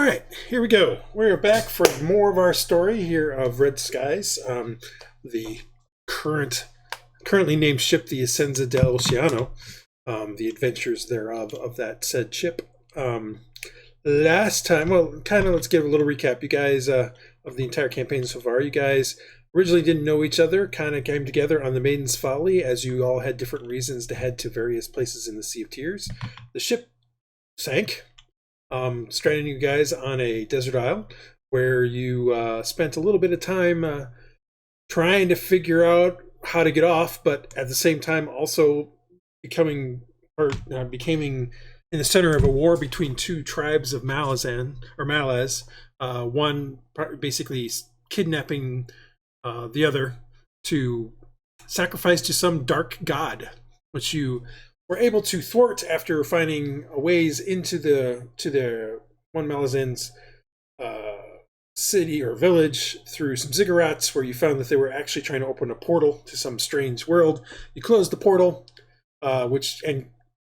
right, here we go. We're back for more of our story here of Red Skies. The currently named ship, the Essenza dell'Oceano. The adventures thereof of that said ship. Last time, well, kind of let's give a little recap. You guys of the entire campaign so far. You guys originally didn't know each other. Kind of came together on the Maiden's Folly as you all had different reasons to head to various places in the Sea of Tears. The ship sank. Stranding you guys on a desert isle where you spent a little bit of time trying to figure out how to get off, but at the same time also becoming in the center of a war between two tribes of Malaz. One basically kidnapping the other to sacrifice to some dark god, which you were able to thwart after finding a ways into the one Malazan's city or village through some ziggurats, where you found that they were actually trying to open a portal to some strange world. You closed the portal, and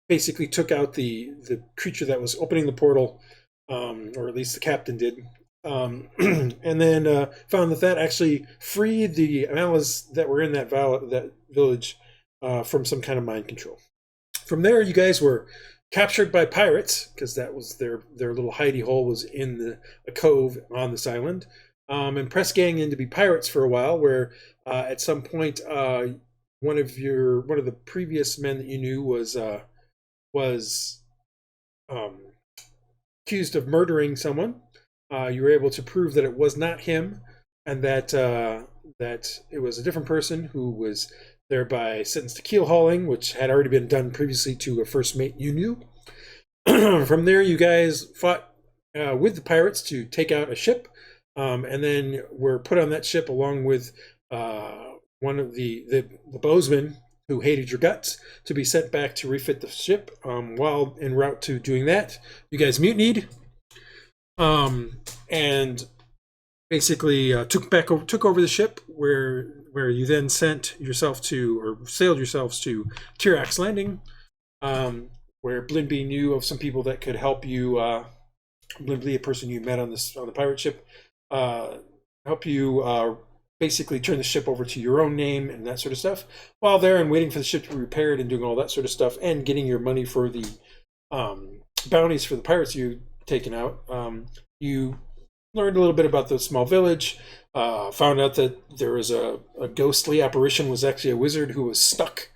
basically took out the creature that was opening the portal, or at least the captain did. And then found that actually freed the Malaz that were in that village from some kind of mind control. From there, you guys were captured by pirates, because that was their little hidey hole was in a cove on this island, and press gang in to be pirates for a while, where at some point one of the previous men that you knew was accused of murdering someone. You were able to prove that it was not him, and that it was a different person who was thereby sentenced to keel hauling, which had already been done previously to a first mate you knew. From there, you guys fought with the pirates to take out a ship, and then were put on that ship along with one of the bowsmen who hated your guts, to be sent back to refit the ship. While en route to doing that, you guys mutinied, and basically took over the ship, where you then sailed yourselves to Tirax Landing, where Blimby knew of some people that could help you. Blimby, a person you met on the pirate ship, help you basically turn the ship over to your own name and that sort of stuff. While there and waiting for the ship to be repaired and doing all that sort of stuff, and getting your money for the bounties for the pirates you'd taken out, you learned a little bit about the small village, found out that there was a ghostly apparition, was actually a wizard who was stuck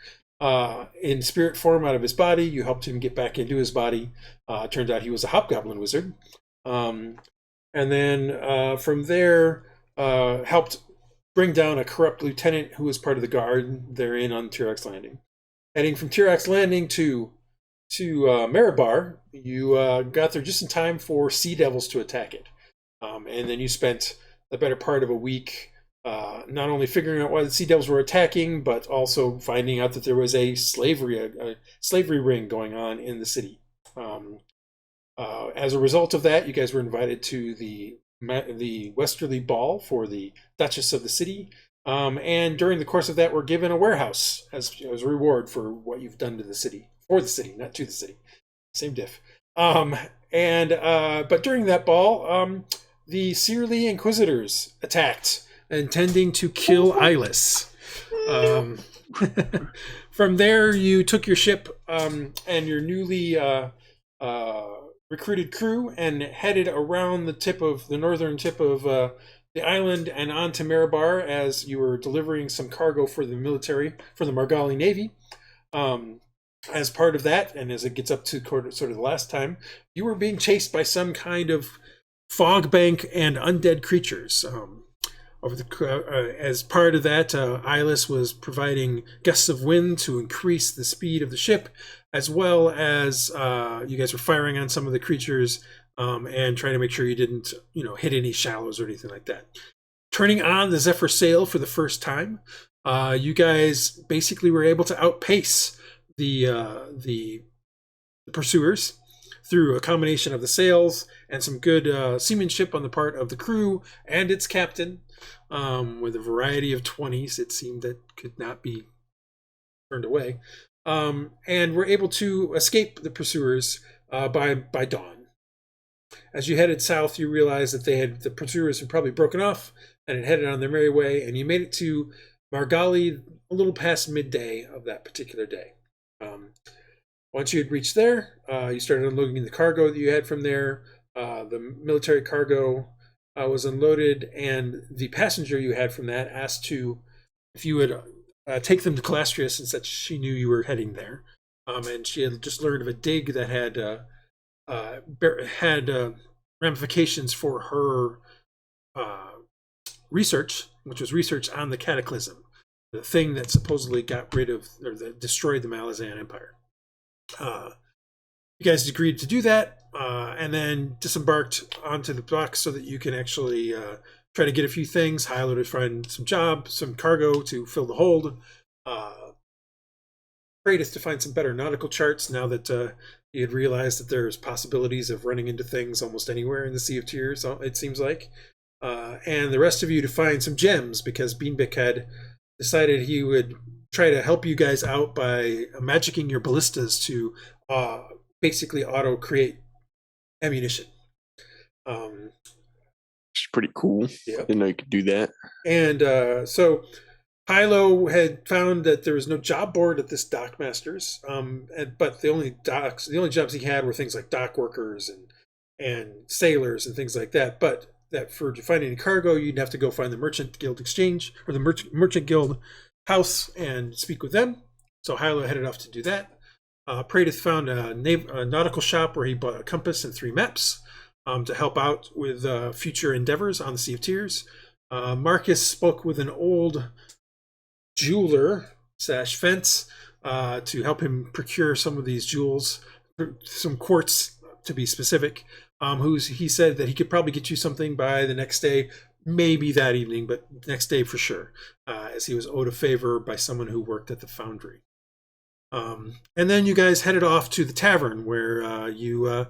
in spirit form out of his body. You helped him get back into his body. Turned out he was a hobgoblin wizard. And then from there, helped bring down a corrupt lieutenant who was part of the guard therein on Tirax Landing. Heading from Tirax Landing to Marabar, you got there just in time for sea devils to attack it. And then you spent the better part of a week not only figuring out why the Sea Devils were attacking, but also finding out that there was a slavery ring going on in the city. As a result of that, you guys were invited to the Westerly Ball for the Duchess of the city, and during the course of that, were given a warehouse as a reward for what you've done to the city. For the city, not to the city. Same diff. But during that ball, the Searly Inquisitors attacked, intending to kill Iylis. From there, you took your ship and your newly recruited crew and headed around the northern tip of the island and onto Marabar, as you were delivering some cargo for the military, for the Margali Navy. As part of that, and as it gets up to sort of the last time, you were being chased by some kind of fog bank and undead creatures. As part of that, Iylis was providing gusts of wind to increase the speed of the ship, as well as you guys were firing on some of the creatures and trying to make sure you didn't, hit any shallows or anything like that. Turning on the Zephyr sail for the first time, you guys basically were able to outpace the pursuers through a combination of the sails and some good seamanship on the part of the crew and its captain, with a variety of 20s, it seemed, that could not be turned away, and were able to escape the pursuers by dawn. As you headed south, you realized that the pursuers had probably broken off and had headed on their merry way, and you made it to Margali a little past midday of that particular day. Once you had reached there, you started unloading the cargo that you had from there. The military cargo was unloaded, and the passenger you had from that asked if you would take them to Calastrius, since that she knew you were heading there. And she had just learned of a dig that had ramifications for her research, which was research on the Cataclysm, the thing that supposedly got rid of or that destroyed the Malazan Empire. You guys agreed to do that, and then disembarked onto the dock so that you can actually try to get a few things. Hylough to find some cargo to fill the hold. Praedyth to find some better nautical charts now that you had realized that there's possibilities of running into things almost anywhere in the Sea of Tears, it seems like. And the rest of you to find some gems, because Beanbeck had decided he would try to help you guys out by magicking your ballistas to basically auto-create ammunition. It's pretty cool. Yep. Didn't know you could do that. And so Hylough had found that there was no job board at this dockmasters, but the only jobs he had were things like dock workers and sailors and things like that. But that for to find any cargo, you'd have to go find the Merchant Guild Exchange or the Merchant Guild House and speak with them. So Hylough headed off to do that. Praedyth found a nautical shop where he bought a compass and 3 maps to help out with future endeavors on the Sea of Tears. Marcus spoke with an old jeweler / fence to help him procure some of these jewels, some quartz to be specific. He said that he could probably get you something by the next day, maybe that evening, but next day for sure, as he was owed a favor by someone who worked at the foundry. And then you guys headed off to the tavern where you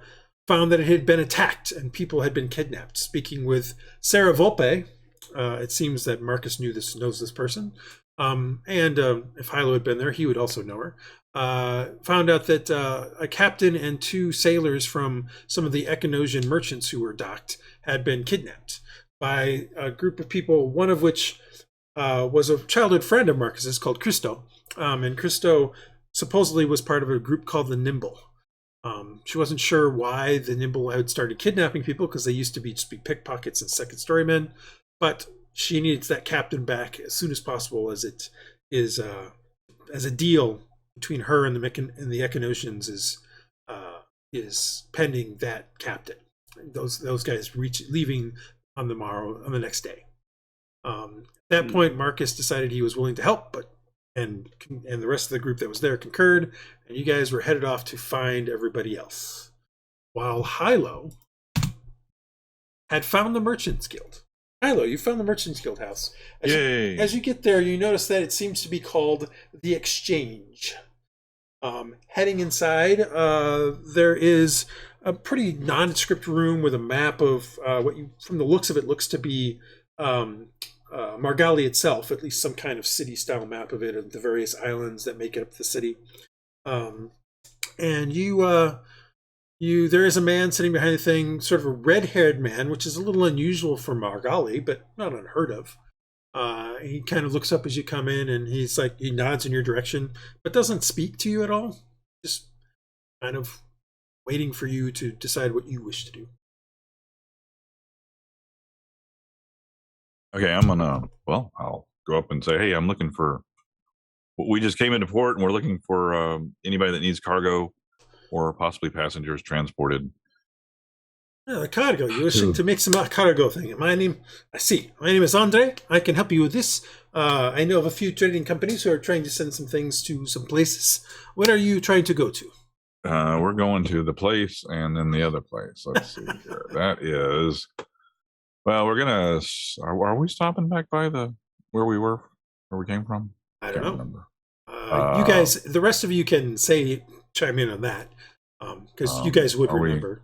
found that it had been attacked and people had been kidnapped. Speaking with Sarah Volpe, it seems that Marcus knows this person. And if Hylough had been there, he would also know her. Found out that a captain and 2 sailors from some of the Echinosian merchants who were docked had been kidnapped by a group of people, one of which was a childhood friend of Marcus's called Christo. And Christo supposedly was part of a group called the Nimble. She wasn't sure why the Nimble had started kidnapping people, because they used to be just pickpockets and second story men, but she needs that captain back as soon as possible, as it is as a deal between her and the Echinosians is pending that captain. Those guys leaving on the next day. At that point, Marcus decided he was willing to help, and the rest of the group that was there concurred, and you guys were headed off to find everybody else. While Hylough had found the Merchants Guild. Hylough, you found the Merchants Guild house. As you get there, you notice that it seems to be called the Exchange. Heading inside, there is a pretty nondescript room with a map of from the looks of it, looks to be Margali itself, at least some kind of city-style map of it, of the various islands that make up the city. And there is a man sitting behind the thing, sort of a red-haired man, which is a little unusual for Margali, but not unheard of. He kind of looks up as you come in, and he nods in your direction, but doesn't speak to you at all. Just kind of waiting for you to decide what you wish to do. Okay, I'll go up and say, hey, I'm looking for, we just came into port and we're looking for anybody that needs cargo or possibly passengers transported. The cargo. You're wishing to make some cargo thing. My name is Andre. I can help you with this. I know of a few trading companies who are trying to send some things to some places. Where are you trying to go to? We're going to the place and then the other place. Let's see here. That is, well, are we stopping back by where we came from? I don't know. Remember. You guys, the rest of you can chime in on that, because you guys would remember.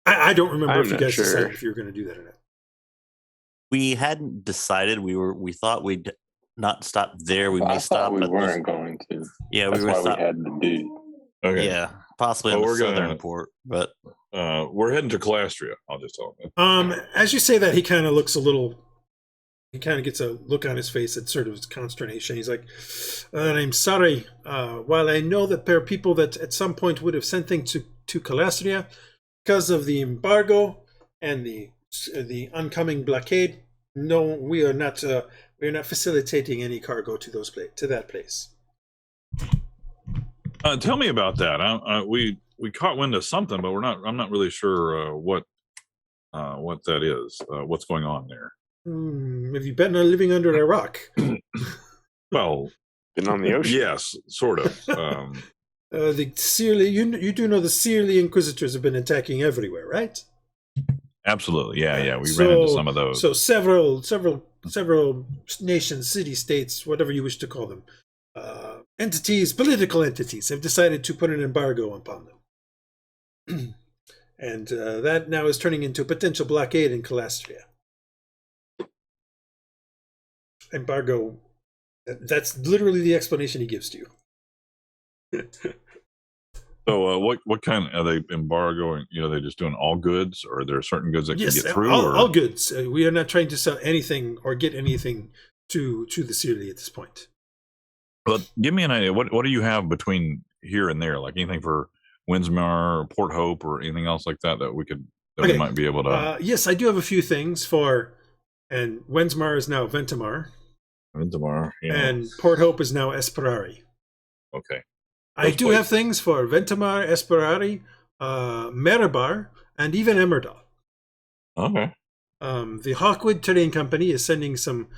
I don't remember if you guys decided if you were going to do that or not. We hadn't decided. We thought we'd not stop there. We may stop. We weren't going to. Yeah, that's why we had the dude. Okay. Yeah. possibly in Well, the we're gonna- southern port, but We're heading to Calastria. I'll just tell him. As you say that, he kind of looks a little. He kind of gets a look on his face that sort of consternation. He's like, "I'm sorry. While I know that there are people that at some point would have sent things to Calastria because of the embargo and the oncoming blockade, no, we are not. We are not facilitating any cargo to that place." Tell me about that. We caught wind of something, but I'm not really sure what that is. What's going on there? Have you been living under a rock? Well, Been on the ocean. yes, sort of. The Searly, you do know the Searly Inquisitors have been attacking everywhere, right? Absolutely. Yeah. We ran into some of those. So several nations, city states, whatever you wish to call them, entities, political entities, have decided to put an embargo upon them. And that now is turning into a potential blockade in Calastria. Embargo, that's literally the explanation he gives to you. So what kind are they embargoing? They're just doing all goods, or are there certain goods that Yes, can get through? all goods. We are not trying to sell anything or get anything to the Searly at this point. Well, give me an idea. What do you have between here and there? Like anything for Windsmar or Port Hope or anything else like that we might be able to. Yes, I do have a few things for, and Windsmar is now Ventimar, Windsmar, and Port Hope is now Esperari. Okay. I do have things for Ventimar, Esperari, Meribar, and even Emmerdal. Okay. The Hawkwood Terrain Company is sending some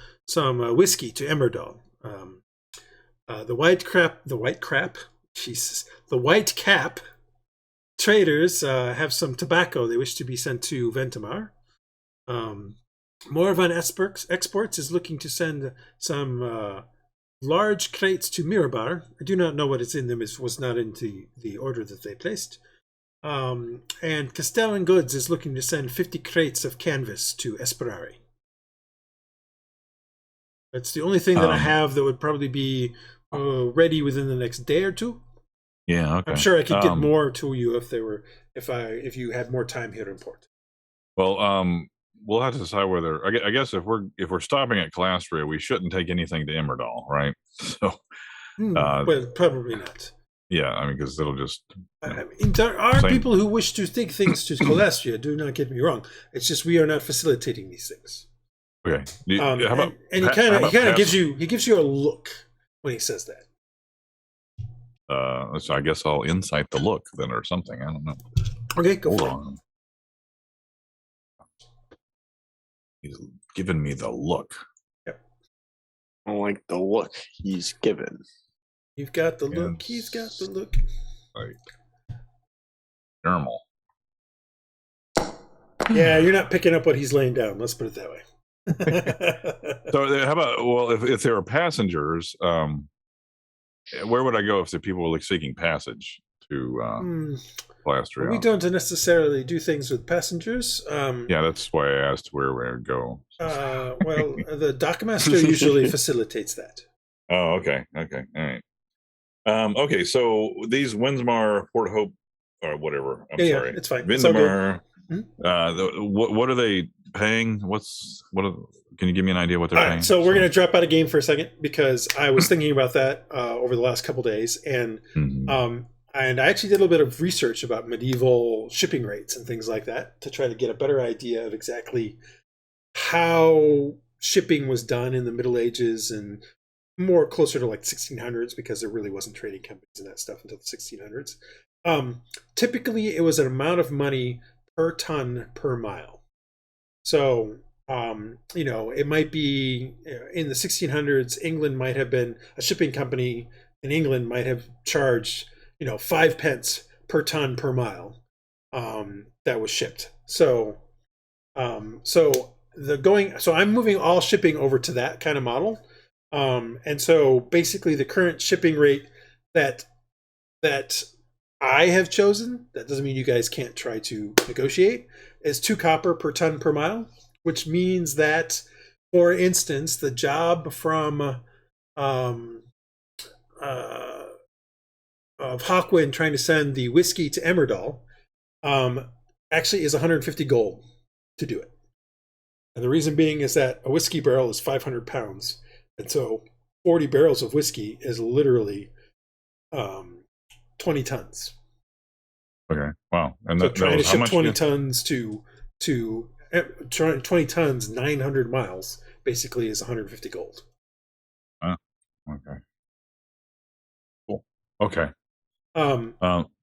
whiskey to Emmerdal. The White Cap traders have some tobacco they wish to be sent to Ventimar. Morvan Exports is looking to send some large crates to Mirabar. I do not know what is in them. It was not in the order that they placed. And Castellan Goods is looking to send 50 crates of canvas to Esperari. That's the only thing that I have that would probably be ready within the next day or two. Yeah, okay. I'm sure I could get more to you if you had more time here in port. Well, we'll have to decide whether. I guess if we're stopping at Calastria, we shouldn't take anything to Emmerdal, right? So, well, probably not. Yeah, I mean, because it'll just. I mean, there are people who wish to take things to Calastria. Do not get me wrong. It's just we are not facilitating these things. Okay. And he kind of gives you a look when he says that. So I guess I'll insight the look then, or something. I don't know. Okay, go Hold for on. He's giving me the look. Yep. I don't like the look he's given. You've got the look. He's got the look. Like normal. Yeah, you're not picking up what he's laying down. Let's put it that way. So how about, well, if there are passengers, where would I go if the people were seeking passage to Calastria? We don't necessarily do things with passengers. Yeah, that's why I asked where we would go. Well, the dockmaster usually facilitates that. Oh, okay, all right. Okay, so these Windsmar, Port Hope, or whatever. I'm sorry. Yeah, it's fine. Windsmar. What are they paying? Can you give me an idea what they're paying? So we're going to drop out of game for a second because I was thinking about that over the last couple days, and and I actually did a little bit of research about medieval shipping rates and things like that to try to get a better idea of exactly how shipping was done in the Middle Ages and more closer to like 1600s, because there really wasn't trading companies and that stuff until the 1600s. Typically, it was an amount of money per ton per mile. So, it might be in the 1600s, England might have been a shipping company in England might have charged, 5 pence per ton per mile that was shipped. So I'm moving all shipping over to that kind of model. And so basically the current shipping rate that I have chosen, that doesn't mean you guys can't try to negotiate, is 2 copper per ton per mile, which means that, for instance, the job from Hawkwind trying to send the whiskey to Emmerdal actually is 150 gold to do it. And the reason being is that a whiskey barrel is 500 pounds. And so 40 barrels of whiskey is literally 20 tons. Okay. Wow. And So that trying to was how ship much 20 again? tons to 20 tons, 900 miles, basically is 150 gold. Okay. Cool. Okay.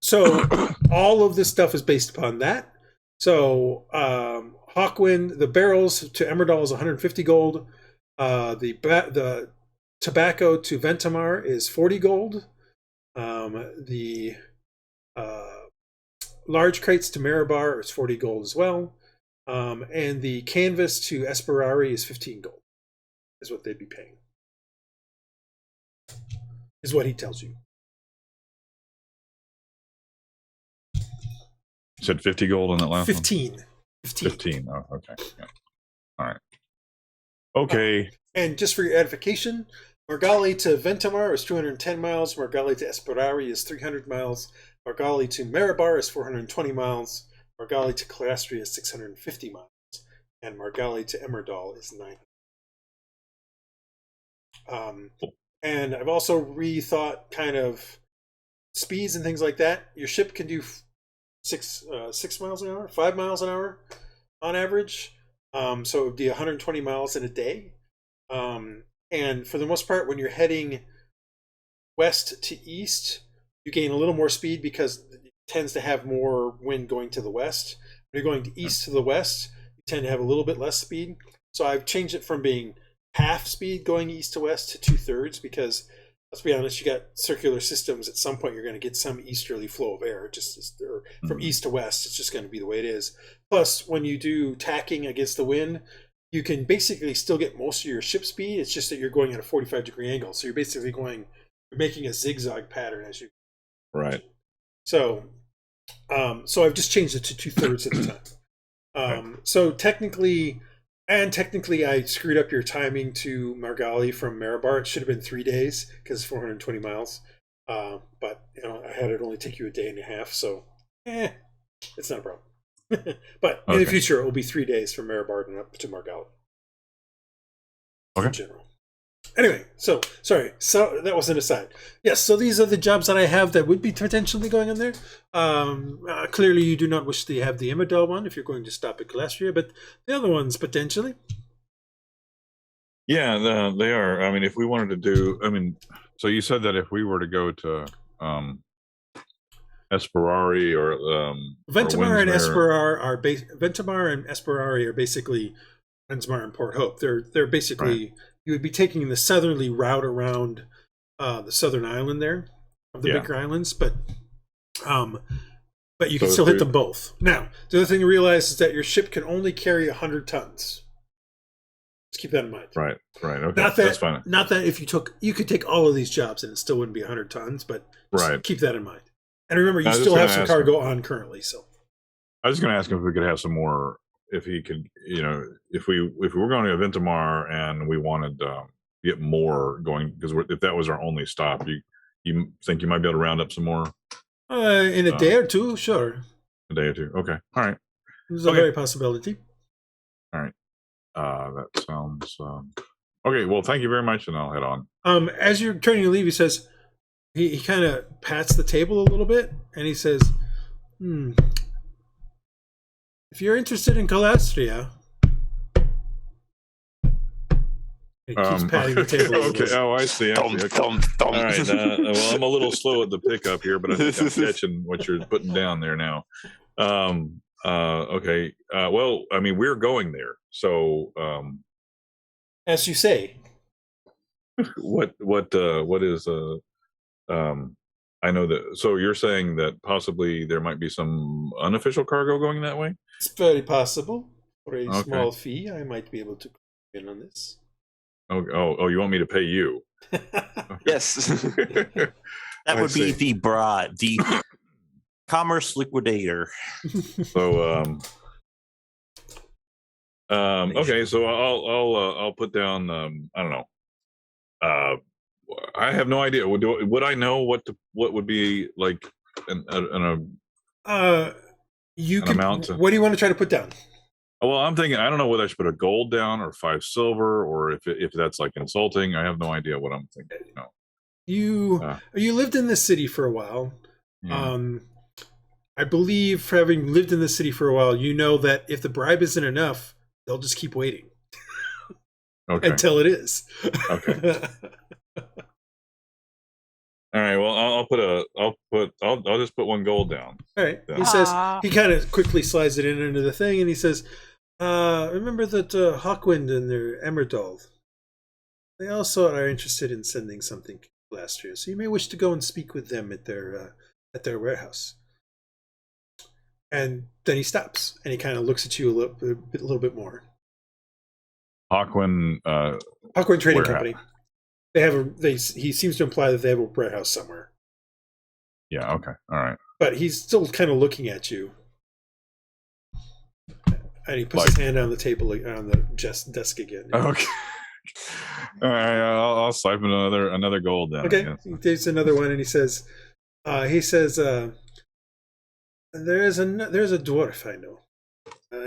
So all of this stuff is based upon that. So Hawkwind, the barrels to Emmerdal is 150 gold. The tobacco to Ventimar is 40 gold. The large crates to Marabar is 40 gold as well. And the canvas to Esperari is 15 gold, is what they'd be paying. Is what he tells you. You said 50 gold on that last 15. one? 15. Oh, okay. Yeah. All right. Okay. And just for your edification, Margali to Ventimar is 210 miles. Margali to Esperari is 300 miles. Margali to Marabar is 420 miles. Margali to Calastria is 650 miles. And Margali to Emmerdal is 900. And I've also rethought kind of speeds and things like that. Your ship can do 6 miles an hour, 5 miles an hour on average. So it would be 120 miles in a day. And for the most part, when you're heading west to east, you gain a little more speed because it tends to have more wind going to the west. When you're going to east to the west, you tend to have a little bit less speed. So I've changed it from being half speed going east to west to 2/3 because, let's be honest, you got circular systems. At some point, you're going to get some easterly flow of air. Or from east to west, it's just going to be the way it is. Plus, when you do tacking against the wind, you can basically still get most of your ship speed. It's just that you're going at a 45-degree angle. So you're basically you're making a zigzag pattern as you. Right. So I've just changed it to 2/3 at the time. So technically, I screwed up your timing to Margali from Marabar. It should have been 3 days because it's 420 miles. But I had it only take you a day and a half, so it's not a problem. But in the future, it will be 3 days from Marabar and up to Margali. Okay. In general. Anyway, so sorry. So that was an aside. Yes, so these are the jobs that I have that would be potentially going on there. Clearly, you do not wish to have the Emmerdal one if you're going to stop at Calastria, but the other ones potentially. Yeah, they are. I mean, if we wanted to do, so you said that if we were to go to Esperari or Ventimar and Windsmere- Ventimar and Esperari are basically Windsmere and Port Hope. They're basically you would be taking the southerly route around the southern island there of the bigger islands, but you can still hit them both. Now, the other thing to realize is that your ship can only carry 100 tons. Just keep that in mind. Right. Okay, that's fine. Not that if you could take all of these jobs and it still wouldn't be 100 tons, but keep that in mind. And remember, you still have some cargo on currently. So I was just going to ask him if we could have some more. If he could, if we were going to Ventimar and we wanted to get more going, because if that was our only stop, you think you might be able to round up some more in a day or two? Sure. A day or two. Okay. All right. There's a very possibility. All right. That sounds okay. Well, thank you very much, and I'll head on. As you're turning to leave, he says, he kind of pats the table a little bit, and he says, if you're interested in Calastria, he keeps patting the table. Okay. Oh, I see. Okay. All right. Well, I'm a little slow at the pickup here, but I think I'm catching what you're putting down there now. Okay. Well, we're going there. So, as you say, what is I know that. So you're saying that possibly there might be some unofficial cargo going that way? It's very possible. For a small fee, I might be able to come in on this. Oh! You want me to pay you? Yes. That would be the commerce liquidator. So okay, so I'll put down I don't know I have no idea. Would I know what would be like an You an could. amount to? What do you want to try to put down? Well, I'm thinking I don't know whether I should put a gold down or 5 silver, or if that's like insulting. I have no idea what I'm thinking. No. You lived in this city for a while. Yeah. I believe, for having lived in the city for a while, you know that if the bribe isn't enough, they'll just keep waiting Okay. until it is. Okay. All right. Well, I'll just put 1 gold down. All right. Yeah. He says he kind of quickly slides it in under the thing, and he says, "Remember that Hawkwind and their Emerdald? They also are interested in sending something last year, so you may wish to go and speak with them at their warehouse." And then he stops and he kind of looks at you a little bit more. Hawkwind Trading warehouse. Company. They have he seems to imply that they have a warehouse somewhere. Yeah. Okay. All right. But he's still kind of looking at you. And he puts his hand on the table, on the desk again. Okay. All right. I'll swipe another gold down. Okay. There's another one, and he says, there's a dwarf I know.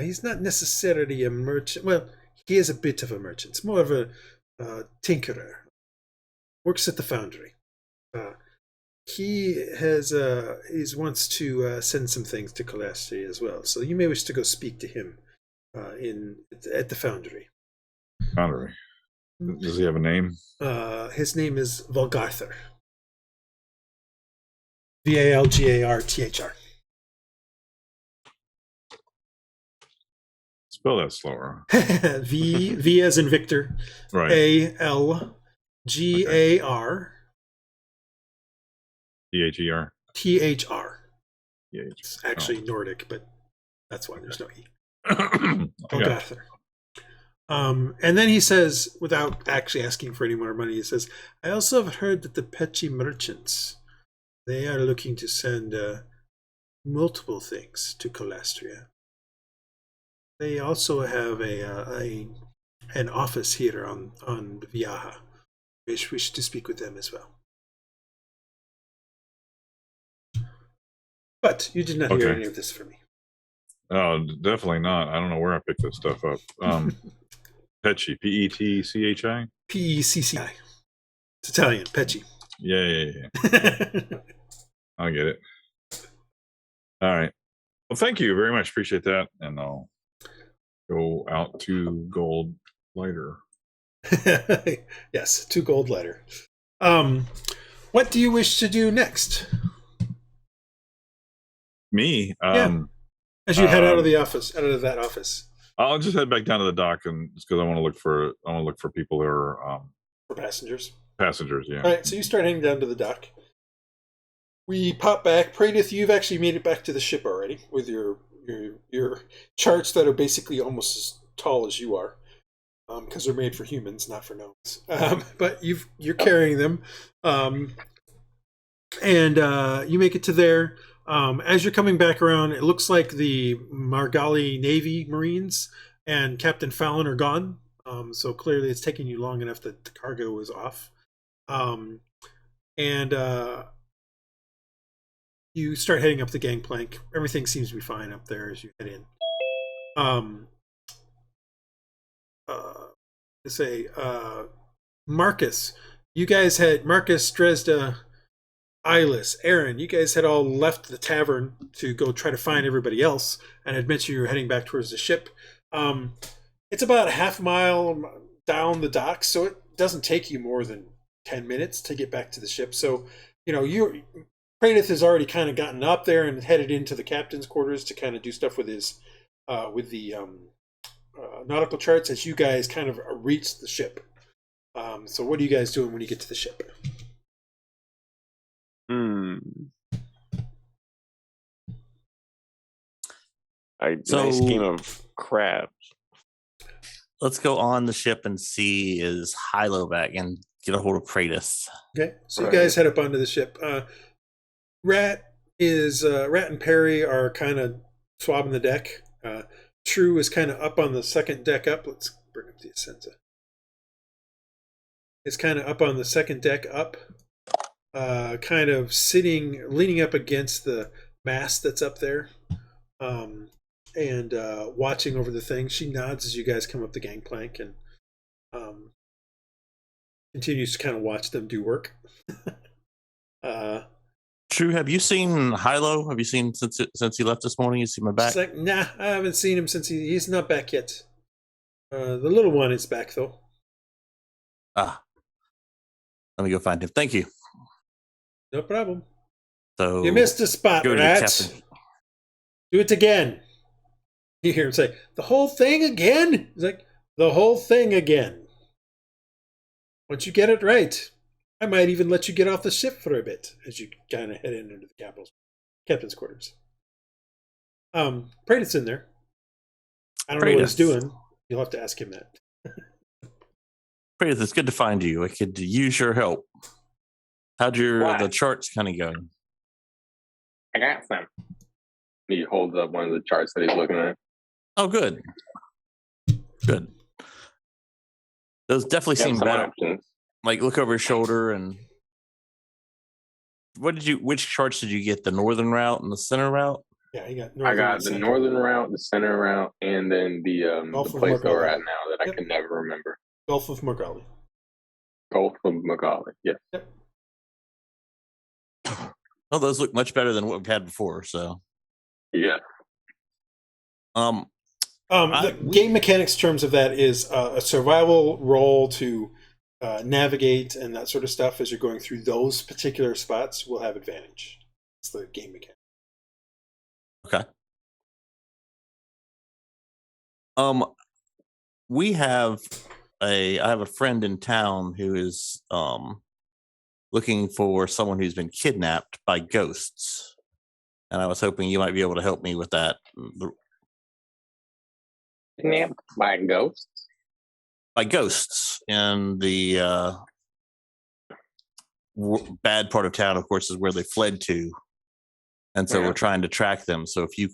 He's not necessarily a merchant. Well, he is a bit of a merchant. It's more of a tinkerer. Works at the foundry. He wants to send some things to Colastri as well. So you may wish to go speak to him at the foundry. Foundry. Does he have a name? His name is Valgarther. Valgarthr. Spell that slower. V as in Victor. Right. Algar. Ther. Thr. It's actually Nordic, but that's why there's no E. Valgarther. And then he says, without actually asking for any more money, he says, "I also have heard that the Petchy merchants, they are looking to send multiple things to Colastria. They also have an office here on Viaha. We wish to speak with them as well." But you did not hear any of this from me. Oh, definitely not. I don't know where I picked this stuff up. Petchy, Petchi. Pecci. It's Italian, Petchy. Yeah. I get it. All right. Well, thank you very much. Appreciate that. And I'll go out to gold later. Yes, 2 gold later. What do you wish to do next? Me? As you head out of that office. I'll just head back down to the dock, and just because I want to look for people who are for passengers. Passengers, yeah. All right, so you start heading down to the dock. We pop back. Praedyth, you've actually made it back to the ship already with your charts that are basically almost as tall as you are, because they're made for humans, not for gnomes. But you're carrying them, and you make it to there. As you're coming back around, it looks like the Margali Navy Marines and Captain Fallon are gone. So clearly it's taking you long enough that the cargo was off. And you start heading up the gangplank. Everything seems to be fine up there as you head in. Marcus, Dresd'a, Iylis, Aaron, you guys had all left the tavern to go try to find everybody else, and had mentioned you were heading back towards the ship. It's about a half mile down the dock, so it doesn't take you more than 10 minutes to get back to the ship. So, Praedyth has already kind of gotten up there and headed into the captain's quarters to kind of do stuff with his, nautical charts as you guys kind of reach the ship. So what are you guys doing when you get to the ship? Nice scheme of crabs. Let's go on the ship and see is Hylough back and get a hold of Praedyth. Okay, so you guys head up onto the ship. Rat and Perry are kind of swabbing the deck. True is kind of up on the second deck up. Let's bring up the Essenza. is kind of up on the second deck up, kind of leaning up against the mast that's up there, and watching over the thing. She nods as you guys come up the gangplank and continues to kind of watch them do work. True. Have you seen Hylough? Have you seen since he left this morning? You seen him back? She's like, nah, I haven't seen him since he's not back yet. The little one is back though. Ah, let me go find him. Thank you. No problem. So you missed a spot, go to the rats. captain. Do it again. You hear him say, the whole thing again? He's like, the whole thing again. Once you get it right, I might even let you get off the ship for a bit as you kind of head into the captain's quarters. Praedyth's in there. I don't know what he's doing. You'll have to ask him that. Praedyth, it's good to find you. I could use your help. How'd the charts kind of go? I got some. He holds up one of the charts that he's looking at. Oh, good. Good. Those definitely seem better. Options. Like, look over his shoulder and which charts did you get? The northern route and the center route? Yeah, I got the northern route, the center route, and then the place that we're at now that I can never remember. Gulf of Morgali. Gulf of Morgali, yes. Yep. Oh, those look much better than what we've had before, so. Yeah. The game mechanics terms of that is a survival roll to navigate and that sort of stuff as you're going through those particular spots will have advantage. It's the game mechanic. Okay. I have a friend in town who is looking for someone who's been kidnapped by ghosts. And I was hoping you might be able to help me with that. Kidnapped by ghosts? By ghosts. And the bad part of town, of course, is where they fled to. And so we're trying to track them. So if you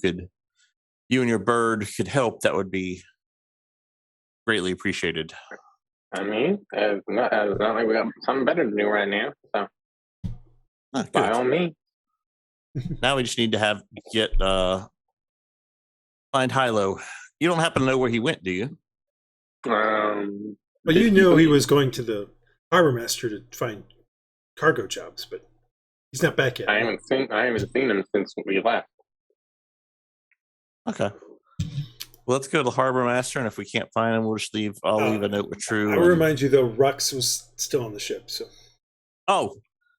and your bird could help, that would be greatly appreciated. I mean, it's not like we got something better to do right now. So by all means. Now we just need to find Hylough. You don't happen to know where he went, do you? Well, you knew he was going to the harbor master to find cargo jobs, but he's not back yet. I haven't seen him since we left. Okay. Well, let's go to the harbor master, and if we can't find him, we'll just leave. I'll leave a note with True. I will remind you, though, Rhux was still on the ship. So. Oh,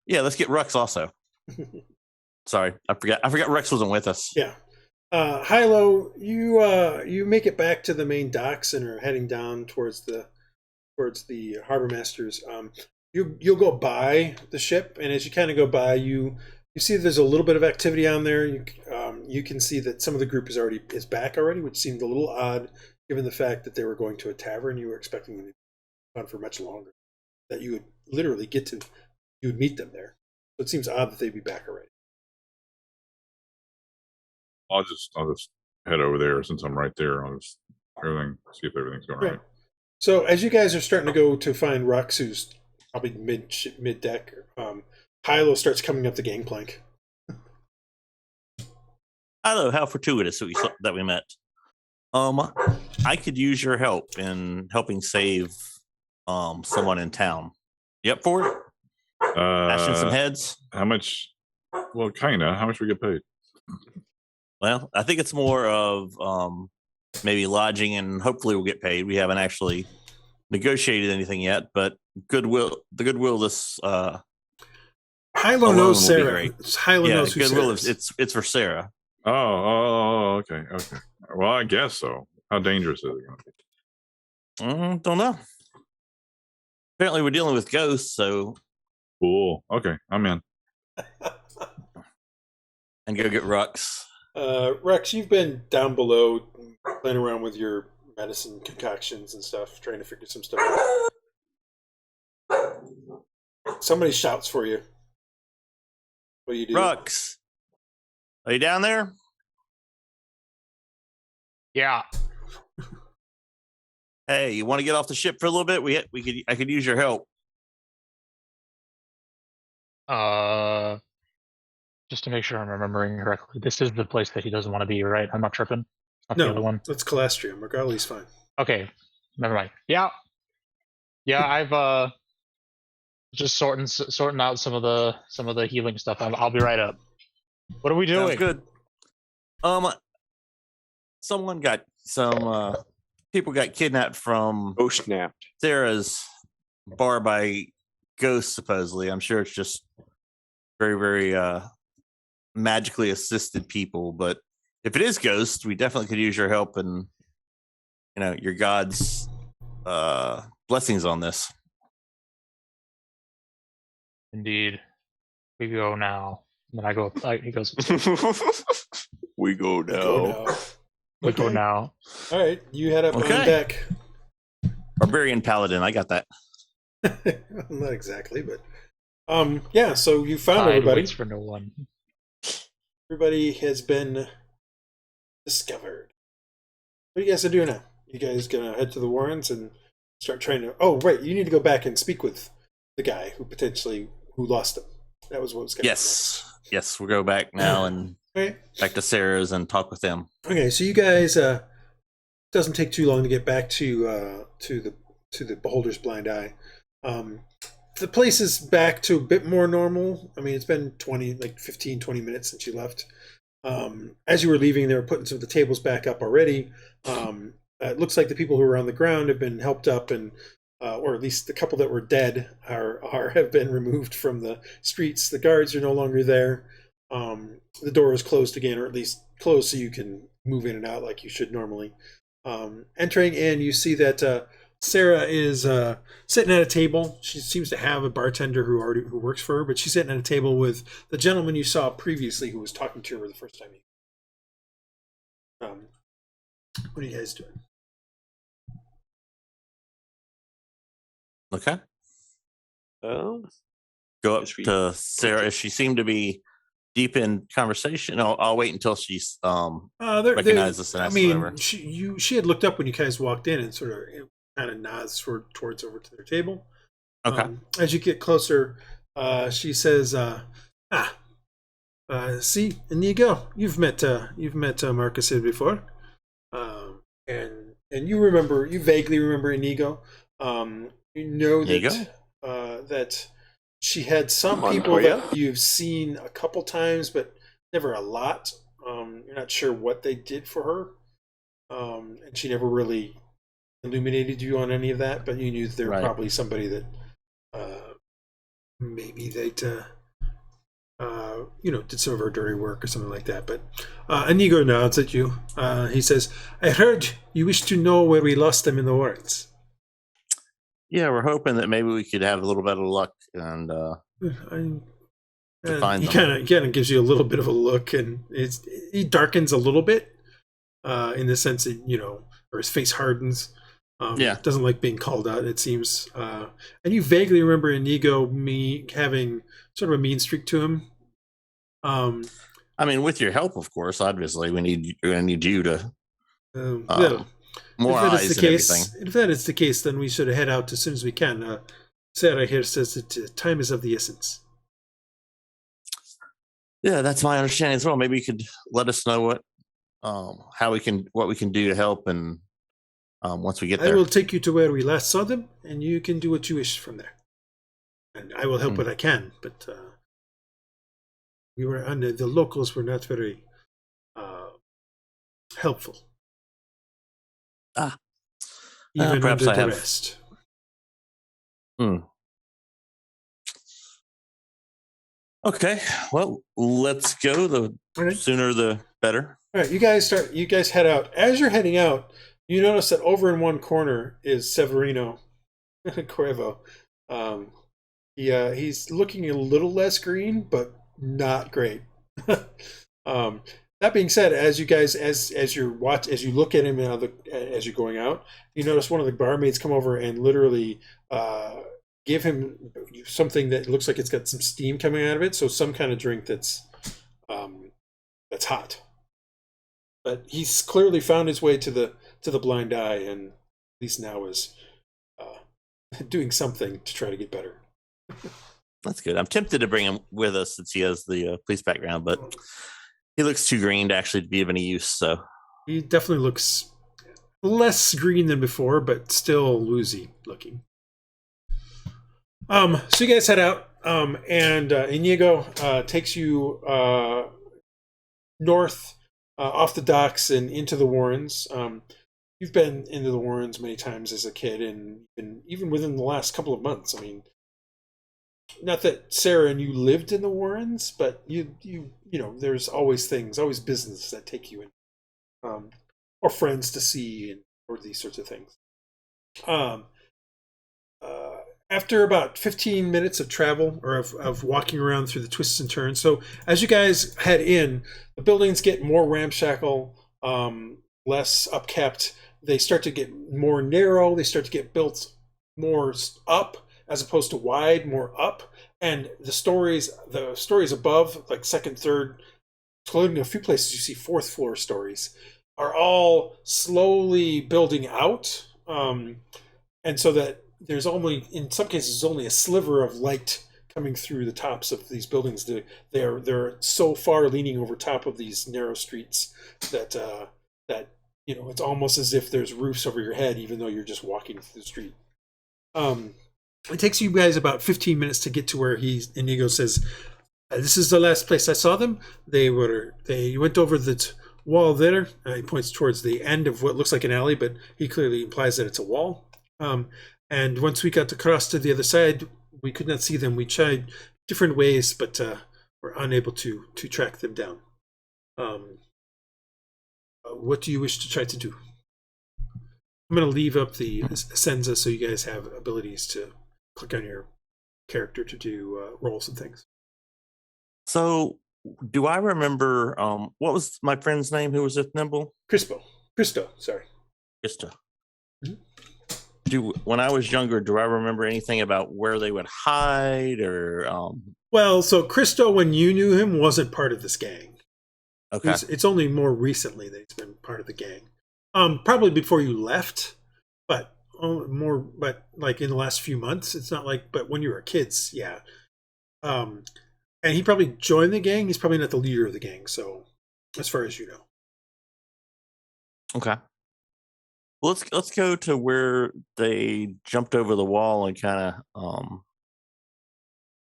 yeah. Let's get Rhux also. Sorry, I forgot. Rhux wasn't with us. Yeah. Hylough, you make it back to the main docks and are heading down towards the harbor masters. You'll go by the ship, and as you kind of go by, you see there's a little bit of activity on there. You can see that some of the group is back already, which seemed a little odd given the fact that they were going to a tavern. You were expecting them to be on for much longer. That you would literally you would meet them there. So it seems odd that they'd be back already. I'll just head over there since I'm right there. I'll just see if everything's going right. So as you guys are starting to go to find Rhux, who's probably mid deck, Hylough starts coming up the gangplank. Hylough, how fortuitous that we met. I could use your help in helping save someone in town. You up for it? Bashing some heads. How much? Well, kinda. How much we get paid? Well, I think it's more of maybe lodging, and hopefully we'll get paid. We haven't actually negotiated anything yet, but the goodwill this Hylough knows Sarah. Hylough knows who goodwill Sarah is. It's for Sarah. Oh, okay. Well, I guess so. How dangerous is it going to be? Don't know. Apparently, we're dealing with ghosts, so cool. Okay, I'm in. And go get Rhux. Rhux, you've been down below playing around with your medicine concoctions and stuff, trying to figure some stuff out. Somebody shouts for you. What do you do? Rhux, are you down there? Yeah. Hey, you want to get off the ship for a little bit? I could use your help. Just to make sure I'm remembering correctly, this is the place that he doesn't want to be, right? I'm not tripping. Not the other No, one. that's Calastrium. Regali's fine. Okay, never mind. Yeah, I've just sorting out some of the healing stuff. I'll be right up. What are we doing? Sounds good. Some people got kidnapped from Oh, snapped. Sarah's bar by ghosts, supposedly. I'm sure it's just very, very magically assisted people, but if it is ghosts, we definitely could use your help and your god's blessings on this. Indeed, we go now. And then I go. He goes. We go now. We go now. All right, you head up on Okay. deck. Barbarian Paladin, I got that. Not exactly, but yeah. So you found Tide everybody. waits for no one. Everybody has been discovered. What are you guys gonna do now? You guys gonna head to the Warrens and start trying to? Oh, right. You need to go back and speak with the guy who lost him. That was what was going on. Yes, we'll go back now and Okay. back to Sarah's and talk with them. Okay. So you guys, doesn't take too long to get back to the Beholder's Blind Eye. The place is back to a bit more normal. I mean, it's been 15, 20 minutes since you left. As you were leaving, they were putting some of the tables back up already. It looks like the people who were on the ground have been helped up, and or at least the couple that were dead have been removed from the streets. The guards are no longer there. The door is closed again, or at least closed so you can move in and out like you should normally. Entering in, you see that Sarah is sitting at a table. She seems to have a bartender who works for her, but she's sitting at a table with the gentleman you saw previously who was talking to her the first time. What are you guys doing? Okay. Oh, Go up Yes, we- to Sarah. If she seemed to be deep in conversation, I'll wait until she's recognize us and I ask mean, whatever. she had looked up when you guys walked in and sort of kind of nods towards over to their table. Okay. As you get closer, she says, see, Inigo, you've met Marcus here before, and you vaguely remember Inigo. You know that she had some people that you've seen a couple times, but never a lot. You're not sure what they did for her, and she never really illuminated you on any of that. But you knew that they were probably somebody that maybe they'd did some of her dirty work or something like that. But Inigo nods at you. He says, "I heard you wish to know where we lost them in the Warrens." Yeah, we're hoping that maybe we could have a little bit of luck and find he them. kind of gives you a little bit of a look, and he darkens a little bit in the sense that or his face hardens. Doesn't like being called out, it seems. And you vaguely remember Inigo having sort of a mean streak to him. I mean, with your help, of course. Obviously, we need you to more eyes and everything. If that is the case, then we should head out as soon as we can. Sarah here says that time is of the essence. Yeah, that's my understanding as well. Maybe you could let us know what we can do to help, and once we get there, I will take you to where we last saw them, and you can do what you wish from there. And I will help what I can, but the locals were not very helpful. Even perhaps under I have. duress. Okay, well, let's go. The sooner the better. All right, you guys head out. As you're heading out, you notice that over in one corner is Severino Cuervo. He's looking a little less green, but not great. That being said, as you look at him as you're going out, you notice one of the barmaids come over and literally give him something that looks like it's got some steam coming out of it, so some kind of drink that's hot. But he's clearly found his way to the Blind Eye, and at least now is doing something to try to get better. That's good. I'm tempted to bring him with us since he has the police background, but he looks too green to actually be of any use. So He definitely looks less green than before, but still woozy looking. So you guys head out, and Inigo takes you north off the docks and into the Warrens. You've been into the Warrens many times as a kid, and even within the last couple of months. I mean, not that Sarah and you lived in the Warrens, but you know, there's always business that take you in, or friends to see, or these sorts of things. After about 15 minutes of travel, or of walking around through the twists and turns, so as you guys head in, the buildings get more ramshackle, less upkept. They start to get more narrow. They start to get built more up as opposed to wide, more up. And the stories above, like second, third, including a few places you see fourth floor stories, are all slowly building out. And so that there's only, in some cases, only a sliver of light coming through the tops of these buildings. They're so far leaning over top of these narrow streets that you know, it's almost as if there's roofs over your head, even though you're just walking through the street. It takes you guys about 15 minutes to get to where Inigo says, "This is the last place I saw them. They went over the wall there." He points towards the end of what looks like an alley, but he clearly implies that it's a wall. And once we got across to the other side, we could not see them. We tried different ways, but were unable to track them down. What do you wish to try to do? I'm going to leave up the Essenza so you guys have abilities to click on your character to do rolls and things. So, do I remember what was my friend's name who was with Nimble? Cristo, sorry. Krista. When I was younger, do I remember anything about where they would hide or? Well, so Cristo, when you knew him, wasn't part of this gang. Okay. It's only more recently that he's been part of the gang. Probably before you left, but like in the last few months. It's not like, but when you were kids, yeah. And he probably joined the gang. He's probably not the leader of the gang. So, as far as you know. Okay. Well, let's go to where they jumped over the wall and kind of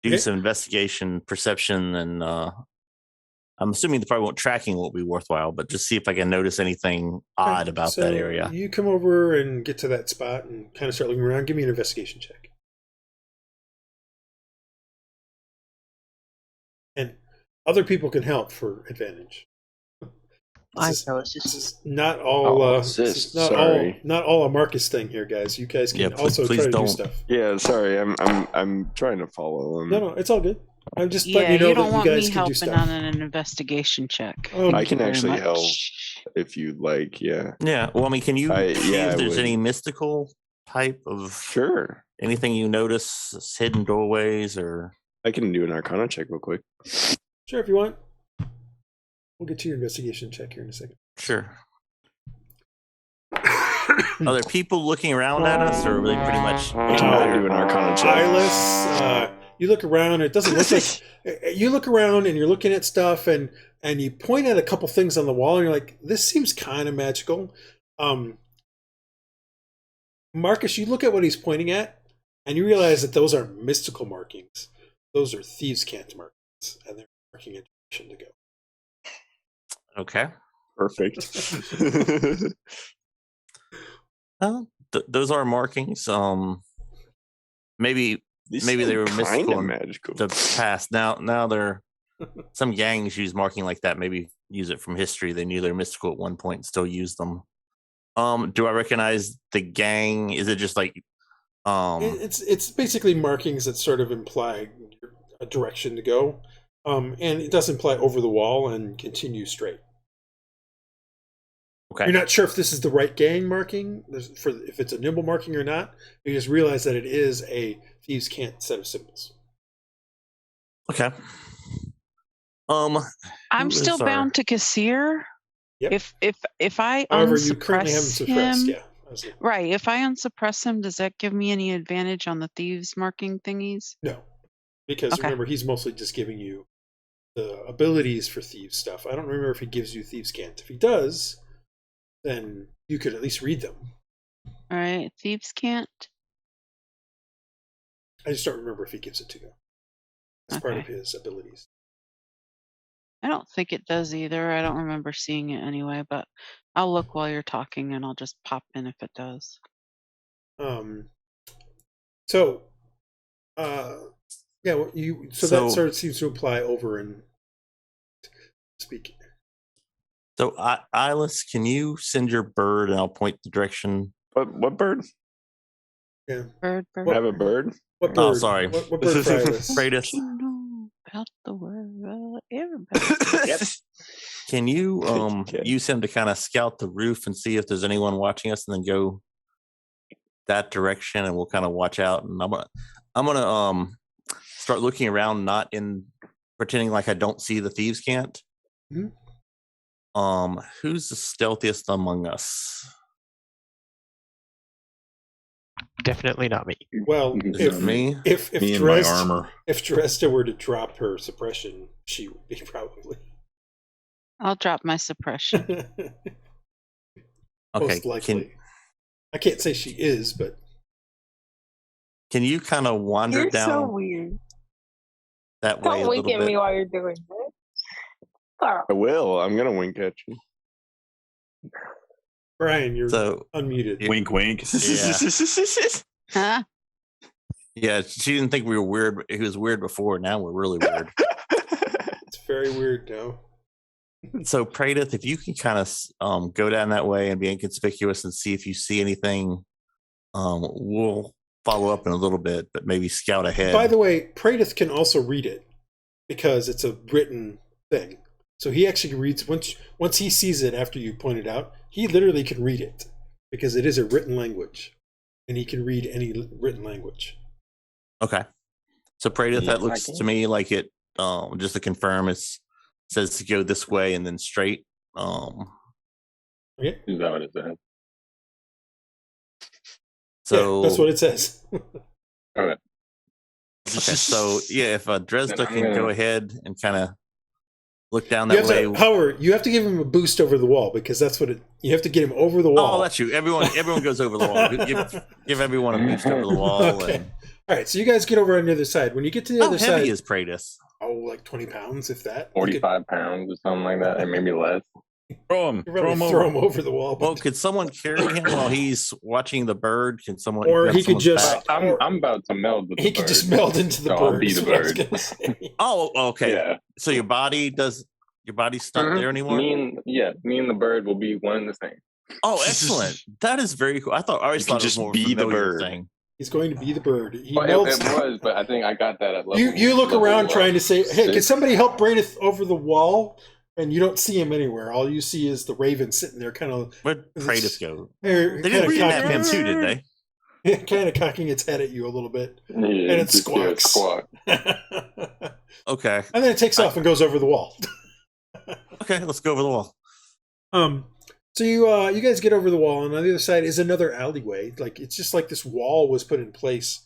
do some investigation, perception, and I'm assuming the probably won't tracking won't be worthwhile, but just see if I can notice anything odd about that area. You come over and get to that spot and kind of start looking around. Give me an investigation check. And other people can help for advantage. This is not all. Not all a Marcus thing here, guys. You guys can also try to do stuff. Yeah, sorry, I'm trying to follow him. No, it's all good. I'm just letting you know that you guys can do stuff. You don't want me helping on an investigation check. I can actually help if you'd like. Yeah. Yeah. Well, I mean, can you see if there's any mystical type of anything you notice, hidden doorways, or? I can do an Arcana check real quick. Sure, if you want. We'll get to your investigation check here in a second. Sure. Are there people looking around at us, or are they pretty much? I'll do an Arcana check. Iylis, you look around. It doesn't look like you look around and you're looking at stuff, and you point at a couple things on the wall, and you're like, "This seems kind of magical." Marcus, you look at what he's pointing at, and you realize that those are mystical markings. Those are thieves' cant markings, and they're marking a direction to go. Okay. Perfect. Well, those are markings. Maybe they were mystical in magical. The past. Now they're some gangs use marking like that. Maybe use it from history. They knew they're mystical at one point and still use them. Do I recognize the gang? Is it just like it's basically markings that sort of imply a direction to go. And it does imply over the wall and continue straight. Okay. You're not sure if this is the right gang marking, if it's a Nimble marking or not. You just realize that it is a thieves' cant set of symbols. Okay. I'm still bound to Corsair. Yep. If I however, you currently haven't suppressed, him, right? If I unsuppress him, does that give me any advantage on the thieves' marking thingies? No, Because Okay. remember, he's mostly just giving you the abilities for thieves stuff. I don't remember if he gives you thieves can't. If he does, then you could at least read them. All right. Thieves can't. I just don't remember if he gives it to you. It's part of Okay. his abilities. I don't think it does either. I don't remember seeing it anyway, but I'll look while you're talking and I'll just pop in if it does. So, yeah, well, so that sort of seems to apply over and speak. So, Iylis, can you send your bird and I'll point the direction? What bird? Yeah. Bird. I have a bird. What bird? Oh, sorry. What bird for Iylis? Praedyth, You know about the word. Everybody. Yep. can you Okay. use him to kind of scout the roof and see if there's anyone watching us, and then go that direction, and we'll kind of watch out. And I'm gonna start looking around, not in pretending like I don't see the thieves can't. Mhm. Who's the stealthiest among us? Definitely not me. Well, Is Is if it me? if Me and my Dresd'a, armor. if Dresd'a were to drop her suppression, she would be probably I'll drop my suppression. Okay. most likely. I can't say she is, but Can you kind of wander You're down so weird. that way Don't a wink little at me bit? while you're doing this. Oh, I will. I'm gonna wink at you. Brian, you're So unmuted. Wink, wink. Huh? yeah, she didn't think we were weird. He was weird before. Now we're really weird. It's very weird now. So Praedyth, if you can kind of go down that way and be inconspicuous and see if you see anything, we'll follow up in a little bit, but maybe scout ahead. By the way, Praedyth can also read it because it's a written thing. So he actually reads once he sees it after you point it out. He literally can read it because it is a written language, and he can read any written language. Okay. So Praedyth, Yeah, that looks I can. to me like it. Just to confirm, it says to go this way and then straight. Okay, Is that what it says? So yeah, that's what it says. Okay. Okay, so yeah, if Dresd'a Then I'm can go gonna- ahead and kind of look down You that have way. to, Howard, you have to give him a boost over the wall because that's what it. You have to get him over the wall. Oh, that's you. Everyone goes over the wall. Give everyone a boost over the wall. Okay. And All right, so you guys get over on the other side. When you get to the how other heavy side, is Praedyth? like 20 pounds, if that. 45 pounds or something like that, and maybe less. Throw him. You could Throw probably him throw over. him over the wall. Well, but- could someone carry him while he's watching the bird? Can someone? Or grab he could someone's just- back? I'm about to meld with the he could bird. just meld into the So I'll bird. be is the what I was bird. gonna say. Oh, okay. Yeah. So your body's not Mhm. there anymore. Me and the bird will be one and the same. Oh, excellent. That is very cool. I always You can thought it was just more be the familiar bird. thing. He's going to be the bird. He Well, melts. it was, but I think I got that at level. You look level, around trying to say, "Hey, can 6. somebody help Praedyth over the wall?" And you don't see him anywhere. All you see is the raven sitting there, kind of. Where'd Praedyth go? They They didn't kidnap him too, did they? Kind of cocking its head at you a little bit, Yeah, and it just hear a squawks. squawk. And Okay. then it takes off and goes over the wall. Okay, let's go over the wall. So you guys get over the wall, and on the other side is another alleyway. Like it's just like this wall was put in place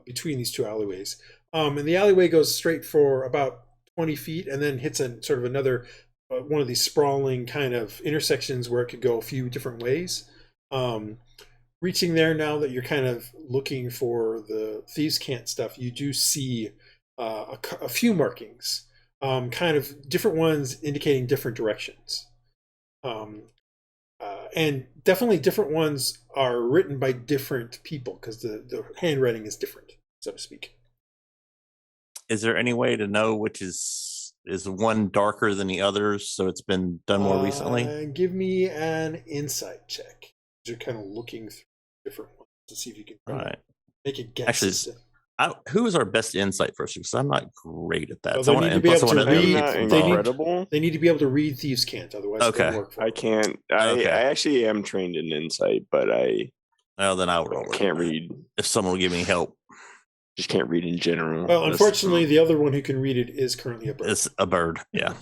between these two alleyways. And the alleyway goes straight for about 20 feet, and then hits a sort of another one of these sprawling kind of intersections where it could go a few different ways. Reaching there, now that you're kind of looking for the thieves' cant stuff, you do see a few markings, kind of different ones indicating different directions. And definitely different ones are written by different people because the handwriting is different, so to speak. Is there any way to know which is one darker than the others? So it's been done more recently. Give me an insight check. You're kind of looking through different ones to see if you can All right. make a guess. Actually, as to- Who is our best insight person? Because I'm not great at that. Well, So they I wanna- need to be plus I able to wanna know read- if Not it's they need- involved. incredible. they need to be able to read thieves' cant, otherwise it Okay. doesn't work for I them. can't. Okay. I actually am trained in insight, but I Well, then I'll roll it. can't read. If someone will give me help, Just can't read in general. Well, This- unfortunately, the other one who can read it is currently a bird. it's a bird. Yeah.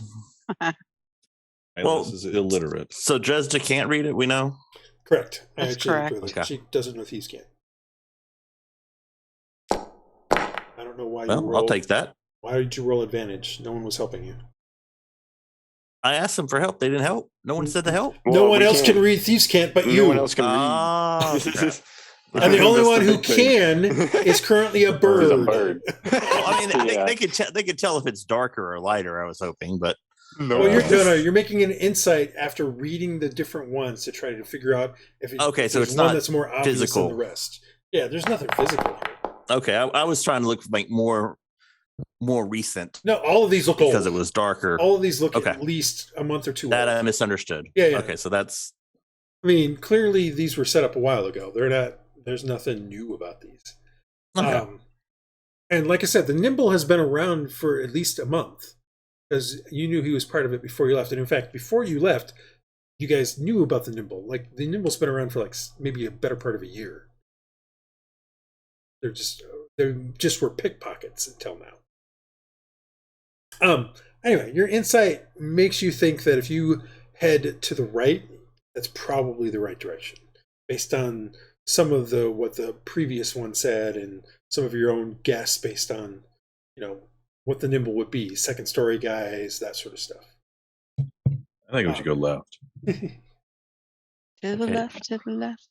Well, this is illiterate. So Dresd'a can't read it. We know. Correct. I That's actually correct. agree with Okay. that. She doesn't know thieves' cant. I don't know why you Well, rolled. I'll take that. Why did you roll advantage? No one was helping you. I asked them for help. They didn't help. No one said to help. No one we else can't- can read Thieves' Cant but No you. one else can Ah, read. crap. And the only That's one the who big thing. can is currently a bird. Is a bird. Well, I mean, Yeah. they could tell if it's darker or lighter. I was hoping, but Well, you're making an insight after reading the different ones to try to figure out if Okay, so there's it's one not that's more obvious physical. than the rest. Yeah, there's nothing physical here. okay. I was trying to look for like more recent No, all of these look because old. it was darker. All of these look Okay. at least a month or two That old. I misunderstood. Yeah. Okay, so that's I mean, clearly these were set up a while ago. They're not. There's nothing new about these. okay. And like I said, the Nimble has been around for at least a month because you knew he was part of it before you left. And in fact, before you left, you guys knew about the Nimble. Like the Nimble's been around for like maybe a better part of a year. They just were pickpockets until now. Anyway, your insight makes you think that if you head to the right, that's probably the right direction, based on some of what the previous one said and some of your own guess based on, what the Nimble would be, second story guys, that sort of stuff. I think we should go left. To the Okay. left, to the left.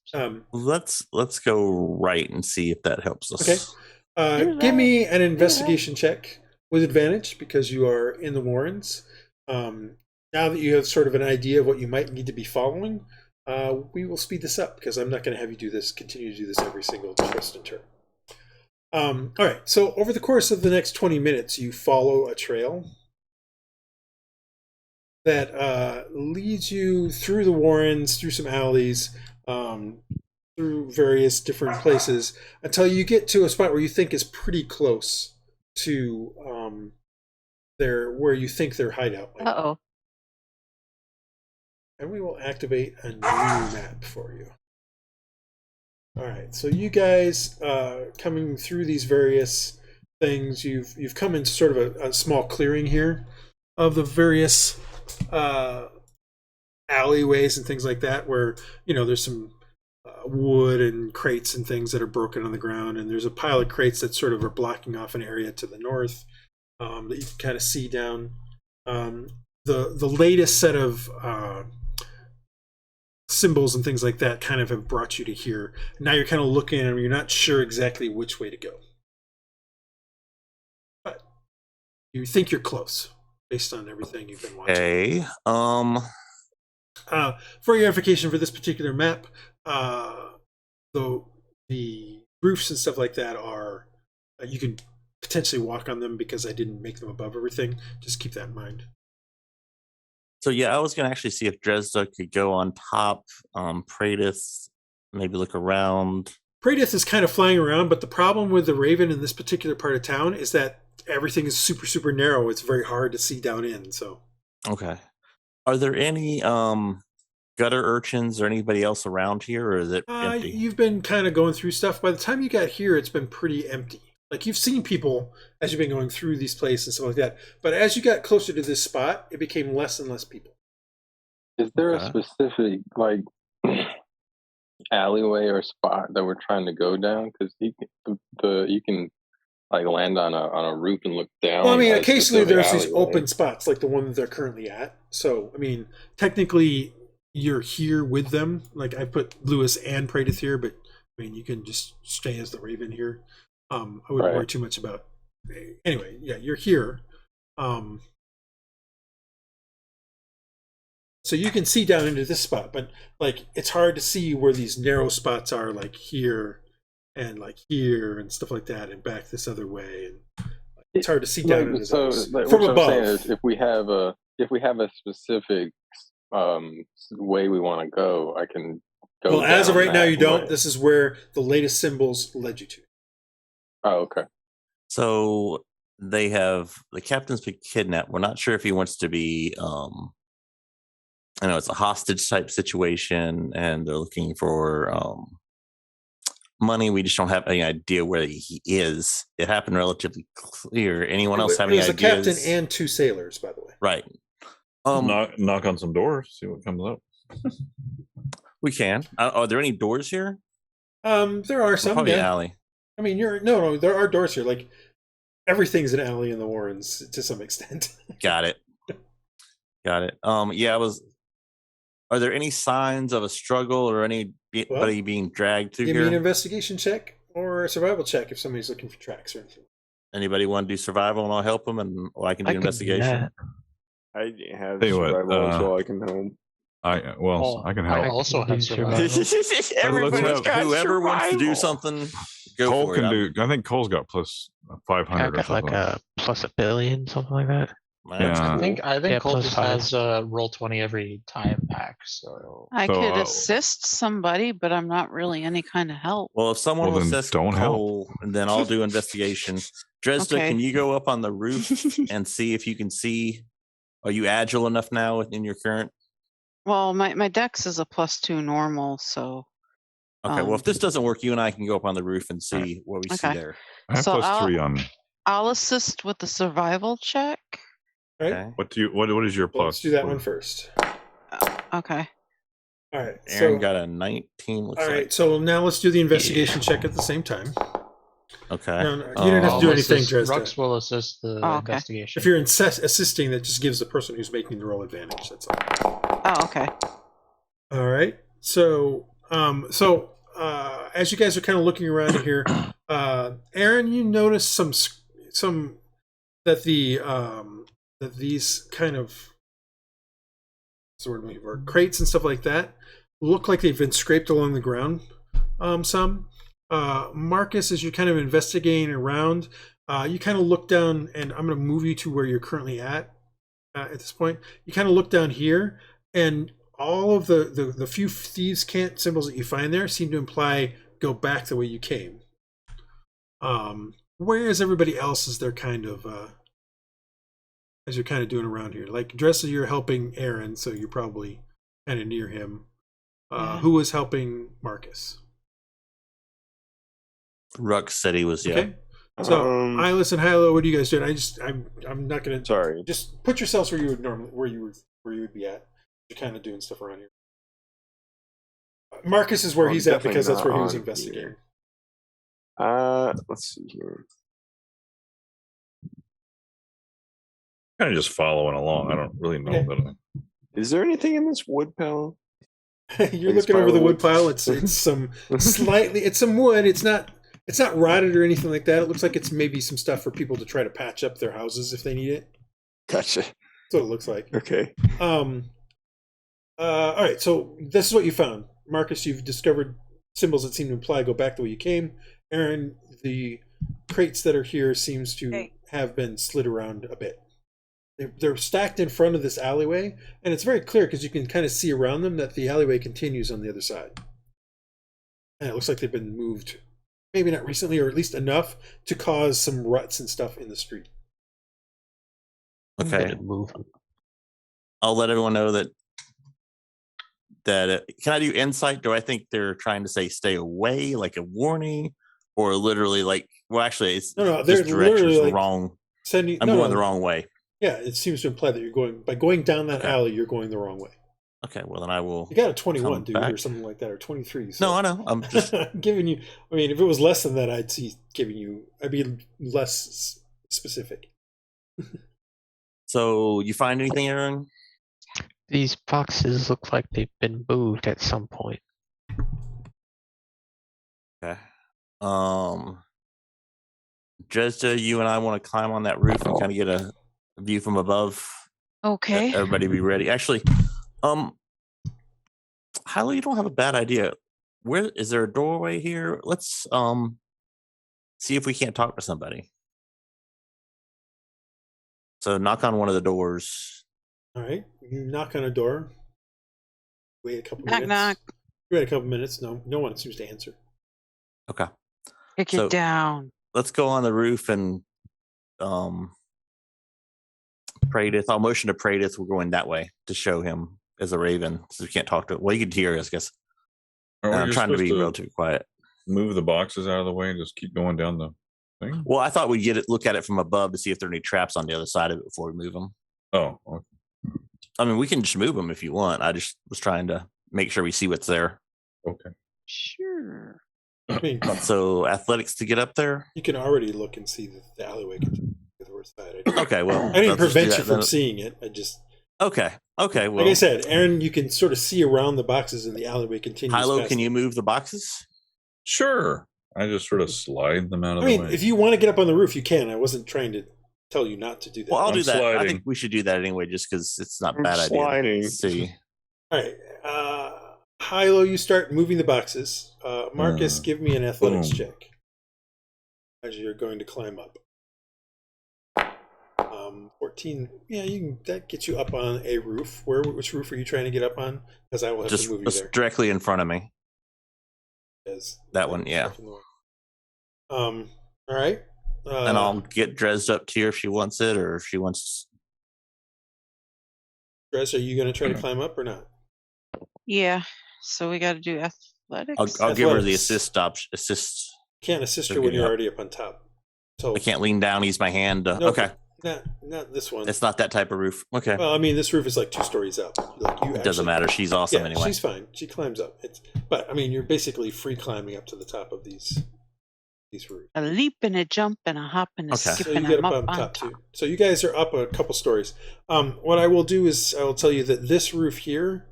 Let's go right and see if that helps us. Okay. Give me an investigation check with advantage because you are in the Warrens. Now that you have sort of an idea of what you might need to be following, we will speed this up because I'm not going to have you continue to do this every single twist and turn. All right. So over the course of the next 20 minutes, you follow a trail that leads you through the Warrens, through some alleys, through various different places until you get to a spot where you think is pretty close to where you think their hideout might be. Uh-oh. And we will activate a new map for you. All right, so you guys coming through these various things, you've come into sort of a small clearing here of the various alleyways and things like that, where there's some wood and crates and things that are broken on the ground, and there's a pile of crates that sort of are blocking off an area to the north that you can kind of see down. The latest set of symbols and things like that kind of have brought you to here. Now you're kind of looking and you're not sure exactly which way to go, but you think you're close based on everything you've been watching. Okay. For your edification for this particular map, the roofs and stuff like that are you can potentially walk on them because I didn't make them above everything. Just keep that in mind. So yeah, I was gonna actually see if Dresd'a could go on top. Praedyth, maybe look around. Praedyth is kind of flying around, but the problem with the Raven in this particular part of town is that everything is super, super narrow. It's very hard to see down in. So Okay. Are there any gutter urchins or anybody else around here, or is it empty? you've been kind of going through stuff. By the time you got here, it's been pretty empty. Like you've seen people as you've been going through these places and stuff like that. But as you got closer to this spot, it became less and less people. Is there Okay. a specific alleyway or spot that we're trying to go down? Because you can land on a roof and look down. Well, I mean, at a occasionally specific there's these alleyway. open spots like the one that they're currently at. So, I mean, technically you're here with them. Like I put Lewis and Praedyth here, but I mean, you can just stay as the Raven here. I wouldn't Right. worry too much about. Anyway, yeah, you're here. So you can see down into this spot, but it's hard to see where these narrow spots are, like here and here and stuff like that, and back this other way, and it's hard to see down into those what from I'm saying above. is if we have a specific way we want to go, I can go. Well, as of down right now, that you don't. way. This is where the latest symbols led you to. Oh, okay. So the captain's been kidnapped. We're not sure if he wants to be. I know it's a hostage type situation, and they're looking for money. We just don't have any idea where he is. It happened relatively clear. Anyone else have It any was a ideas? captain and 2 sailors, by the way. Right. Knock on some doors, see what comes up. We can. Are there any doors here? There are some. Probably Yeah. alley. I mean, no. There are doors here. Like everything's an alley in the Warrens to some extent. Got it. Yeah, are there any signs of a struggle or anybody being dragged through Give here? me an investigation check or a survival check if somebody's looking for tracks or anything. Anybody want to do survival and I'll help them, or I can do investigation. I have Tell you what, survival as well. I can help. I can help. I also have survival. Everybody's got whoever wants to do something, go Cole for can it. do. I think Cole's got plus 500 I or got something. like a plus $1 billion, something like that. Yeah. I think Yeah, Cole plus just 5. has roll 20 every time back. So I So, could assist somebody, but I'm not really any kind of help. Well, if someone Well, will then assist don't help. Cole, and then I'll do investigation. Dresd'a, Okay. can you go up on the roof and see if you can see? Are you agile enough now within your current? Well, my dex is a +2 normal, so Okay, well, if this doesn't work, you and I can go up on the roof and see what we see Okay. there. I have So plus 3 on. I'll assist with the survival check. All right. Okay. What is your Well, plus? let's do that one first. Okay. All right. Aaron So, got a 19. Looks all right. like. So now let's do the investigation check at the same time. Okay. No, you didn't have to do anything, Dresd'a. Rhux will assist the Oh, okay. investigation. If you're assisting, that just gives the person who's making the roll advantage. That's all. Oh, okay. All right. So, as you guys are kind of looking around here, Aaron, you notice some that that these kind of crates and stuff like that look like they've been scraped along the ground. Some. Marcus, as you're kind of investigating around, you kind of look down, and I'm going to move you to where you're currently at this point. You kind of look down here, and all of the few thieves' cant symbols that you find there seem to imply go back the way you came. Whereas everybody else is they're kind of as you're kind of doing around here. Like Dresd'a, you're helping Aaron, so you're probably kind of near him. Who was helping Marcus? Rhux said he was, yeah. Okay. So, Iylis and Hylough, what are you guys doing? I'm not gonna. Sorry. Just put yourselves where you would normally, where you would be at. You're kind of doing stuff around here. Marcus is where I'm he's at definitely because that's where he not was on investigating. Let's see here. Kind of just following along. I don't really know. Okay. But Is there anything in this wood pile? You're looking over the wood pile. It's some slightly. It's some wood. It's not rotted or anything like that. It looks like it's maybe some stuff for people to try to patch up their houses if they need it. Gotcha. That's what it looks like. Okay. All right. So this is what you found, Marcus. You've discovered symbols that seem to imply go back the way you came. Aaron, the crates that are here seems to have been slid around a bit. They're stacked in front of this alleyway, and it's very clear because you can kind of see around them that the alleyway continues on the other side. And it looks like they've been moved, maybe not recently, or at least enough to cause some ruts and stuff in the street. Okay. I'll let everyone know that can I do insight? Do I think they're trying to say stay away, like a warning, or literally like? Well, actually, it's no. They're literally like wrong. I'm going the wrong way. Yeah, it seems to imply that you're going down that alley. You're going the wrong way. Okay, well then I will. You got a 21, dude, back. or something like that, or 23. So. No, I know. I'm just giving you. I mean, if it was less than that, I'd be less specific. So, you find anything, Aaron? These boxes look like they've been moved at some point. Okay. Dresd'a, you and I want to climb on that roof and kind of get a view from above. Okay. Everybody be ready. Actually, Hylough, you don't have a bad idea. Where is there a doorway here? Let's see if we can't talk to somebody. So knock on one of the doors. All right, you knock on a door. Wait a couple minutes. Knock. Wait a couple minutes. No one seems to answer. Okay. Kick So- it down. Let's go on the roof and Praedyth. I'll motion to Praedyth. We're going that way to show him as a raven, so we can't talk to it. Well, you can hear us, I guess. I'm trying to be relatively quiet. Move the boxes out of the way and just keep going down the thing. Well, I thought we'd look at it from above to see if there are any traps on the other side of it before we move them. Oh, okay. I mean, we can just move them if you want. I just was trying to make sure we see what's there. Okay. Sure. I mean, So athletics to get up there. you can already look and see the alleyway to the north side. Okay, well, I didn't let's just do prevent you that from then. seeing it. I just, Okay, well, like I said, Aaron, you can sort of see around the boxes and the alleyway continues. Hylough, past can you them. move the boxes? Sure. I just sort of slide them out of I the mean, way. if you want to get up on the roof, you can. I wasn't trying to tell you not to do that. Well, I'll I'm do that. I sliding. think we should do that anyway, just because it's not a I'm bad idea. sliding. See, All right. Hylough, you start moving the boxes. Marcus, give me an athletics boom. check as you're going to climb up. 14. Yeah, that gets you up on a roof. Which roof are you trying to get up on? Because I will have just to move you there. directly in front of me. As That one, yeah. All right. And I'll get Dresd'a up to here if she wants it, or if she wants. Dres, are you going to try to climb up or not? Yeah. So we got to do athletics. I'll give her the Athletics. assist option. Assist. Can't assist her They're when getting you're up. already up on top. So I can't lean down, use my hand. Nope. Okay, Not this one. it's not that type of roof. Okay, Well, I mean, this roof is like 2 stories up. it doesn't matter. She's awesome Yeah, anyway. she's fine. She climbs up. But I mean, you're basically free climbing up to the top of these roofs. A leap and a jump and a hop and a Okay. skip So you and get I'm up up on on top top. too. So you guys are up a couple stories. What I will do is I will tell you that this roof here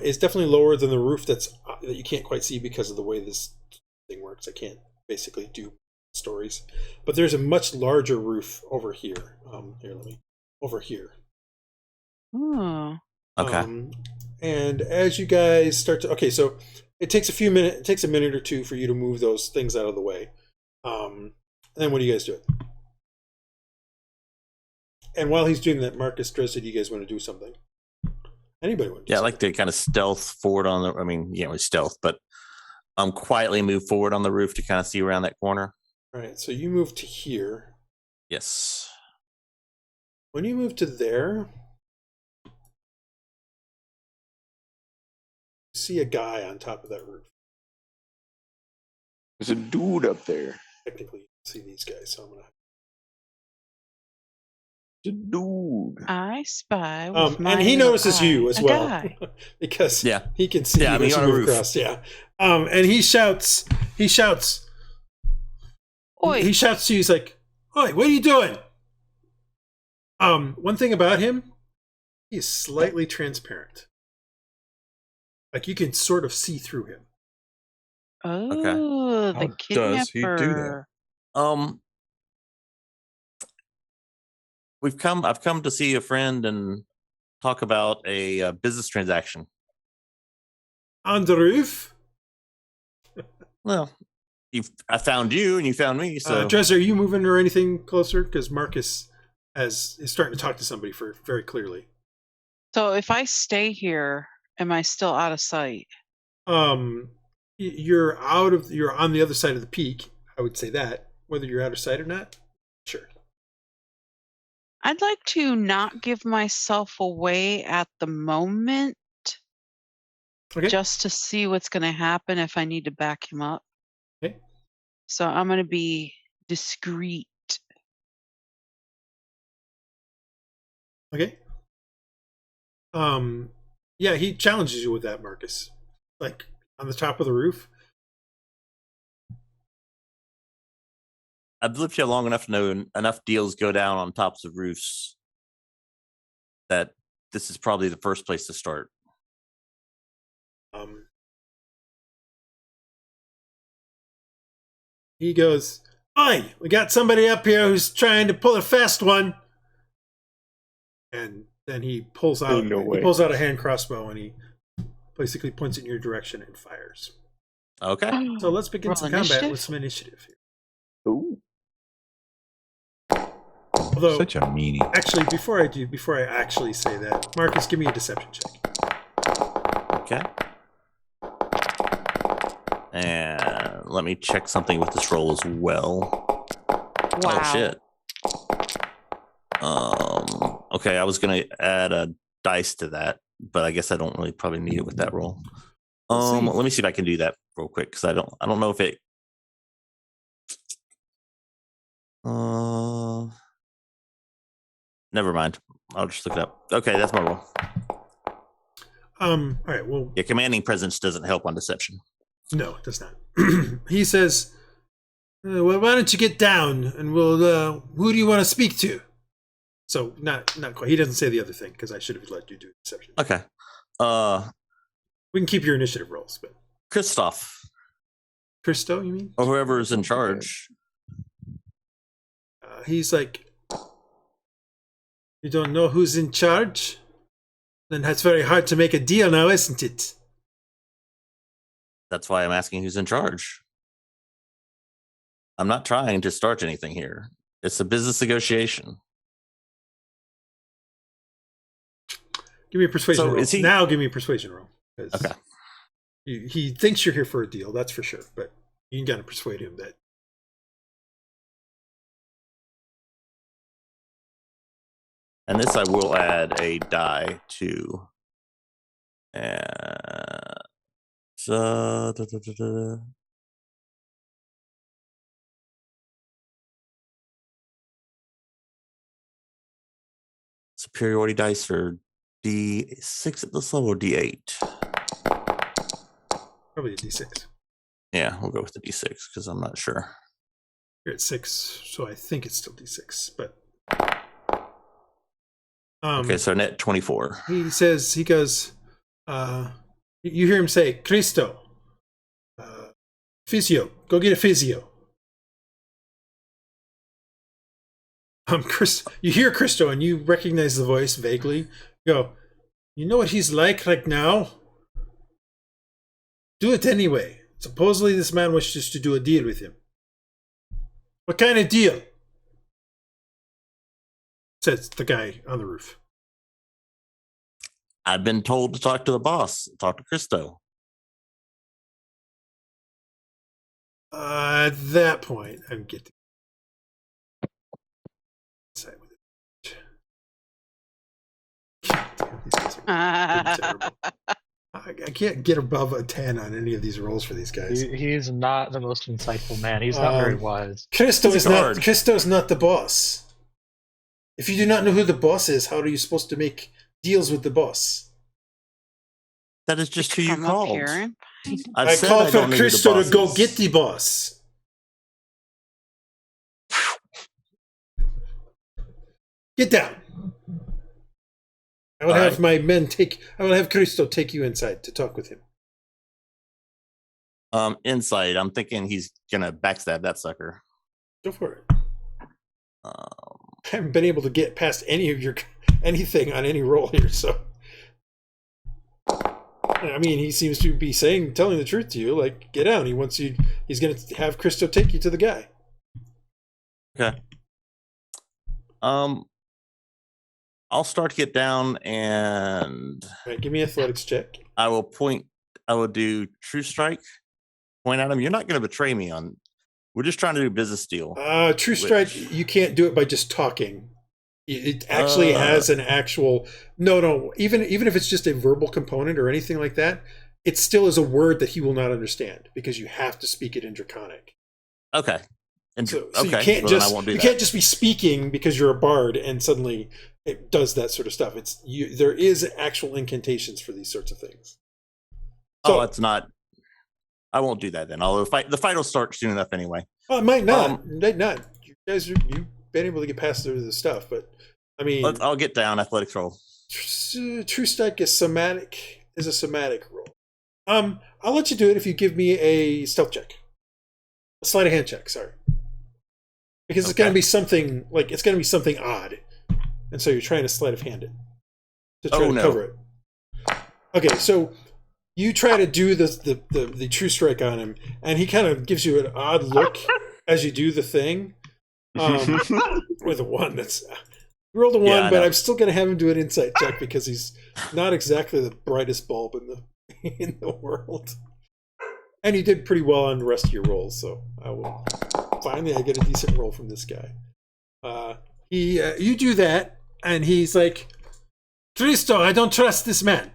is definitely lower than the roof that you can't quite see because of the way this thing works. I can't basically do stories, but there's a much larger roof over here. Over here. Ooh. Okay. And as you guys start to, okay, so it takes a minute. It takes a minute or two for you to move those things out of the way. And then what do you guys do? And while he's doing that, Marcus, Dresd'a, do you guys want to do something? Anybody want to do Yeah, I something? like to kind of stealth forward on the. I mean, yeah, with stealth, but quietly move forward on the roof to kind of see around that corner. All right, so you move to here. Yes. When you move to there, you see a guy on top of that roof. There's a dude up there. Technically, you can see these guys, so I'm gonna. There's a dude. I spy. With my And he little notices eye you as a well guy. because Yeah. he can see Yeah, you I mean, as you on a move roof. across. Yeah, and he shouts. He shouts Oi. to you. He's like, "Oi, what are you doing?" One thing about him, he is slightly transparent. Like you can sort of see through him. Oh, the How does he do that? kidnapper. I've come to see a friend and talk about a business transaction. On the roof, Well, I found you and you found me, so Dresd'a, are you moving or anything closer? Because Marcus is starting to talk to somebody very clearly. So if I stay here, am I still out of sight? You're on the other side of the peak. I would say that whether you're out of sight or not, sure. I'd like to not give myself away at the moment, Okay. just to see what's going to happen if I need to back him up. Okay. So I'm going to be discreet. Okay. Yeah, he challenges you with that, Marcus. Like on the top of the roof. I've lived here long enough to know enough deals go down on tops of roofs that this is probably the first place to start. He goes, "Oi, we got somebody up here who's trying to pull a fast one." And then he pulls out No way. a hand crossbow and he basically points it in your direction and fires. Okay. So let's begin Roll some combat initiative? with some initiative here. Ooh. Although, Such a meanie. actually, before I actually say that, Marcus, give me a deception check. Okay. And let me check something with this roll as well. Wow. Oh shit. Okay, I was gonna add a dice to that, but I guess I don't really probably need it with that roll. Let's see. Let me see if I can do that real quick because I don't know if it. Never mind. I'll just look it up. Okay, that's my roll. All right. Well, Yeah, commanding presence doesn't help on deception. no, it does not. he says, well, why don't you get down and we'll, who do you want to speak to? So not quite. He doesn't say the other thing because I should have let you do deception. Okay. We can keep your initiative rolls, but Christoph. Christo, you mean? Or whoever is in charge. He's like, you don't know who's in charge? Then that's very hard to make a deal now, isn't it? That's why I'm asking who's in charge. I'm not trying to start anything here. It's a business negotiation. Give me a persuasion So roll. is he- Now give me a persuasion roll. 'Cause Okay. He thinks you're here for a deal, that's for sure. But you got to persuade him that. And this I will add a die to. Superiority dice for D6 at this level or D8? Probably a D6. Yeah, we'll go with the D6 because I'm not sure. You're at 6, so I think it's still D6. But Okay, so net 24. he says, he goes, you hear him say, Cristo, physio, go get a physio. You hear Cristo and you recognize the voice vaguely. You go, you know what he's like right now? Do it anyway. Supposedly this man wishes to do a deal with him. What kind of deal? Says the guy on the roof. I've been told to talk to the boss, talk to Cristo. At that point, I'm getting. Damn, these guys are terrible. I can't get above a 10 on any of these rolls for these guys. He's not the most insightful man. He's not very wise. Cristo He's is a not. guard. Cristo is not the boss. If you do not know who the boss is, how are you supposed to make deals with the boss? That is just who you Come up called. here and- I've I said called for don't know who the Cristo boss to go is. get the boss. Get down. I will All have right. my men take. I will have Cristo take you inside to talk with him. Inside, I'm thinking he's gonna backstab that sucker. Go for it. Um, I haven't been able to get past anything on any roll here, so. I mean, he seems to be telling the truth to you. Like, get down. He's going to have Cristo take you to the guy. okay. I'll start to get down, and All right, give me an athletics check. I will do True Strike. Point at him. You're not going to betray me on. We're just trying to do a business deal. True strike. You can't do it by just talking. It actually has an actual. No. Even if it's just a verbal component or anything like that, it still is a word that he will not understand because you have to speak it in Draconic. Okay. And So okay. you can't well, then I just won't do you that. can't just be speaking because you're a bard and suddenly it does that sort of stuff. There is actual incantations for these sorts of things. So, it's not. I won't do that then. The fight will start soon enough anyway. well, it might not. It might not. You guys, you've been able to get past the stuff, but I mean, I'll get down. Athletics roll. True Strike is a somatic roll. I'll let you do it if you give me a stealth check, a sleight of hand check. Sorry, because it's going to be something odd, and so you're trying to sleight of hand it to try to cover it. Okay, so you try to do the True Strike on him, and he kind of gives you an odd look as you do the thing. With a 1, that's. Rolled a 1, Yeah, I but know. I'm still going to have him do an insight check because he's not exactly the brightest bulb in the world. And he did pretty well on the rest of your rolls, so finally I get a decent roll from this guy. You do that, and he's like, Cristo, I don't trust this man.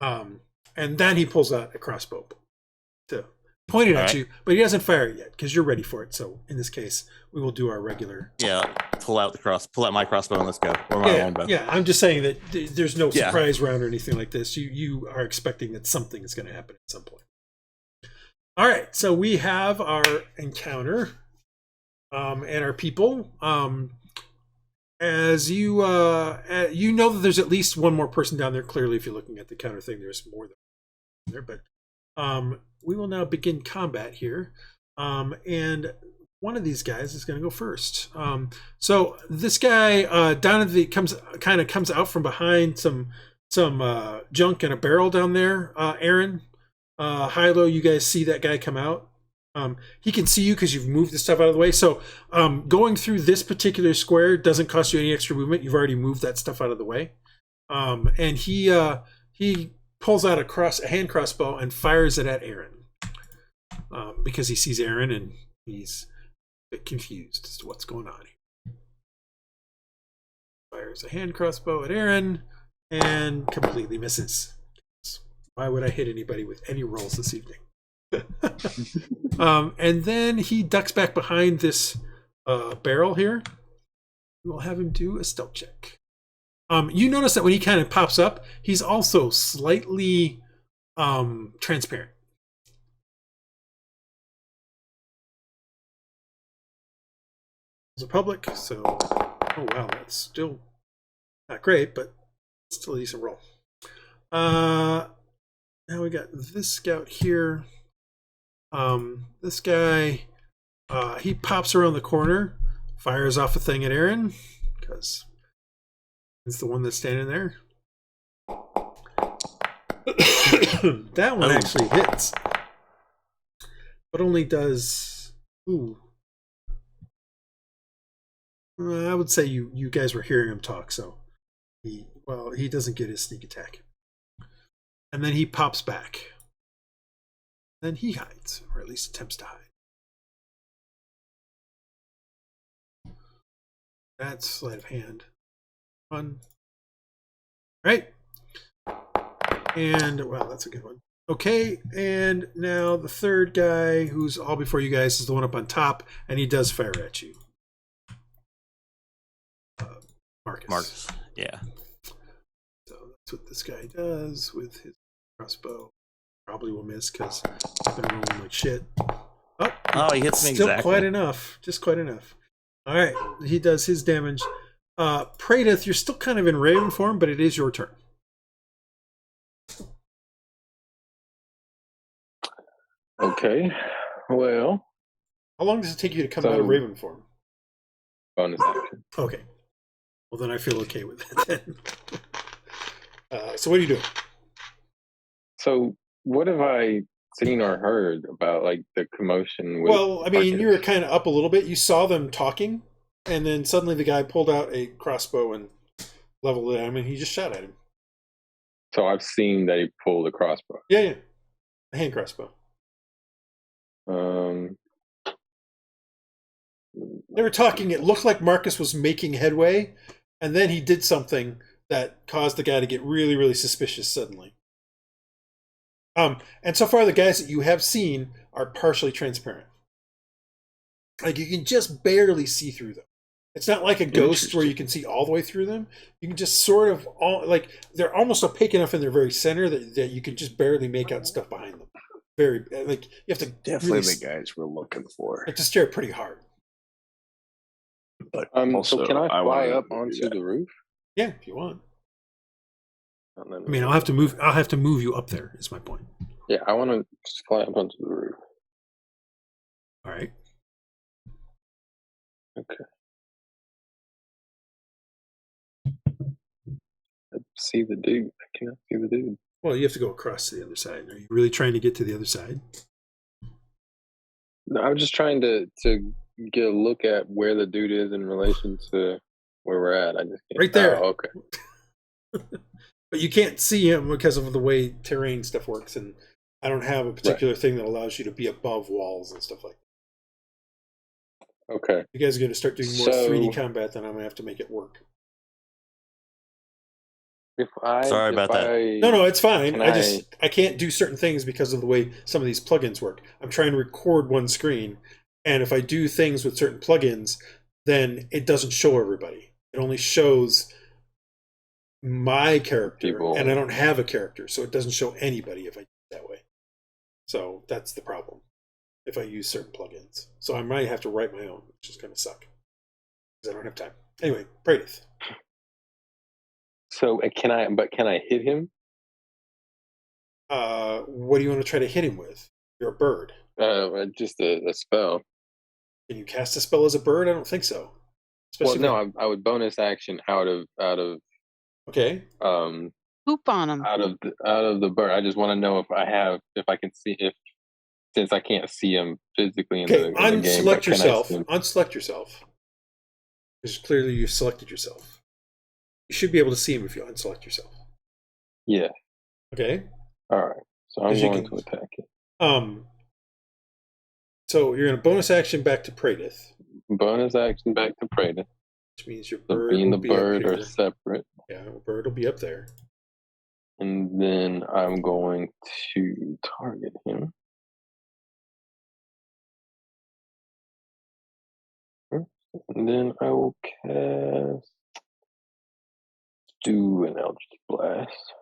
And then he pulls out a crossbow to point it at you, but he doesn't fire it yet because you're ready for it. So in this case, we will do our regular. Yeah. Pull out my crossbow and let's go. Or my longbow. Yeah, I'm just saying that there's no Yeah. surprise round or anything like this. You are expecting that something is going to happen at some point. All right, so we have our encounter and our people. As you you know that there's at least one more person down there. Clearly, if you're looking at the counter thing, there's more than there. But we will now begin combat here, and one of these guys is going to go first. So this guy down at the comes out from behind some junk in a barrel down there. Aaron, Hylough, you guys see that guy come out. He can see you because you've moved the stuff out of the way. So going through this particular square doesn't cost you any extra movement. You've already moved that stuff out of the way. And he pulls out a hand crossbow and fires it at Aaron because he sees Aaron and he's a bit confused as to what's going on here. Fires a hand crossbow at Aaron and completely misses. Why would I hit anybody with any rolls this evening? And then he ducks back behind this barrel here. We'll have him do a stealth check. You notice that when he kind of pops up, he's also slightly transparent. It's a public, so oh wow, that's still not great, but still a decent roll. Now we got this scout here. This guy, he pops around the corner, fires off a thing at Aaron, because he's the one that's standing there. That one actually hits, but only does, ooh. I would say you guys were hearing him talk, so he doesn't get his sneak attack. And then he pops back. Then he hides, or at least attempts to hide. That's sleight of hand. One. Right. And, well, that's a good one. Okay, and now the third guy, who's all before you guys, is the one up on top, and he does fire at you. Marcus. Yeah. So that's what this guy does with his crossbow. Probably will miss because I've been rolling like shit. Oh, he hits me still exactly. quite enough. Just quite enough. All right, he does his damage. Praedyth, you're still kind of in raven form, but it is your turn. Okay. Well, how long does it take you to come out of raven form? Bonus action. Okay. Well, then I feel okay with it then. So what are you doing? So what have I seen or heard about, like, the commotion with Well, I mean, you were kind of up a little bit. You saw them talking, and then suddenly the guy pulled out a crossbow and leveled it at him, and he just shot at him. So I've seen that he pulled a crossbow. Yeah. A hand crossbow. They were talking. It looked like Marcus was making headway, and then he did something that caused the guy to get really, really suspicious suddenly. And so far, the guys that you have seen are partially transparent. Like, you can just barely see through them. It's not like a ghost where you can see all the way through them. You can just sort of, they're almost opaque enough in their very center that you can just barely make out stuff behind them. Very, like, you have to Definitely really, the guys we're looking for. like, to stare pretty hard. But so can I fly wanna up do onto that. the roof? Yeah, if you want. And then- I mean, I'll have to move you up there, is my point. Yeah, I want to just fly up onto the roof. All right. Okay. I see the dude. I cannot see the dude. Well, you have to go across to the other side. Are you really trying to get to the other side? No, I'm just trying to get a look at where the dude is in relation to where we're at. I just can't. Right there. Oh, okay. But you can't see him because of the way terrain stuff works, and I don't have a particular thing that allows you to be above walls and stuff like that. Okay. You guys are going to start doing more 3D combat, then I'm going to have to make it work. Sorry about that. No, it's fine. I can't do certain things because of the way some of these plugins work. I'm trying to record one screen, and if I do things with certain plugins, then it doesn't show everybody. It only shows my character, People. and I don't have a character, so it doesn't show anybody if I do it that way. So that's the problem if I use certain plugins. So I might have to write my own, which is going to suck because I don't have time. Anyway, Praedyth. So can I hit him? What do you want to try to hit him with? You're a bird. Just a spell. Can you cast a spell as a bird? I don't think so. Well, no, I would bonus action out of okay. Poop on him. Out of the bird. I just want to know if I can see since I can't see him physically in the game. Unselect yourself. Unselect yourself. Because clearly you selected yourself. You should be able to see him if you unselect yourself. Yeah. Okay. All right. So I'm going to attack it. So you're going to bonus action back to Praedyth. Bonus action back to Praedyth. Which means your So bird me and the will be bird up are here. separate. Yeah, the bird will be up there. And then I'm going to target him. And then I will cast do an Eldritch Blast.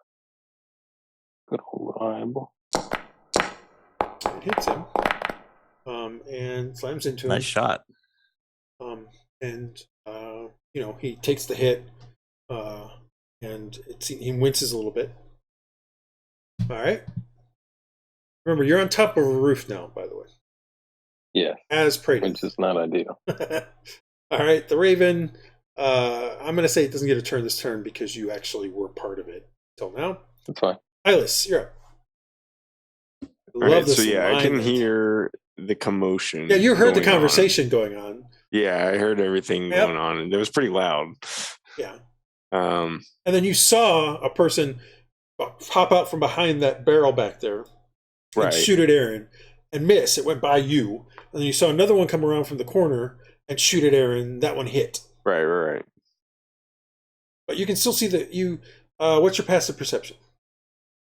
Good old reliable. It hits him. And slams into him. Nice shot. He takes the hit. And he winces a little bit. All right. Remember, you're on top of a roof now, by the way. Yeah. As Praedyth. Which is not ideal. All right, the Raven. I'm going to say it doesn't get a turn this turn because you actually were part of it until now. That's fine. Iylis, you're up. All right, so I can hear the commotion. Yeah, you heard the conversation going on. Yeah, I heard everything going on, and it was pretty loud. Yeah. And then you saw a person pop out from behind that barrel back there and shoot at Aaron and miss. It went by you. And then you saw another one come around from the corner and shoot at Aaron. That one hit. Right. But you can still see that you. What's your passive perception?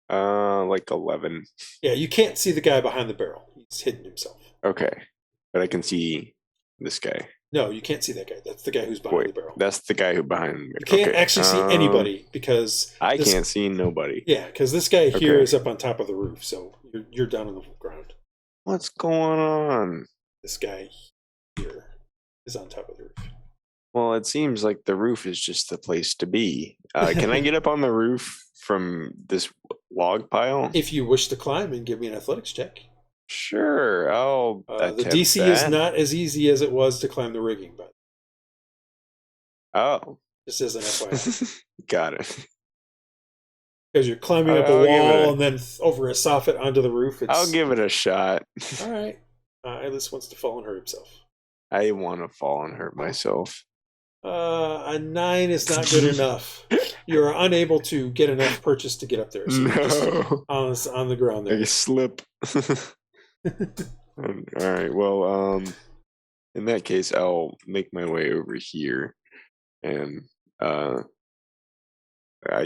Like 11. Yeah, you can't see the guy behind the barrel. He's hidden himself. Okay, but I can see this guy. No, you can't see that guy. That's the guy who's behind the barrel. That's the guy who's behind the barrel. You can't actually see anybody because I can't see nobody. Yeah, because this guy here is up on top of the roof, so you're down on the ground. What's going on? This guy here is on top of the roof. Well, it seems like the roof is just the place to be. Can I get up on the roof from this log pile? If you wish to climb and give me an athletics check. Sure. I'll the DC is not as easy as it was to climb the rigging, but just as an FYI. Got it. Because you're climbing up a wall and then over a soffit onto the roof. I'll give it a shot. All right. Iylis wants to fall and hurt himself. I want to fall and hurt myself. A 9 is not good enough. You're unable to get enough purchase to get up there. So No. On the ground there. I slip. All right. Well, in that case, I'll make my way over here, and I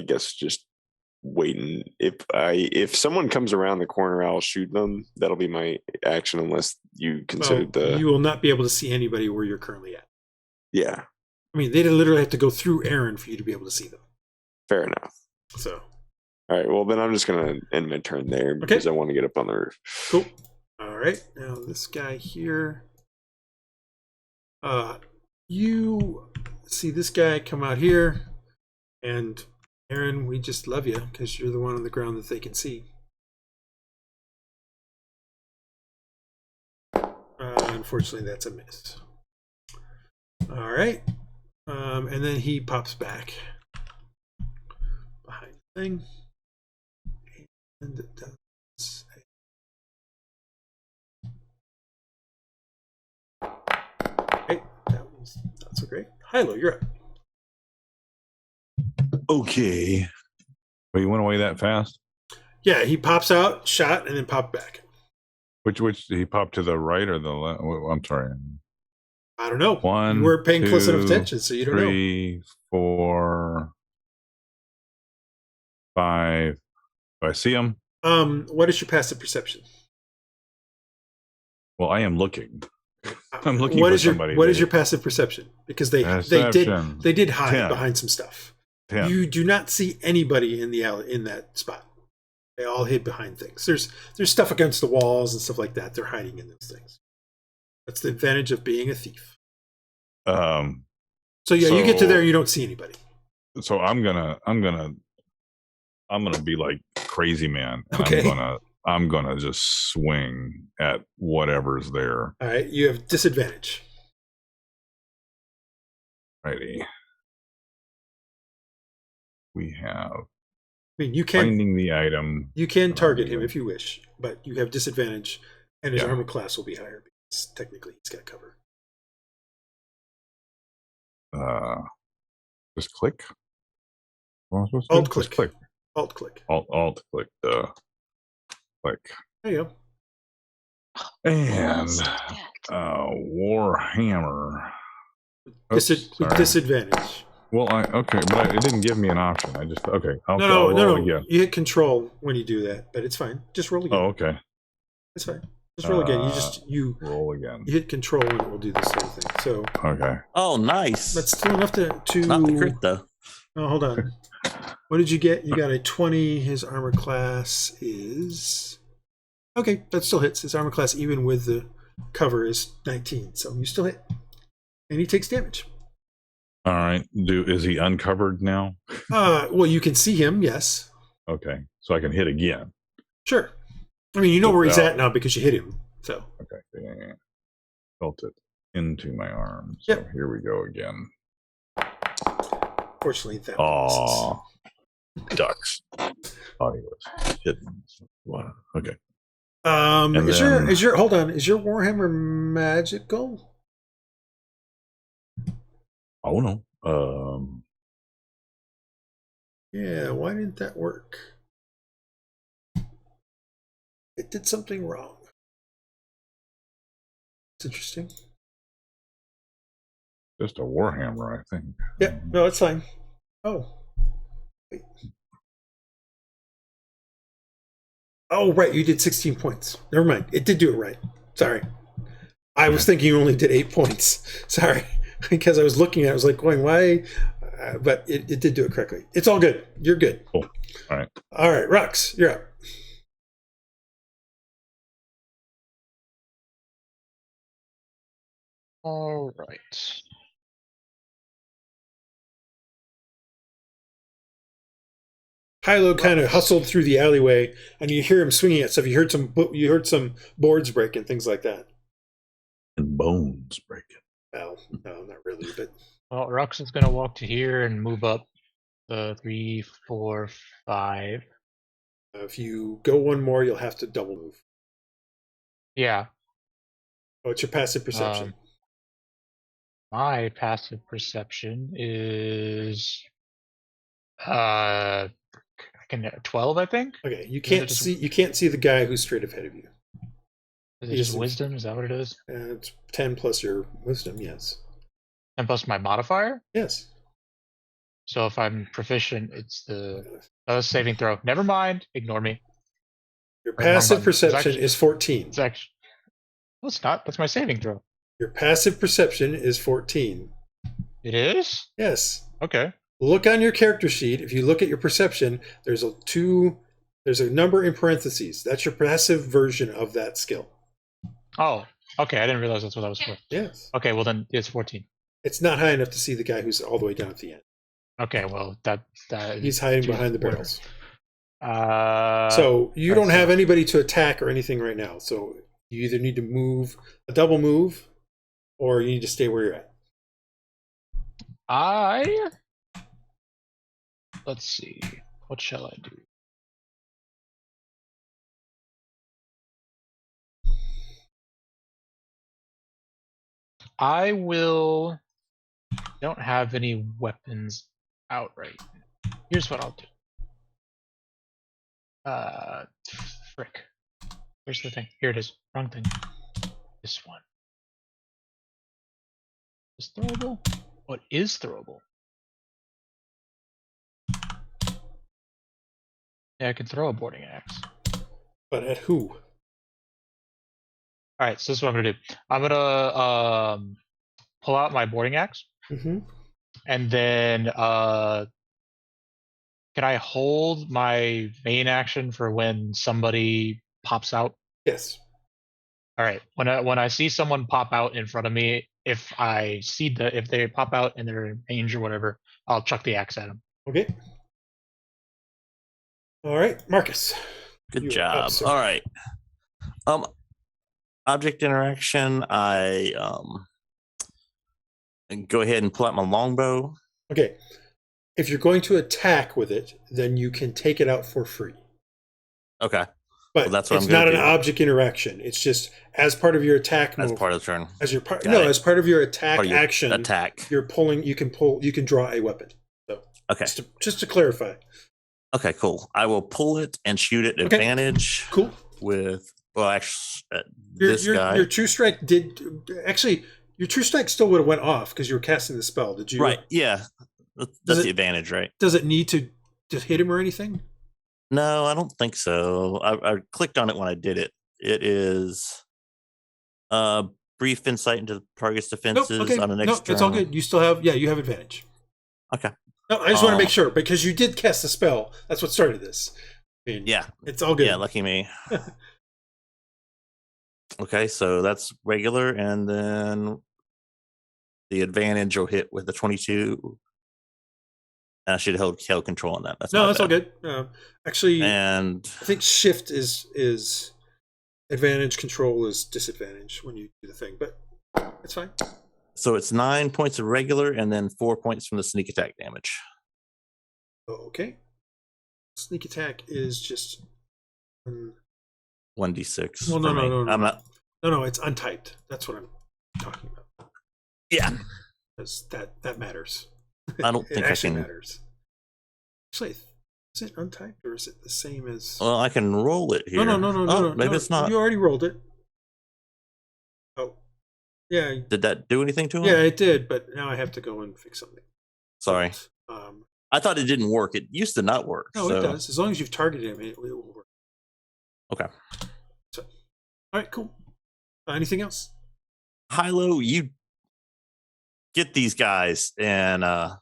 guess just waiting. If someone comes around the corner, I'll shoot them. That'll be my action, unless you consider you will not be able to see anybody where you're currently at. Yeah. I mean, they literally have to go through Aaron for you to be able to see them. Fair enough. So. All right. Well, then I'm just gonna end my turn there because I want to get up on the roof. Cool. All right. Now this guy here. You see this guy come out here, and Aaron, we just love you because you're the one on the ground that they can see. Unfortunately, that's a miss. All right. And then he pops back behind the thing. And it does. Okay, that was not so great. Hylough, you're up. Okay. But you went away that fast? Yeah, he pops out, shot, and then popped back. Which he popped to the right or the left? I'm sorry. I don't know. One, you weren't paying close enough 2, attention, so you don't know. 3, 4, 5. Do I see him? What is your passive perception? Well, I am looking. I'm looking what for is your, somebody. What is your passive perception? Because they did hide 10. behind some stuff. 10. You do not see anybody in the alley in that spot. They all hid behind things. There's stuff against the walls and stuff like that. They're hiding in those things. That's the advantage of being a thief. So yeah, you get to there and you don't see anybody. So I'm gonna be like crazy man. And Okay. I'm gonna just swing at whatever's there. All right, you have disadvantage. Righty. We have I mean, you can finding the item. You can target him if you wish, but you have disadvantage, and his armor class will be higher because technically he's got cover. Just click. Alt click. Click. Alt click. Alt click. Click. There you go. And Warhammer. With disadvantage. Well, okay, but it didn't give me an option. I just I'll No. roll again. You hit control when you do that, but it's fine. Just roll again. Oh, okay. It's fine. Just roll again. You roll again. You hit control and it will do the same thing. So okay. Oh, nice. That's still enough to Not the crit though. Oh, hold on. What did you get? You got a 20. His armor class is okay. That still hits. His armor class, even with the cover, is 19. So you still hit, and he takes damage. All right. Is he uncovered now? Well, you can see him. Yes. Okay, so I can hit again. Sure. I mean, you know where he's at now because you hit him. So okay, felt it into my arm. So Yep. Here we go again. Fortunately, that. Oh, ducks. Oh, he was hidden. Wow. Okay. Is your hold on? Is your Warhammer magical? Oh no. Yeah. Why didn't that work? It did something wrong. It's interesting. Just a Warhammer, I think. Yeah, no, it's fine. Oh. Wait. Oh, right, you did 16 points. Never mind. It did do it right. Sorry. I was thinking you only did 8 points. Sorry. Because I was looking at it, I was like going, why? But it did do it correctly. It's all good. You're good. Cool. All right. All right, Rhux, you're up. All right. Hylough kind of hustled through the alleyway, and you hear him swinging at stuff. You heard some boards break and things like that. And bones breaking. Well, no, not really, but Well, Rhux is gonna walk to here and move up the 3, 4, 5. if you go one more, you'll have to double move. Yeah. Oh, it's your passive perception. My passive perception is I can 12, I think. Okay, you can't see the guy who's straight ahead of you. Is it just wisdom? Is that what it is? It's 10 plus your wisdom, yes. And plus my modifier? Yes. So if I'm proficient, it's the saving throw. Never mind. Ignore me. Your Wrong passive button. perception is 14. It's actually. No, it's not. That's my saving throw. Your passive perception is 14. It is? Yes. Okay. Look on your character sheet. If you look at your perception, there's a number in parentheses. That's your passive version of that skill. Oh, okay. I didn't realize that's what that was for. Yes. Okay, well then it's 14. It's not high enough to see the guy who's all the way down at the end. Okay, well that He's hiding behind the barrels. Uh, So you don't have anybody to attack or anything right now. So you either need to move a double move, or you need to stay where you're at. Let's see. What shall I do? I will. Don't have any weapons out right now. Here's what I'll do. Frick. Where's the thing? Here it is. Wrong thing. This one. Is throwable? What is throwable? Yeah, I can throw a boarding axe. But at who? All right, so this is what I'm gonna do. I'm gonna pull out my boarding axe, Mm-hmm. and then can can I hold my main action for when somebody pops out? Yes. All right. When I see someone pop out in front of me, if they pop out and they're in range or whatever, I'll chuck the axe at them. Okay. All right, Marcus. Good You're job. up, sir. All right. Object interaction. I go ahead and pull out my longbow. Okay. If you're going to attack with it, then you can take it out for free. Okay. But Well, that's what it's I'm gonna not an do. object interaction. It's just as part of your attack As move. part of the turn. As your part, Got no, it. as part of your attack Part of your action. attack. You're pulling. You can draw a weapon. So Okay. just to clarify. Okay, cool. I will pull it and shoot at Okay. advantage. Cool. With actually, Your, this your, guy. your true strike did actually. Your true strike still would have went off because you were casting the spell. Did you? Right. Yeah. That's the advantage, right? Does it need to hit him or anything? No, I don't think so. I clicked on it when I did it. It is brief insight into the target's defenses okay. on the next turn. It's all good. You still have you have advantage. Okay. No, I just want to make sure because you did cast the spell. That's what started this. I mean, Yeah. it's all good. Yeah, lucky me. Okay, so that's regular, and then the advantage will hit with the 22. I should have held control on that. That's all bad. good. Actually, And I think shift is advantage, control is disadvantage when you do the thing, but it's fine. so it's 9 points of regular, and then 4 points from the sneak attack damage. Okay. Sneak attack is just 1d6. well, for me. no. I'm not. No, it's untyped. That's what I'm talking about. Yeah. Because that matters. I don't It think I actually can. matters. Actually, is it untyped or is it the same as? Well, I can roll it here. No. Maybe it's not. You already rolled it. Oh, yeah, Did that do anything to him? yeah, it did. But now I have to go and fix something. Sorry. I thought it didn't work. It used to not work. No, so. it does. As long as you've targeted him, it will work. Okay. So, all right, cool. Anything else? Hylough, you get these guys, and Wow,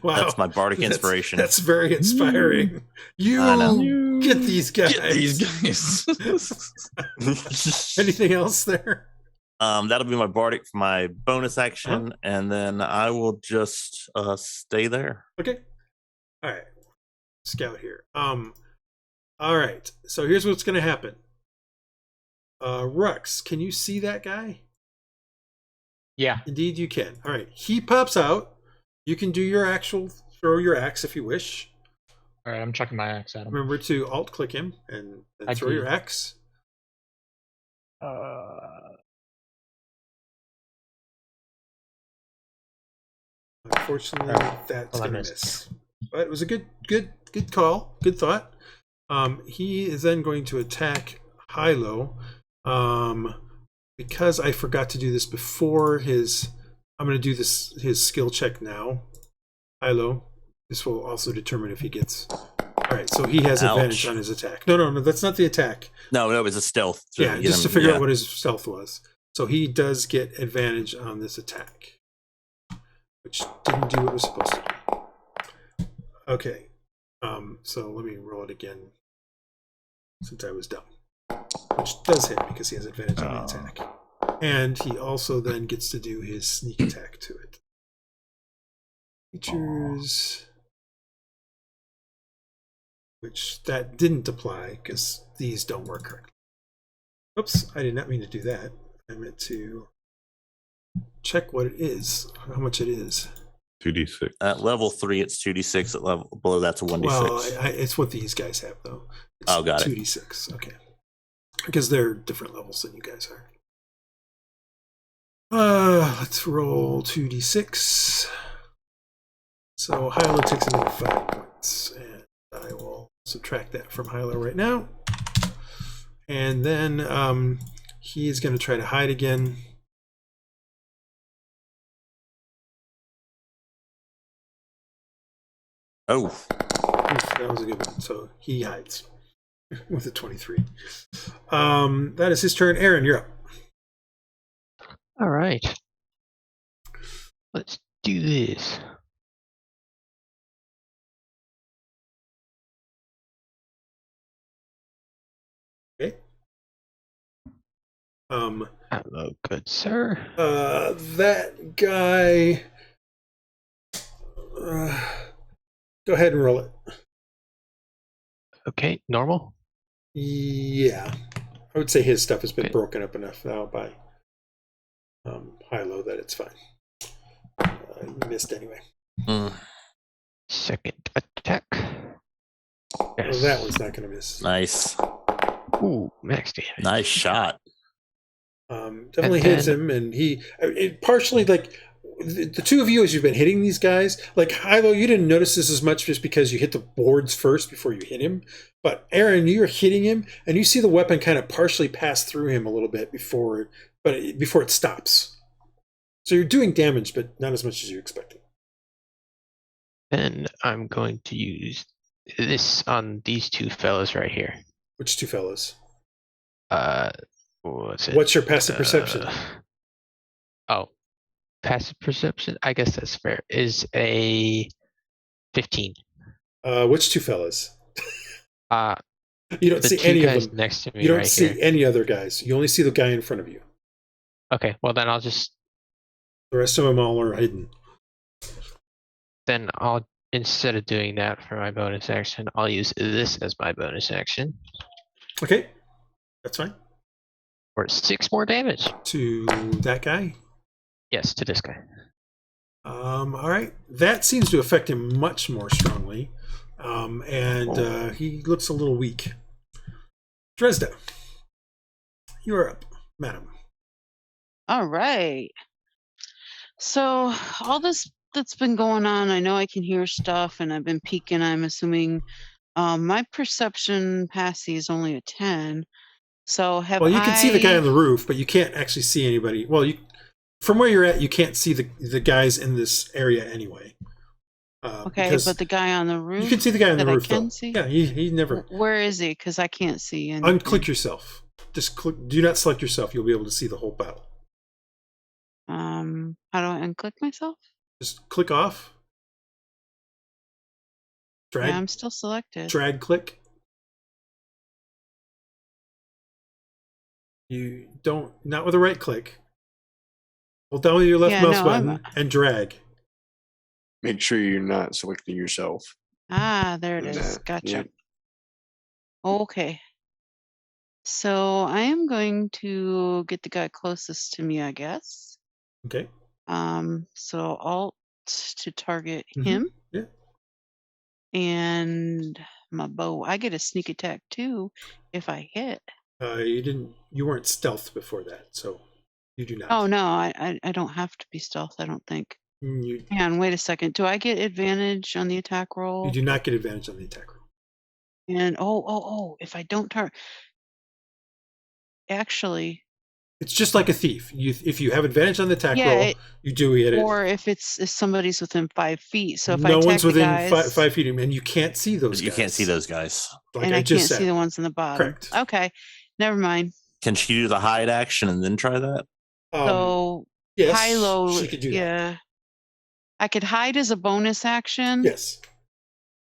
that's my bardic inspiration. That's very inspiring. I know. You get these guys. Get these guys. Anything else there? That'll be my bardic for my bonus action, and then I will just stay there. Okay. All right. Scout here. All right. So here's what's going to happen. Rhux, can you see that guy? Yeah. Indeed, you can. All right. He pops out. You can do your throw your axe if you wish. All right, I'm chucking my axe at him. Remember to alt click him and I throw do. your axe. Unfortunately, that's Well, I going to missed. miss. But it was a good call. Good thought. He is then going to attack Hylough. Because I forgot to do this before I'm going to do his skill check now. Hylough. This will also determine if he gets. All right, so he has advantage on his attack. No, that's not the attack. No, it was a stealth. Yeah, just to figure out what his stealth was. So he does get advantage on this attack, which didn't do what it was supposed to do. Okay, so let me roll it again since I was dumb. Which does hit because he has advantage on the attack. And he also then gets to do his sneak attack to it. Features, which that didn't apply because these don't work correctly. Oops, I did not mean to do that. I meant to check what it is, how much it is. 2d6. At level 3, it's 2d6. At level below, that's a 1d6. Well, it's what these guys have, though. It's got it. 2d6, okay. Because they're different levels than you guys are. Let's roll 2d6. So Hylough takes another 5 points, and I will subtract that from Hylough right now. And then he is going to try to hide again. Oh. Oof, that was a good one. So he hides with a 23. That is his turn. Aaron, you're up. All right. Let's do this. Hello, good sir. That guy. Go ahead and roll it. Okay, normal. Yeah, I would say his stuff has been Okay. broken up enough now by Hylough that it's fine. You missed anyway. Second attack. Oh, Yes. that one's not going to miss. Nice. Ooh, max damage. Nice shot. Definitely And hits then- him, and it partially, like, the two of you, as you've been hitting these guys, like Hylough, you didn't notice this as much just because you hit the boards first before you hit him. But Aaron, you're hitting him, and you see the weapon kind of partially pass through him a little bit before it stops. So you're doing damage, but not as much as you expected. Then I'm going to use this on these two fellas right here. Which two fellas? What's it? What's your passive perception? Oh, passive perception. I guess that's fair. Is a 15. Which two fellas? Uh, You don't the see two any of guys them. next to me You don't right see here. any other guys. You only see the guy in front of you. Okay, well then I'll just The rest of them all are hidden. instead of doing that for my bonus action, I'll use this as my bonus action Okay, that's fine. for 6 more damage. To that guy. Yes, to this guy. All right, that seems to affect him much more strongly, and he looks a little weak. Dresd'a, you are up, madam. All right. So all this that's been going on, I know I can hear stuff, and I've been peeking. I'm assuming my perception passy is only a 10. So have Well, you can see the guy I- on the roof, but you can't actually see anybody. Well, from where you're at, you can't see the guys in this area anyway. Okay, because but the guy on the roof. you can see the guy on the that I roof, though. can see? Yeah, he never. Where is he? Because I can't see. Anything. Unclick yourself. Just click. Do not select yourself. You'll be able to see the whole battle. How do I unclick myself? Just click off. Drag. Yeah, I'm still selected. Drag click. You don't, not with a right click. Hold down with your left Yeah, mouse no, button and drag. Make sure you're not selecting yourself. Ah, there it is. Nah, Gotcha. yep. Okay. So I am going to get the guy closest to me, I guess. Okay. So Alt to target Mhm. him. Yeah. And my bow. I get a sneak attack too if I hit. You weren't stealth before that, so you do not. Oh no, I don't have to be stealth, I don't think. You Hang on, wait a second. Do I get advantage on the attack roll? do not get advantage on the attack roll. And if I don't target, actually, It's just like a thief. If you have advantage on the attack Yeah, roll, it- you do get it. or if somebody's within 5 feet. So if I No attack one's the within guys, 5 feet of him, and you can't see those. You guys. can't see those guys. Like and I can't just see said. the ones in the bottom. Correct. Okay, never mind. Can she do the hide action and then try that? So yes, Hylough, she could do that. yeah, I could hide as a bonus action. Yes,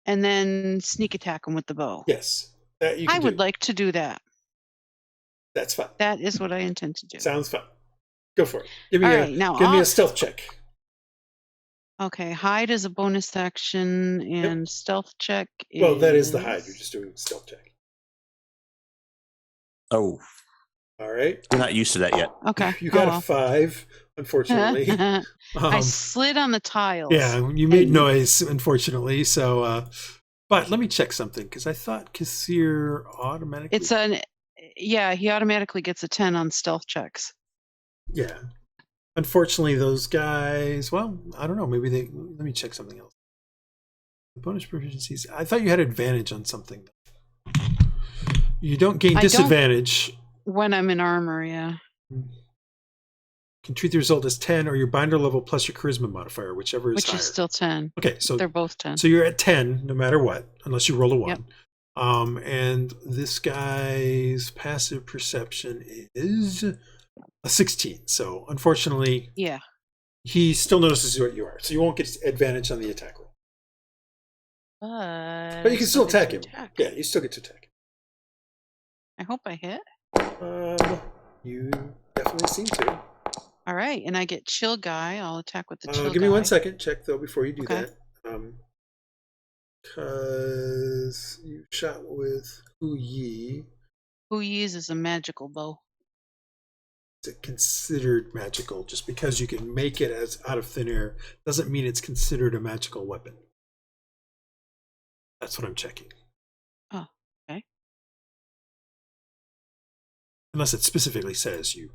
And then sneak attack them with the bow. yes. That you I can would do. like to do that. That's fine. That is what I intend to do. Sounds fun. Go for it. Give me All a right, now give me I'll- a stealth check. Okay, hide is a bonus action, and stealth check is... Well, that is the hide. You're just doing stealth check. Oh, All right. you're not used to that yet. Okay. You got oh, a 5, unfortunately. well. I Um, slid on the tiles. yeah, you made And- noise, unfortunately. So, but let me check something because I thought Corsair automatically. Yeah, he automatically gets a 10 on stealth checks. Yeah. Unfortunately, those guys. Well, I don't know. Maybe they. Let me check something else. Bonus proficiencies. I thought you had advantage on something. You don't gain I don't- disadvantage. When I'm in armor, yeah. Can treat the result as 10 or your binder level plus your charisma modifier, whichever is Which higher. is still 10. Okay, so They're both 10. So you're at 10 no matter what, unless you roll a 1. Yep. And this guy's passive perception is a 16. So unfortunately, Yeah. he still notices what you are. So you won't get advantage on the attack roll. But you can still attack him. Yeah, you still get to attack. I hope I hit. You definitely seem to. All right, and I get chill guy. I'll attack with the chill guy. Give me 1 second. Check though before you do Okay. that. Because you shot with Hu Yi. Who uses a magical bow? Is it considered magical? Just because you can make it as out of thin air doesn't mean it's considered a magical weapon. That's what I'm checking. Oh, okay. Unless it specifically says you.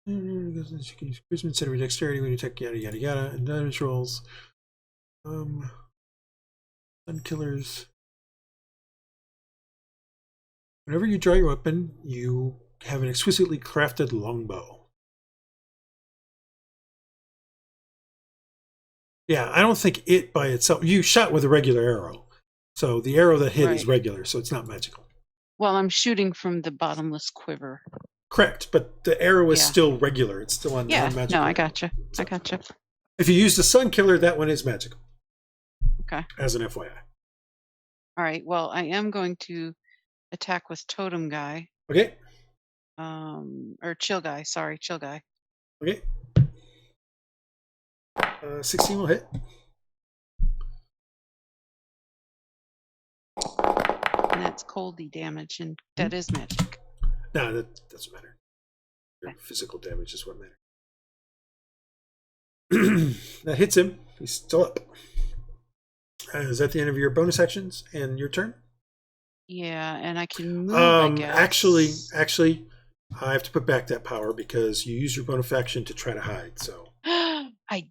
You can use charisma instead of dexterity when you attack yada yada yada and damage rolls. Sun killers. Whenever you draw your weapon, you have an exquisitely crafted longbow. Yeah, I don't think it by itself. You shot with a regular arrow, so the arrow that hit is Right. regular, so it's not magical. Well, I'm shooting from the bottomless quiver. Correct, but the arrow is Yeah. still regular. It's still a Yeah, non-magical. no, I gotcha. I gotcha. If you use the sun killer, that one is magical. Okay. As an FYI. All right. Well, I am going to attack with totem guy. Okay. Or chill guy. Sorry, chill guy. Okay. 16 will hit. And that's coldy damage, and that is magic. No, that doesn't matter. Your Okay. physical damage is what matters. That hits him. He's still up. Is that the end of your bonus actions and your turn? Yeah, and I can move, I guess. Actually, I have to put back that power because you use your bonus action to try to hide. So I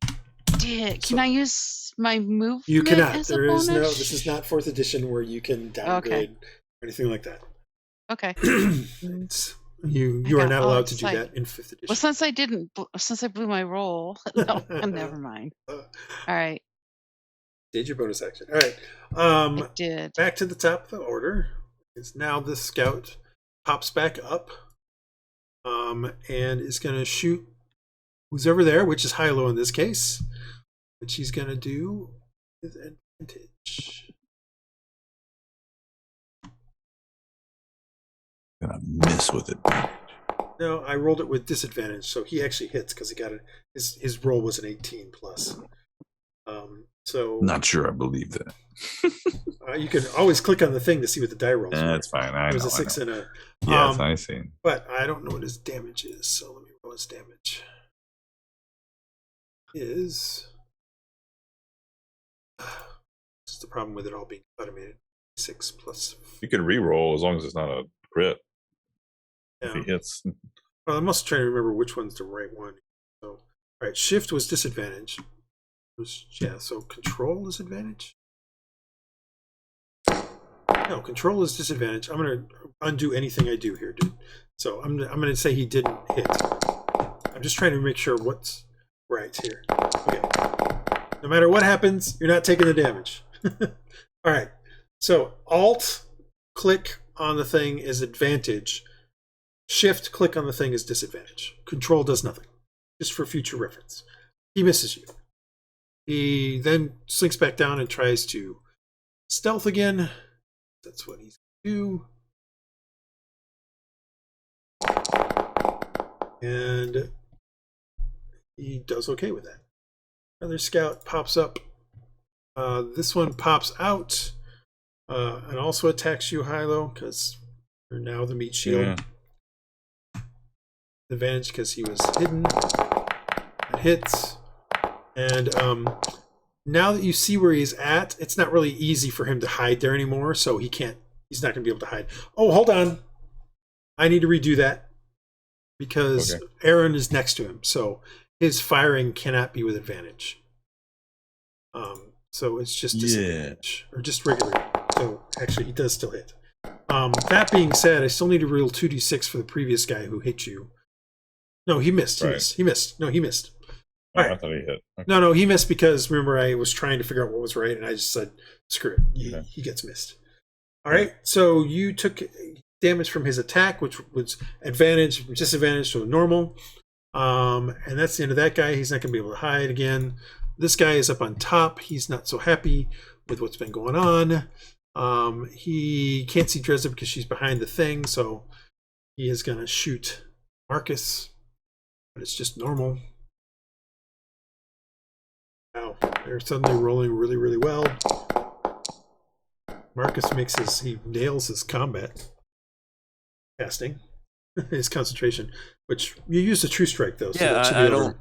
did. Can So- I use my movement? you cannot. As There a is no. bonus? This is not 4th edition where you can downgrade or anything like that. Okay. It's, you I are got not all allowed to do excited. that in 5th edition. Well, since I blew my roll, no, never mind. All right, Did your bonus action? All right. I did. Back to the top of the order. It's now the scout pops back up, and is going to shoot who's over there, which is Hylough in this case, which he's going to do with advantage. Gonna miss with it. No, I rolled it with disadvantage, so he actually hits because he got it. His roll was an 18 plus. So Not sure I believe that. you can always click on the thing to see what the die rolls. were. That's fine. I It was know, a 6 I know. and a. Yes, I see. But I don't know what his damage is, so let me roll his damage. This is the problem with it all being automated. 6 plus. You can re-roll as long as it's not a crit. If Yeah. he hits. Well, I'm also trying to remember which one's the right one. So, all right, shift was disadvantage. So control is advantage. No, control is disadvantage. I'm gonna undo anything I do here, dude. So I'm gonna say he didn't hit. I'm just trying to make sure what's right here. Okay. No matter what happens, you're not taking the damage. All right. So Alt click on the thing is advantage. Shift click on the thing is disadvantage. Control does nothing. Just for future reference. He misses you. He then slinks back down and tries to stealth again. That's what he's going to do. And he does okay with that. Another scout pops up. This one pops out and also attacks you, Hylough, because you're now the meat shield. Yeah. Advantage because he was hidden. It hits. And now that you see where he's at, it's not really easy for him to hide there anymore, so he's not going to be able to hide. Oh, hold on. I need to redo that because Okay. Aaron is next to him, so his firing cannot be with advantage. So it's just disadvantage, or just regular. So actually, he does still hit. That being said, I still need to roll 2d6 for the previous guy who hit you. No, he missed. Right. He missed. No, he missed. Oh, All I right. thought he hit. Okay. No, he missed because remember I was trying to figure out what was right, and I just said, "Screw it." Okay. He gets missed. All right. So you took damage from his attack, which was advantage, disadvantage, so normal. And that's the end of that guy. He's not going to be able to hide again. This guy is up on top. He's not so happy with what's been going on. He can't see Dresd'a because she's behind the thing, so He is going to shoot Marcus, but it's just normal. Wow, they're suddenly rolling really, really well. Marcus he nails his combat casting, his concentration, which you used a true strike though. So that should be I over.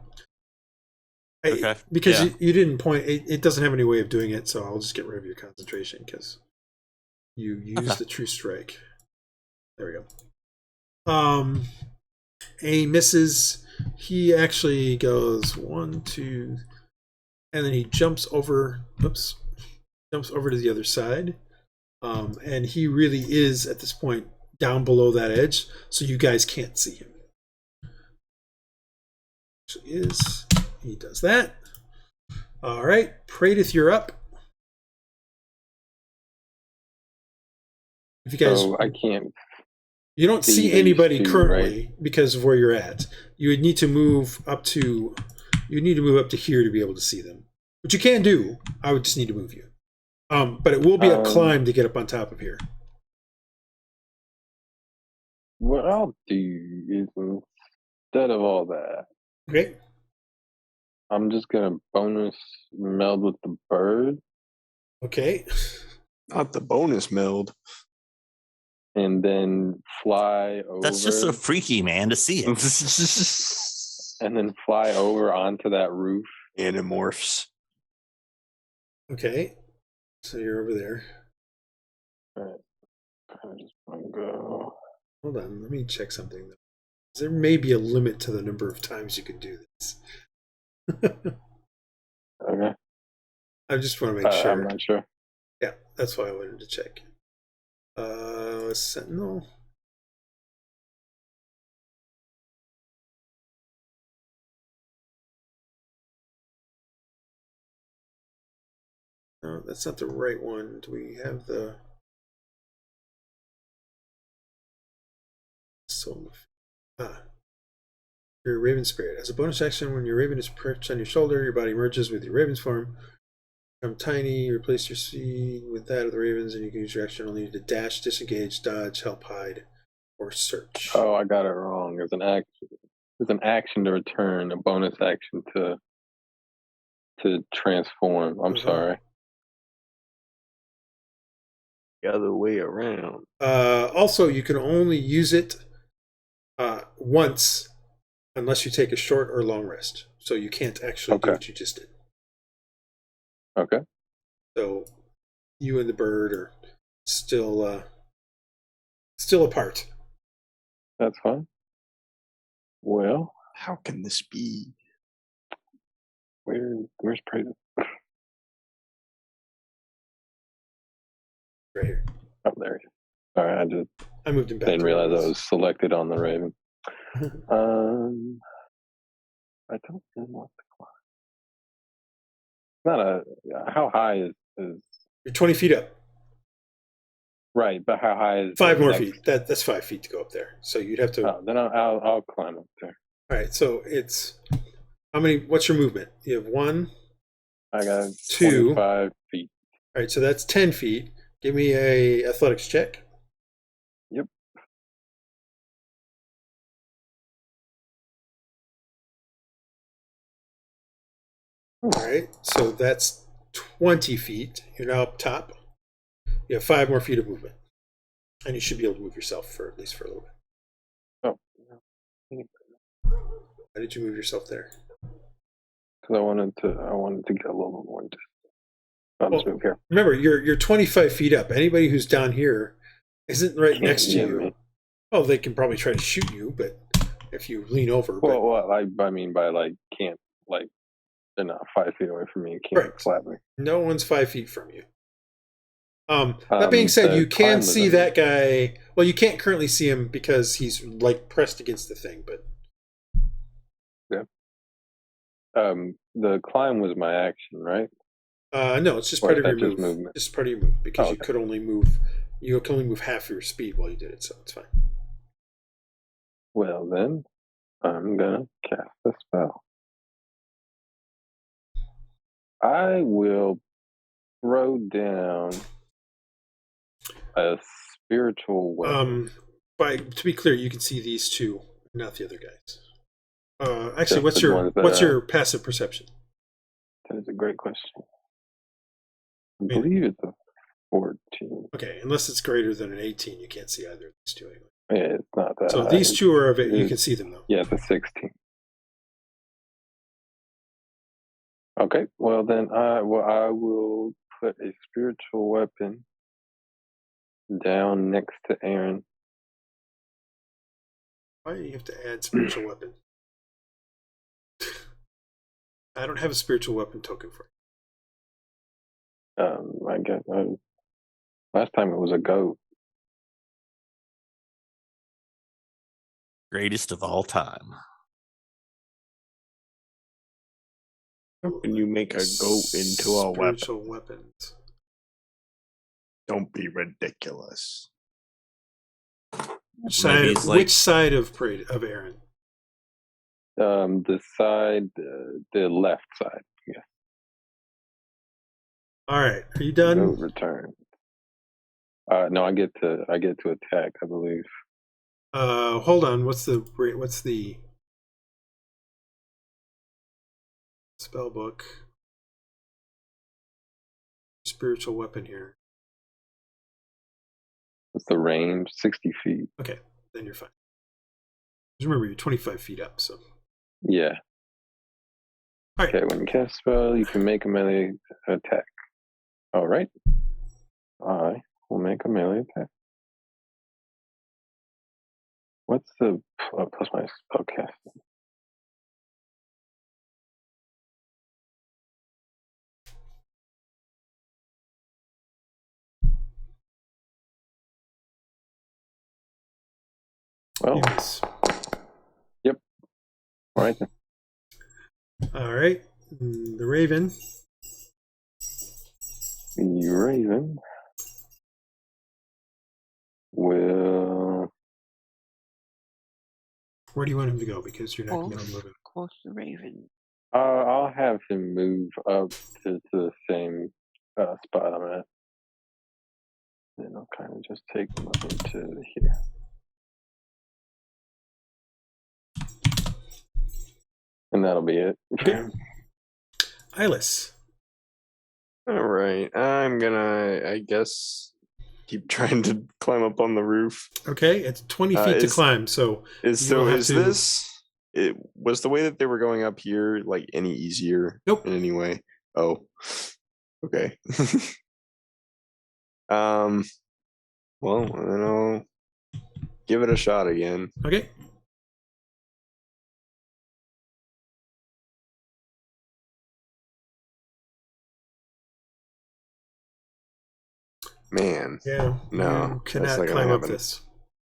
don't. Okay. Because you didn't point, it doesn't have any way of doing it, so I'll just get rid of your concentration because you used the true strike. There we go. A misses. He actually goes 1, 2, and then he jumps over. Oops, jumps over to the other side. And he really is at this point down below that edge, so you guys can't see him. He does that. All right, Praedyth, you're up. If you guys, so I can't. You don't see anybody currently because of where you're at. You would need to move up to. You need to move up to here to be able to see them, which you can do. I would just need to move you. But it will be a climb to get up on top of here. What I'll do is instead of all that, okay, I'm just gonna bonus meld with the bird. Okay. Not the bonus meld. And then fly over. That's just so freaky, man, to see it. And then fly over onto that roof. Animorphs. Okay. So you're over there. All right. I just want to go. Hold on. Let me check something. There may be a limit to the number of times you can do this. Okay. I just want to make sure. I'm not sure. Yeah, that's why I wanted to check. Sentinel. No, that's not the right one. Do we have the soul? Your Raven Spirit. As a bonus action, when your Raven is perched on your shoulder, your body merges with your Raven's form. Become tiny, replace your speed with that of the Ravens, and you can use your action only to dash, disengage, dodge, help hide, or search. Oh, I got it wrong. There's an action. There's an action to return, a bonus action to transform. I'm sorry. The other way around. Also, you can only use it once unless you take a short or long rest. So you can't actually do what you just did. Okay. So you and the bird are still apart. That's fine. Well, how can this be? Where's Praedyth? Right here. Oh, there he is. All right, I moved him back. Didn't realize I was selected on the Raven. I don't know what to climb. Not a. How high is? You're 20 feet up. Right, but how high is? 5 more feet. That's 5 feet to go up there. So you'd have to. Oh, then I'll climb up there. All right. So it's how many? What's your movement? You have 1. I got 2. 25 feet. All right. So that's 10 feet. Give me a athletics check. Yep. All right. So that's 20 feet. You're now up top. You have 5 more feet of movement, and you should be able to move yourself for at least for a little bit. Oh. Why did you move yourself there? Because I wanted to get a little more distance. I'll just move here. Remember, you're 25 feet up. Anybody who's down here isn't right next to you. Me. Oh, they can probably try to shoot you, but if you lean over. Well, I mean by can't they're not 5 feet away from me and can't slap me. No one's 5 feet from you. That being said, you can see that guy. Well, you can't currently see him because he's pressed against the thing, but. Yeah. The climb was my action, right? No, it's just part of your move. Just part of your move because you could only move. You can only move half your speed while you did it, so it's fine. Well, then I'm gonna cast a spell. I will throw down a spiritual weapon. to be clear, you can see these two, not the other guys. Actually, Just the ones that, what's your passive perception? That is a great question. I believe it's a 14. Okay, unless it's greater than an 18, you can't see either of these two anyway. Yeah, it's not that. So high. these two are of it. You can see them though. Yeah, it's a 16. Okay, well then I will put a spiritual weapon down next to Aaron. Why do you have to add spiritual weapon? I don't have a spiritual weapon token for it. I guess last time it was a goat. Greatest of all time. When you make a goat into a weapon, Spiritual weapons. don't be ridiculous. Which Maybe side of Aaron? The side, the left side. Yeah. All right, are you done? Goat return. No, I get to attack, I believe. Hold on. What's the spell book? Spiritual weapon here. What's the range? 60 feet. Okay, then you're fine. Just remember, you're 25 feet up, so. Yeah. All right. Okay, when you cast spell, you can make a melee attack. All right. I will make a melee attack. What's the plus my spell casting? Well, Yes. yep. All right then. All right. The Raven. The Raven will. Where do you want him to go? Because you're not going to be able to move him. Close the Raven. I'll have him move up to the same spot I'm at. Then I'll kind of just take him up into here. And that'll be it. Okay. Iylis. All right, I'm gonna, I guess, keep trying to climb up on the roof. Okay, it's 20 feet to climb, so Is you don't have to- this? It was the way that they were going up here like any easier? Nope. In any way? Oh, okay. Well, then I'll give it a shot again. Okay. Man. Yeah. No, You that's cannot not gonna climb up happen. this.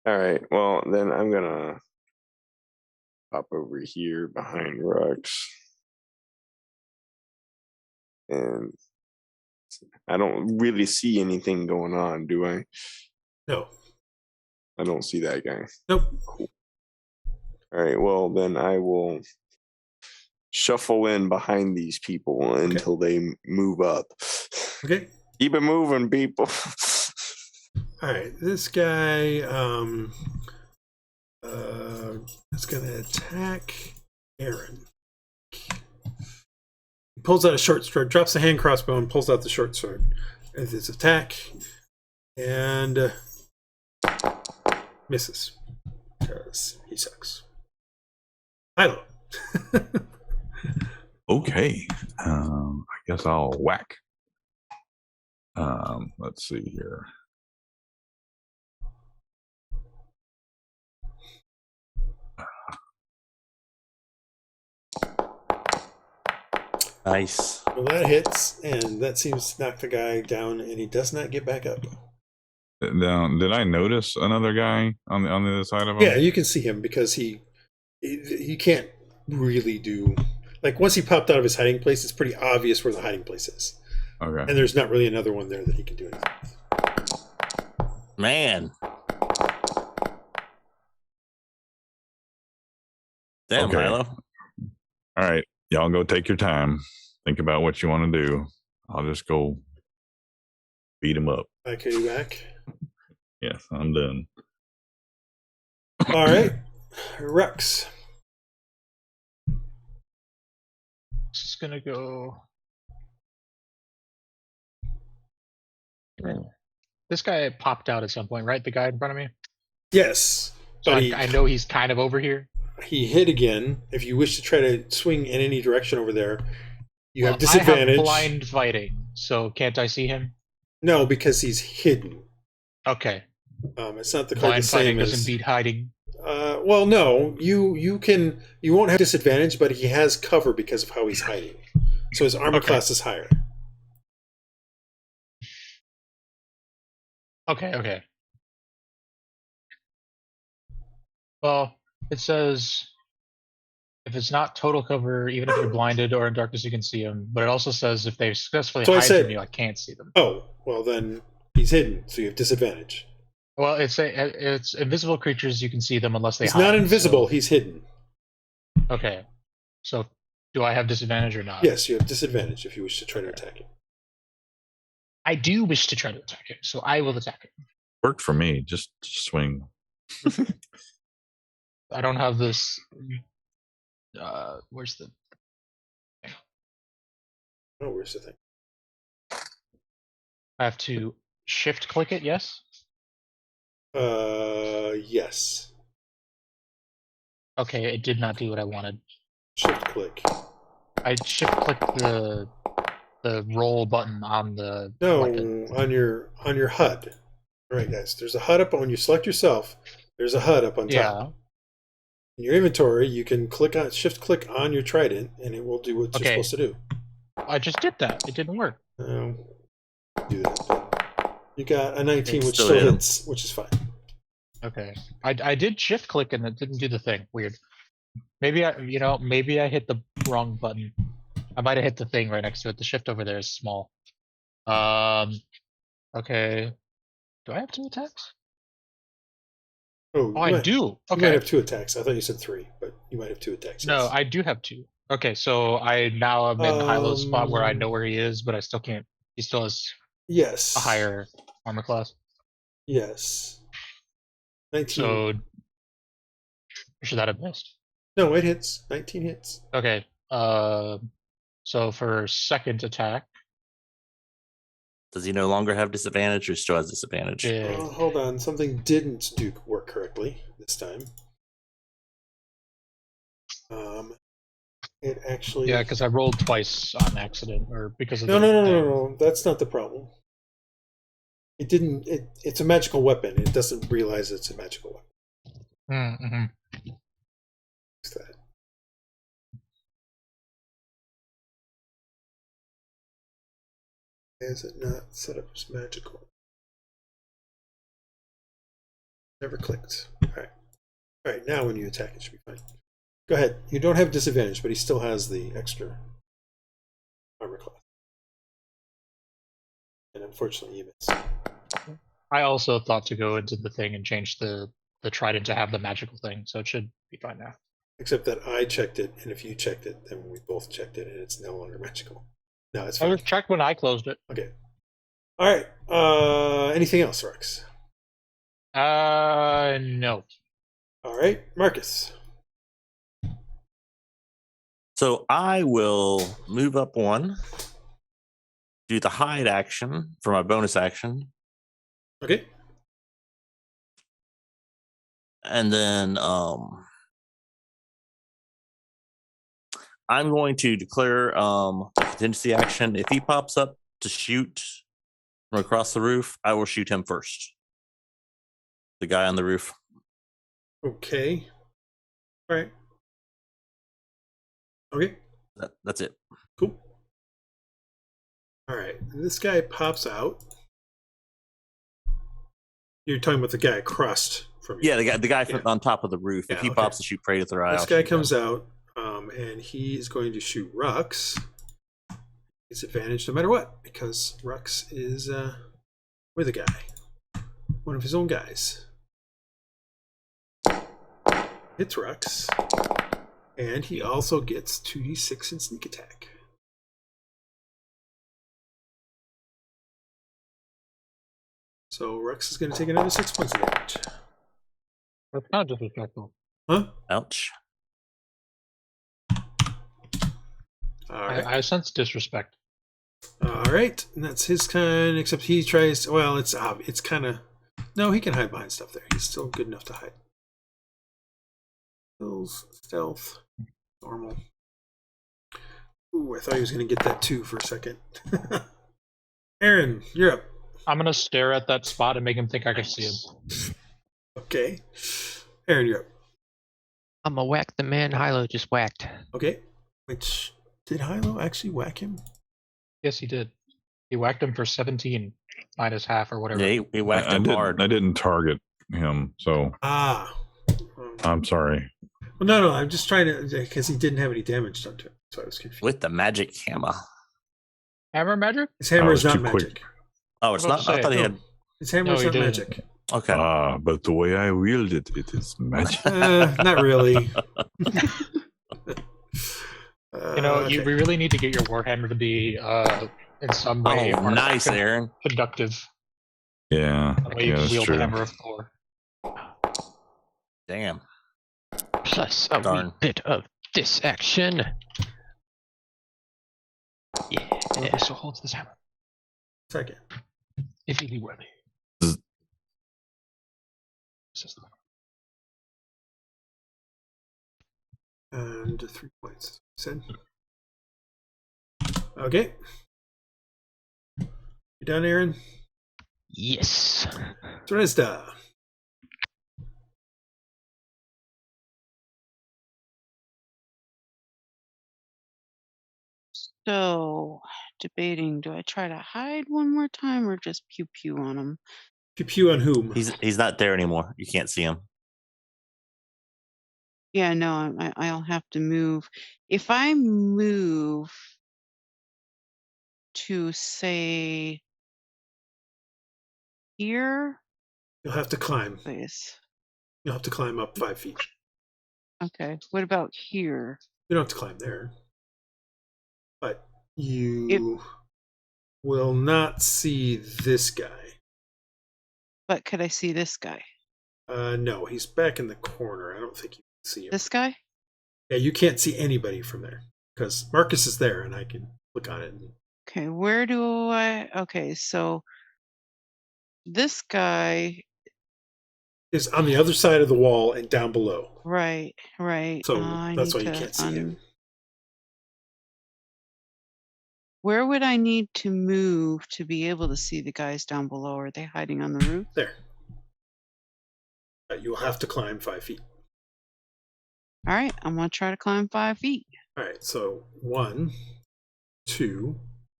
All right. Well, then I'm gonna pop over here behind Rhux, and I don't really see anything going on, do I? No. I don't see that guy. Nope. All right. Well, then I will shuffle in behind these people until they move up. Okay. Keep it moving, people. All right. This guy is going to attack Aaron. He pulls out a short sword, drops the hand crossbow, and pulls out the short sword as his attack, and misses because he sucks. Hylough. Okay. I guess I'll whack. Let's see here. Nice. Well, that hits, and that seems to knock the guy down, and he does not get back up. Now, did I notice another guy on the other side of him? Yeah, you can see him because he can't really do, like, once he popped out of his hiding place, it's pretty obvious where the hiding place is, Okay. and there's not really another one there that he can do anything with. Man. Damn, Okay. Hylough. All right. Y'all go take your time. Think about what you want to do. I'll just go beat him up. Okay, you back. Yes, I'm done. All right, Rhux. Just gonna go. This guy popped out at some point, right? The guy in front of me. Yes, So but I know he's kind of over here. he hit again. If you wish to try to swing in any direction over there, you have I disadvantage. have blind fighting, so can't I see him? No, because he's hidden. Okay. It's not the card the Blind same fighting as. doesn't beat hiding. Well, no, you won't have disadvantage, but he has cover because of how he's hiding. So his armor class is higher. Okay. Well, it says if it's not total cover, even if you're blinded or in darkness, you can see them. But it also says if they successfully hide from you, I can't see them. Oh, well then he's hidden, so you have disadvantage. Well, it's invisible creatures. You can see them unless they He's hide. not invisible. So, He's hidden. okay. So, do I have disadvantage or not? Yes, you have disadvantage if you wish to try to attack him. I do wish to try to attack him, so I will attack him. Worked for me. Just swing. I don't have this. Where's the? Oh, where's the thing? I have to shift click it. Yes. Yes. Okay, it did not do what I wanted. Shift click. I shift clicked the roll button on the weapon. on your HUD. All right, guys. There's a HUD up when you select yourself. There's a HUD up on top. Yeah. In your inventory, you can shift click on your trident, and it will do what you're supposed to do. I just did that. It didn't work. Do that. You got a 19, It's which still still in. hits, which is fine. Okay. I did shift click and it didn't do the thing. Weird. Maybe I hit the wrong button. I might have hit the thing right next to it. The shift over there is small. Okay. Do I have 2 attacks? Oh, I do. You might Okay. have 2 attacks. I thought you said 3, but you might have 2 attacks. No, yes. I do have 2. Okay, so now I'm in Hylough's spot where I know where he is, but I still can't. He still has Yes. a higher armor class. Yes. 19. So should that have missed? No, it hits. 19 hits. Okay. So for second attack, Does he no longer have disadvantage or still has disadvantage? Hold on. Something didn't work correctly this time. It actually. yeah, because I rolled twice on accident, or because of No. That's not the problem. It didn't. It's a magical weapon. It doesn't realize it's a magical weapon. Mm-hmm. Fix that. Is it not set up as magical? Never clicked. Alright. Alright, now when you attack, it should be fine. Go ahead. You don't have disadvantage, but he still has the extra armor class. And unfortunately, you miss. I also thought to go into the thing and change the trident to have the magical thing, so it should be fine now. Except that I checked it, and if you checked it, then we both checked it, and it's no longer magical. No, it's I fine. was checked when I closed it. Okay. Alright. Anything else, Rhux? No. Alright, Marcus. So I will move up 1, do the hide action for my bonus action, Okay. and then I'm going to declare a contingency action. If he pops up to shoot from across the roof, I will shoot him first. The guy on the roof. Okay. Alright. Okay. That's it. Cool. Alright. This guy pops out. You're talking about the guy across from you. Yeah, the guy from on top of the roof. Yeah, If he okay. pops to shoot Praedyth or This guy comes out, and he is going to shoot Rhux. It's advantage no matter what, because Rhux is with a guy. One of his own guys. Hits Rhux. And he also gets 2d6 in sneak attack. So Rhux is going to take another 6 points of damage. That's not disrespectful. Huh? Ouch. All right. I sense disrespect. All right. And that's his kind, except he tries. Well, it's kind of. No, he can hide behind stuff there. He's still good enough to hide. Skills, stealth, normal. Ooh, I thought he was going to get that too for a second. Aaron, you're up. I'm gonna stare at that spot and make him think I can see him. Okay. Aaron, you're up. I'm gonna whack the man Hylough just whacked. Okay. Which, did Hylough actually whack him? Yes, he did. He whacked him for 17 minus half or whatever. Yeah, he whacked him hard. I didn't target him, so Ah. I'm sorry. Well, no, I'm just trying to, because he didn't have any damage done to him, so I was confused. With the magic hammer. Hammer magic? His hammer is was not too quick. magic. Oh, it's not. I thought he had. His hammer No, is he not didn't. magic. Okay. But the way I wield it, it is magic. Not really. You know, we really need to get your warhammer to be in some way Oh, nice, Aaron. productive. Yeah, The way you that's wield true. the hammer of Thor. Damn. Plus a wee Darn. bit of this action. Yeah. Whoever still holds this hammer, Second. if he be worthy. Zzz. This is the one. And 3 points. Said. Okay. You done, Aaron? Yes. Dresd'a. So, debating, do I try to hide one more time or just pew pew on him? Pew pew on whom? He's not there anymore. You can't see him. Yeah, no, I'll have to move. If I move to, say, here, You'll have to climb. please. You'll have to climb up 5 feet. Okay, what about here? You don't have to climb there. But you will not see this guy. But could I see this guy? No, he's back in the corner. I don't think you can see him. This guy? Yeah, you can't see anybody from there. Because Marcus is there and I can look on it. Okay, where do I... Okay, so this guy... Is on the other side of the wall and down below. Right. So I that's why need you to can't see him. Where would I need to move to be able to see the guys down below? Are they hiding on the roof? There. You'll have to climb 5 feet. All right, I'm going to try to climb 5 feet. All right, so 1, 2.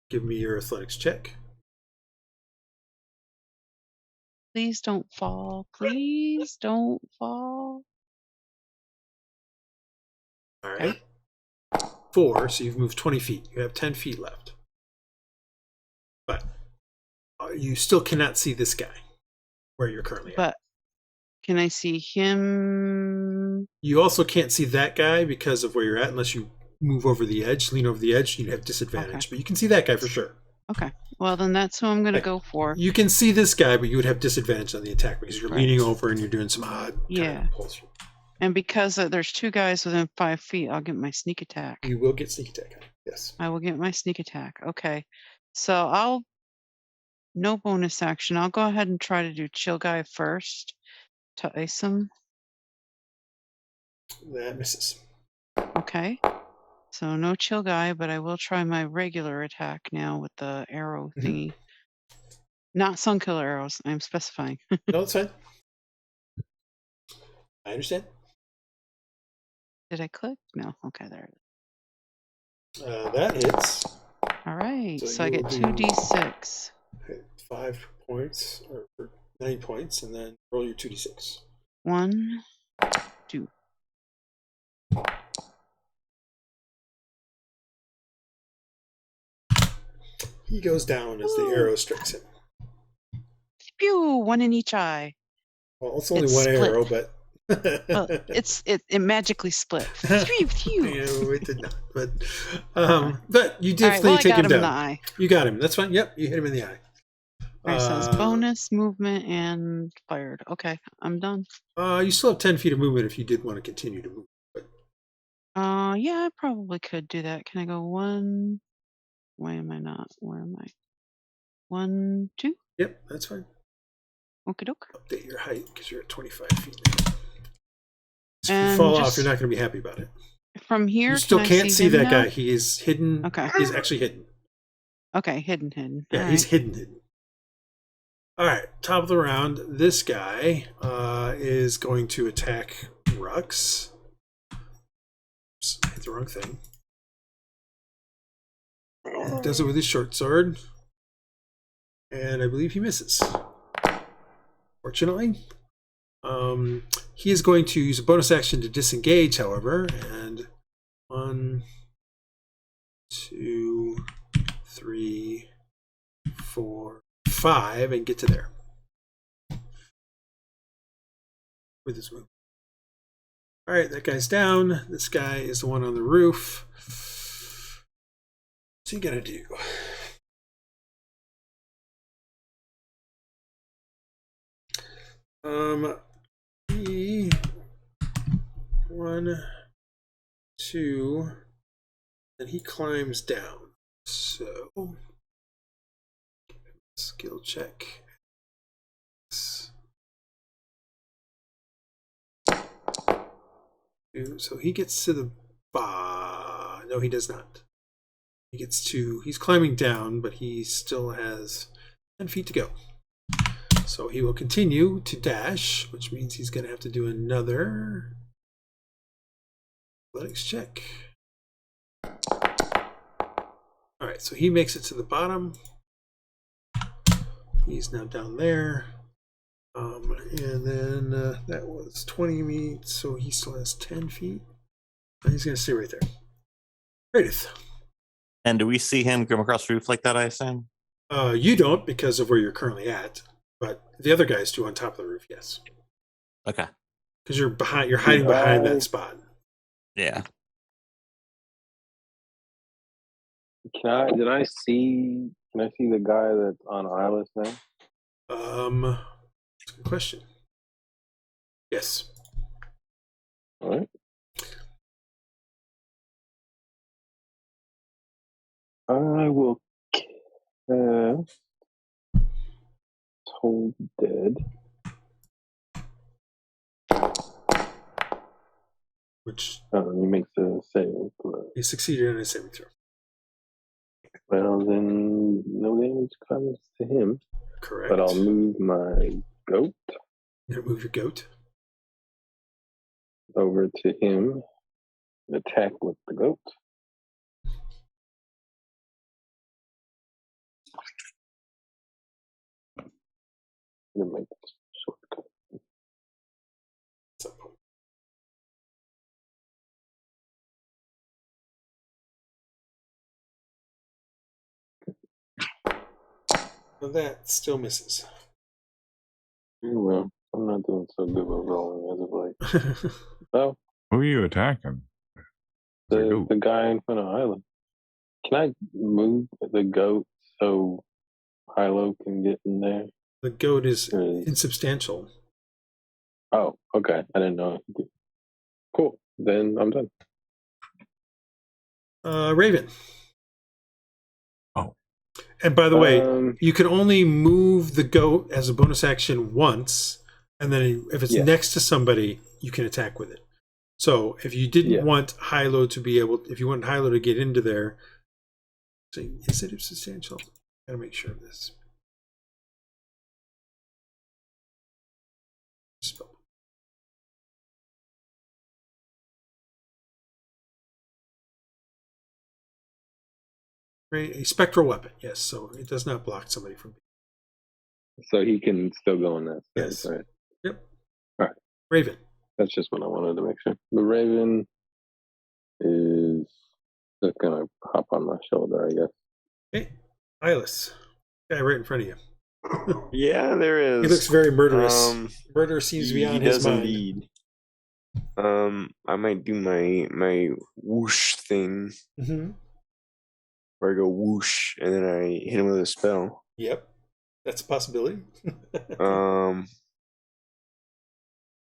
Give me your athletics check. Please don't fall. Please don't fall. All right. 4, so you've moved 20 feet. You have 10 feet left. But you still cannot see this guy where you're currently at. But can I see him? You also can't see that guy because of where you're at unless you move over the edge, lean over the edge, you'd have disadvantage. Okay. But you can see that guy for sure. Okay, well then that's who I'm going to go for. You can see this guy, but you would have disadvantage on the attack because you're leaning over and you're doing some odd kind of pulse. And because there's 2 guys within 5 feet, I'll get my sneak attack. You will get sneak attack. Yes. I will get my sneak attack. Okay. So no bonus action. I'll go ahead and try to do chill guy first to ice him. That misses. Okay. So no chill guy, but I will try my regular attack now with the arrow thingy. Not sun killer arrows, I'm specifying. No, it's fine. I understand. Did I click? No. Okay, there it is. That hits. All right. So So I you get will do- 2d6. 5 points, or 9 points, and then roll your 2d6. 1, 2. He goes down as the arrow strikes him. Pew! 1 in each eye. Well, it's only It's one split. arrow, but Well, it magically split. Phew, phew. no, it did not. But you All right, definitely well, I take got him him in down. the eye. You got him. That's fine. Yep, you hit him in the eye. Alright, so it's bonus, movement, and fired. Okay, I'm done. You still have 10 feet of movement if you did want to continue to move. But Yeah, I probably could do that. Can I go 1? Why am I not? Where am I? 1, 2? yep, that's fine. Okie doke. Update your height because you're at 25 feet now. So if you And fall off, just you're not going to be happy about it. from here, You still can I can't see him that now? guy. He is hidden. Okay. He's actually hidden. Okay, hidden. Yeah, he's hidden. All right, top of the round. This guy is going to attack Rhux. Oops, hit the wrong thing. Does it with his short sword. And I believe he misses. Fortunately. He is going to use a bonus action to disengage, however. And 1, 2, 3, 4, 5, and get to there. With his move. Alright, that guy's down. This guy is the one on the roof. What's he gonna do? He 1, 2, and he climbs down. So skill check. So he gets to the no, he does not. He gets to, he's climbing down, but he still has 10 feet to go. So he will continue to dash, which means he's going to have to do another athletics check. All right, so he makes it to the bottom. He's now down there. And then that was 20 feet, so he still has 10 feet. And he's going to stay right there. Praedyth. And do we see him come across the roof like that, I assume? You don't because of where you're currently at, but the other guys do on top of the roof, yes. Okay. Because you're behind, you're hiding behind that spot. Yeah. Can I see the guy that's on Iylis now? That's a good question. Yes. All right. I will cast Hold Dead. Which he makes a saving throw. he succeeded in a saving throw. Well, then no damage comes to him. Correct. But I'll move my goat. You're gonna move your goat over to him and attack with the goat. I'm gonna make this shortcut. Well, that still misses. Well, I'm not doing so good with rolling as of late. Oh, Who are you attacking? the guy in front of Hylough. Can I move the goat so Hylough can get in there? The goat is insubstantial. Oh, okay. I didn't know. Cool. Then I'm done. Raven. Oh. And by the way, you can only move the goat as a bonus action once, and then if it's next to somebody, you can attack with it. So if you didn't want Hylough to be able, if you want Hylough to get into there, is it substantial? Gotta make sure of this. A spectral weapon, yes. So it does not block somebody from. So he can still go in that space, Yes. right? Yep. All right. Raven. That's just what I wanted to make sure. The Raven is just gonna hop on my shoulder, I guess. Hey, Iylis. Guy right in front of you. Yeah, there is. He looks very murderous. Murder seems to be on his mind. Indeed. I might do my whoosh thing. Mm-hmm. Where I go whoosh and then I hit him with a spell. Yep. That's a possibility.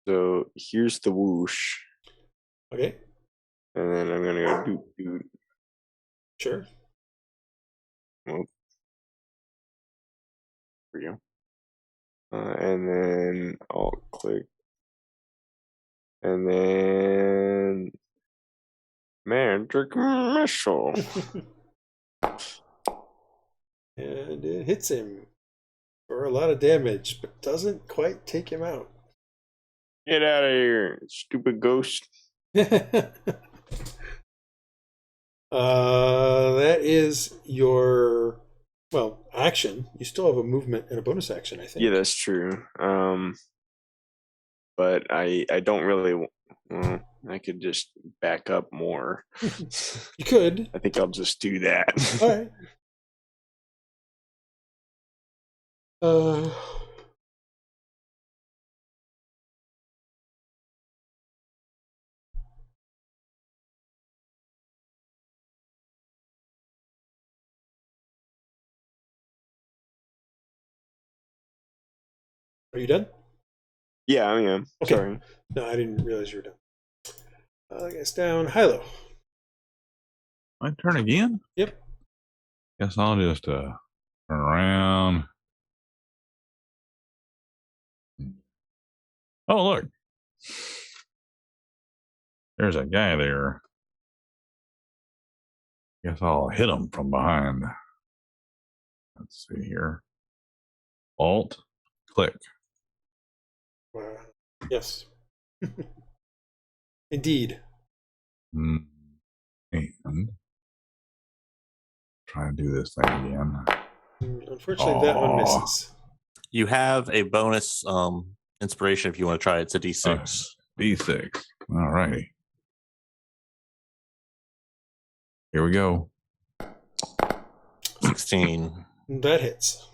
So here's the whoosh, Okay, and then I'm gonna go doot doot. sure. Well, there we go. And then I'll click, and then magic missile. And it hits him for a lot of damage, but doesn't quite take him out. Get out of here, stupid ghost. That is your action. You still have a movement and a bonus action, I think. Yeah, that's true. But I don't really. Well, I could just back up more. You could. I think I'll just do that. All right. Are you done? Yeah, I am. Okay. Sorry. No, I didn't realize you were done. I guess down. Hylough. My turn again? Yep. Guess I'll just turn around. Oh, look. There's a guy there. Guess I'll hit him from behind. Let's see here. Alt, click. Yes. Indeed. And try to do this thing again. Unfortunately, that one misses. You have a bonus inspiration if you want to try it. It's a D6. D6. All righty. Here we go. 16. That hits.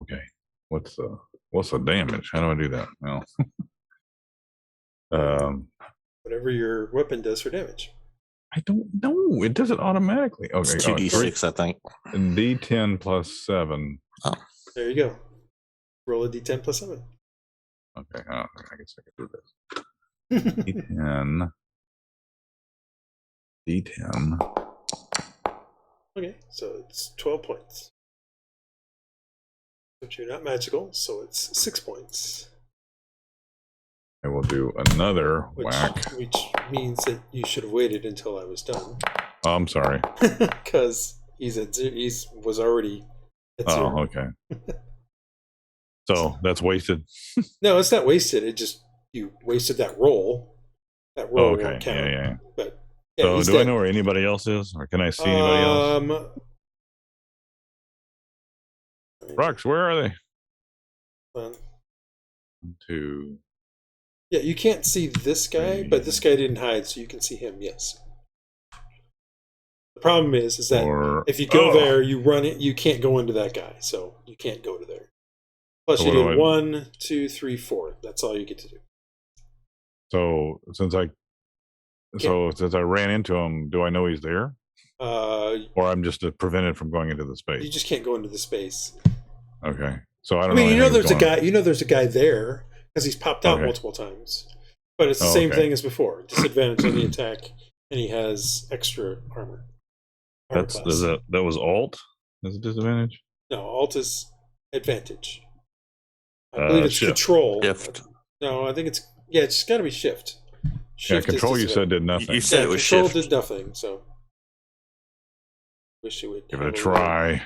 Okay. What's the damage? How do I do that? Well, whatever your weapon does for damage. I don't know. It does it automatically. Okay. It's 2d6, I think. D10 plus 7. Oh. There you go. Roll a D10 plus 7. Okay. I guess I can do this. D10. D10. Okay, so it's 12 points. But you're not magical, so it's 6 points. I will do another whack. Which means that you should have waited until I was done. Oh, I'm sorry. Because he's was already at 0. Oh, okay. So that's wasted. No, it's not wasted. It just you wasted that roll. That roll okay. won't count. Yeah. But so do I know where anybody else is, or can I see anybody else? Rhux, where are they? 2. Yeah, you can't see this guy, but this guy didn't hide, so you can see him. Yes. The problem is that if you go there, you run it. You can't go into that guy, so you can't go to there. Plus, so you did 1, 2, 3, 4. That's all you get to do. So since I ran into him, do I know he's there? Or I'm just prevented from going into the space? You just can't go into the space. Okay. So I don't know. I mean, there's a guy. There's a guy there because he's popped out multiple times. But it's the same thing as before. Disadvantage on the attack, and he has extra armor. That was alt as a disadvantage? No, alt is advantage. I believe it's shift. control. Shift. No, I think it's got to be shift. Shift control you said did nothing. You said it was control shift. did nothing, so wish it would give it a try.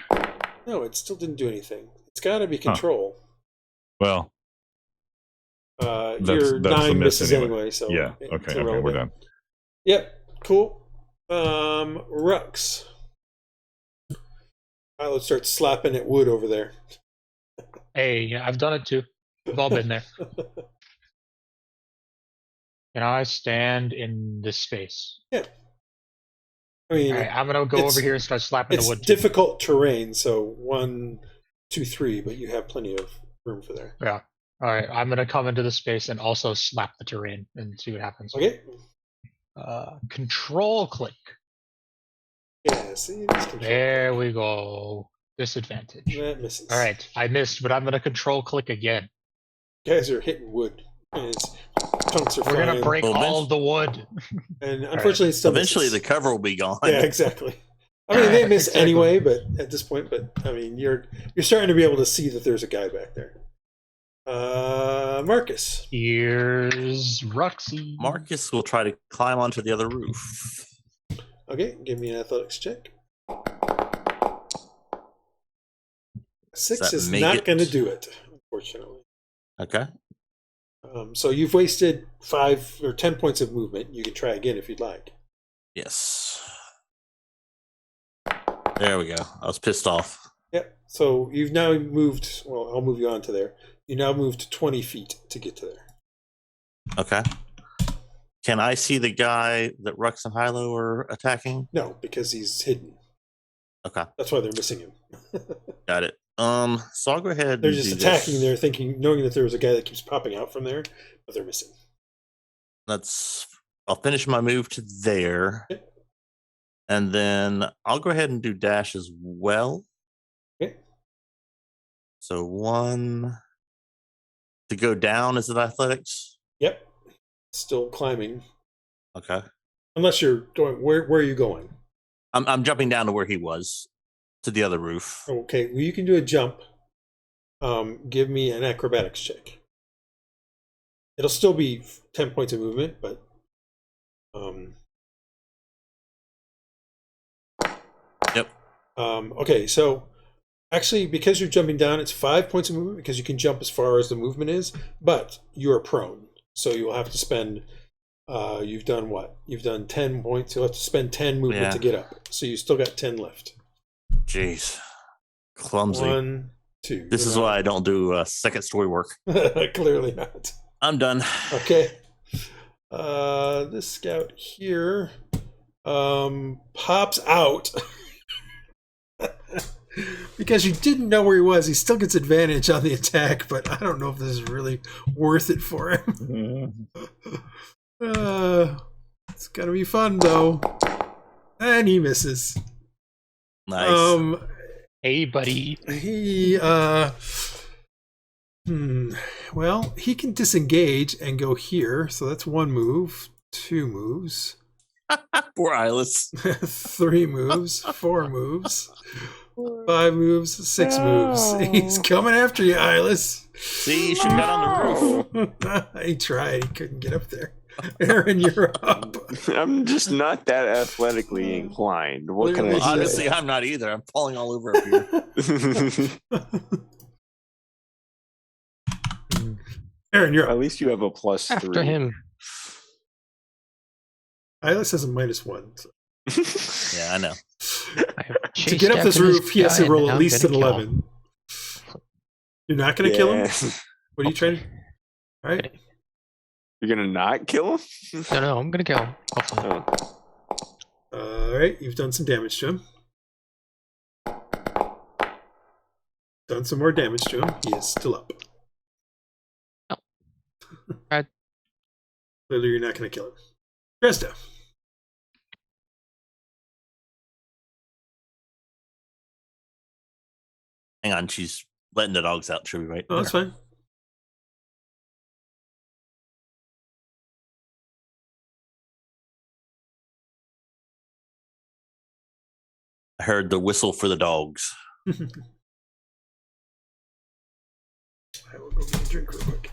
No, it still didn't do anything. It's got to be control. Well, your 9 misses anyway, so yeah. Okay, we're done. Yep, cool. Rhux. Hylough starts slapping at wood over there. Hey, I've done it too. We've all been there. Can I stand in this space? Yeah. I mean, all right, I'm gonna go over here and start slapping the wood. It's difficult terrain, so 1, 2, 3, but you have plenty of room for there. Yeah. All right, I'm gonna come into the space and also slap the terrain and see what happens. Okay. Control click. Yeah, see, there we go. Disadvantage. That misses. All right, I missed, but I'm gonna control click again. Guys are hitting wood. And it's chunks are We're gonna flying. break Well, all of the wood. And unfortunately, it still Eventually, misses. the cover will be gone. Yeah, exactly. I mean, they miss Exactly. anyway, but at this point, I mean, you're starting to be able to see that there's a guy back there. Marcus. Here's Rhuxy. Marcus will try to climb onto the other roof. Okay, give me an athletics check. 6 Does that is make not it? going to do it, unfortunately. Okay. So you've wasted 5 or 10 points of movement. You can try again if you'd like. Yes. There we go. I was pissed off. Yep. So you've now moved. Well, I'll move you on to there. You now moved 20 feet to get to there. Okay. Can I see the guy that Rhux and Hylough are attacking? No, because he's hidden. Okay. That's why they're missing him. Got it. So I'll go ahead. They're and just do attacking this. there, thinking, knowing that there was a guy that keeps popping out from there, but they're missing. I'll finish my move to there. Okay. And then I'll go ahead and do dash as well. Okay. So 1 to go down, is it athletics? Yep. Still climbing. Okay. Unless you're going, where are you going? I'm jumping down to where he was, to the other roof. Okay, well, you can do a jump. Give me an acrobatics check. It'll still be 10 points of movement, but Yep. Okay, so actually, because you're jumping down, it's 5 points of movement because you can jump as far as the movement is, but you are prone, so you'll have to spend. You've done what? You've done 10 points. You'll have to spend 10 movement to get up. So you still got 10 left. Jeez. Clumsy. 1, 2. This is why I don't do second story work. Clearly not. I'm done. Okay. This scout here pops out. Because you didn't know where he was, he still gets advantage on the attack, but I don't know if this is really worth it for him. It's gonna be fun though. And he misses. Nice. Hey, buddy. He well, he can disengage and go here, so that's 1 move, 2 moves. Poor Iylis. 3 moves, 4 moves, 5 moves, 6 moves. He's coming after you, Iylis. See, you should have got on the roof. He tried. He couldn't get up there. Aaron, you're up. I'm just not that athletically inclined. What can I Well, say? Honestly, I'm not either. I'm falling all over up here. Aaron, you're At up. least you have a +3. After him. Iylis has a -1. So. Yeah, I know. I have To chased get up this after roof, he has guy to roll and at I'm least an gonna kill him. 11. You're not going to kill him? Yeah. What are you trying to... All right. You're gonna not kill him? No, I'm gonna kill him. Hopefully. Oh. All right, you've done some damage to him. Done some more damage to him. He is still up. No. Right. Clearly, you're not going to kill him. Dresd'a. Hang on, she's letting the dogs out, should we wait? Oh, that's fine. I heard the whistle for the dogs. I will go get a drink real quick.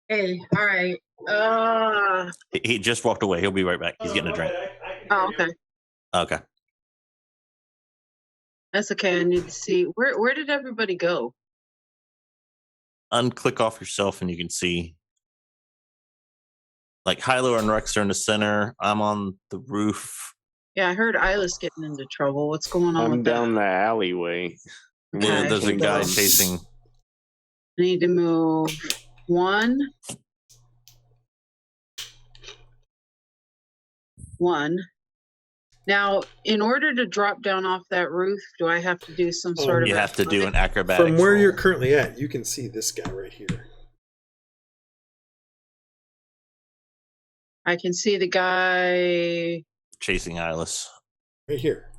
Hey, all right. He just walked away. He'll be right back. He's getting a drink. Oh, okay. Okay. That's okay. I need to see where did everybody go? Unclick off yourself and you can see. Like Hylough and Rhux are in the center. I'm on the roof. Yeah, I heard Iylis getting into trouble. What's going on I'm with down that? the alleyway. Okay. There's a guy chasing. I need to move 1. 1. Now, in order to drop down off that roof, do I have to do some sort of... You have to do an acrobatic. From where you're currently at, you can see this guy right here. I can see the guy... chasing Iylis. Right here.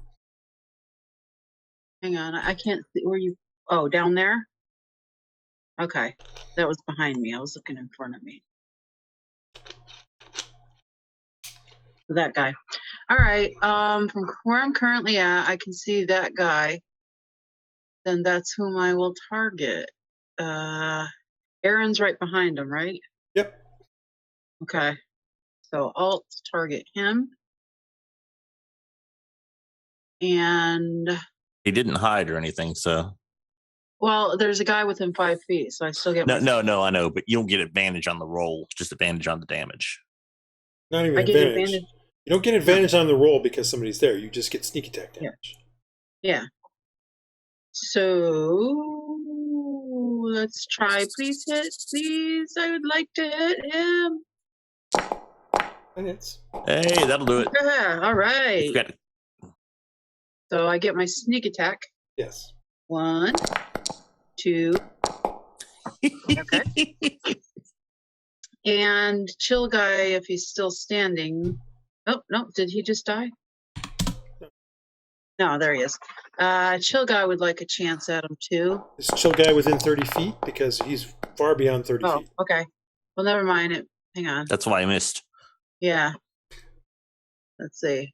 Hang on, I can't see where you. Oh, down there. Okay, that was behind me. I was looking in front of me. That guy. All right. From where I'm currently at, I can see that guy. Then that's whom I will target. Aaron's right behind him, right? Yep. Okay. So Alt target him. And He didn't hide or anything, so well, there's a guy within 5 feet, so I still get no, I know, but you don't get advantage on the roll, just advantage on the damage. Not even I get advantage. advantage. You don't get advantage on the roll because somebody's there. You just get sneak attack damage. Yeah. So let's try. Please hit. Please. I would like to hit him. And it's Hey, that'll do it. Yeah, all right. You got it. So I get my sneak attack. yes. 1, 2. Okay. And chill guy, if he's still standing. Oh, no. Did he just die? No, there he is. Chill guy would like a chance at him, too. This chill guy within 30 feet because he's far beyond 30 Oh, feet. okay. Well, never mind it. Hang on. That's why I missed. Yeah. Let's see.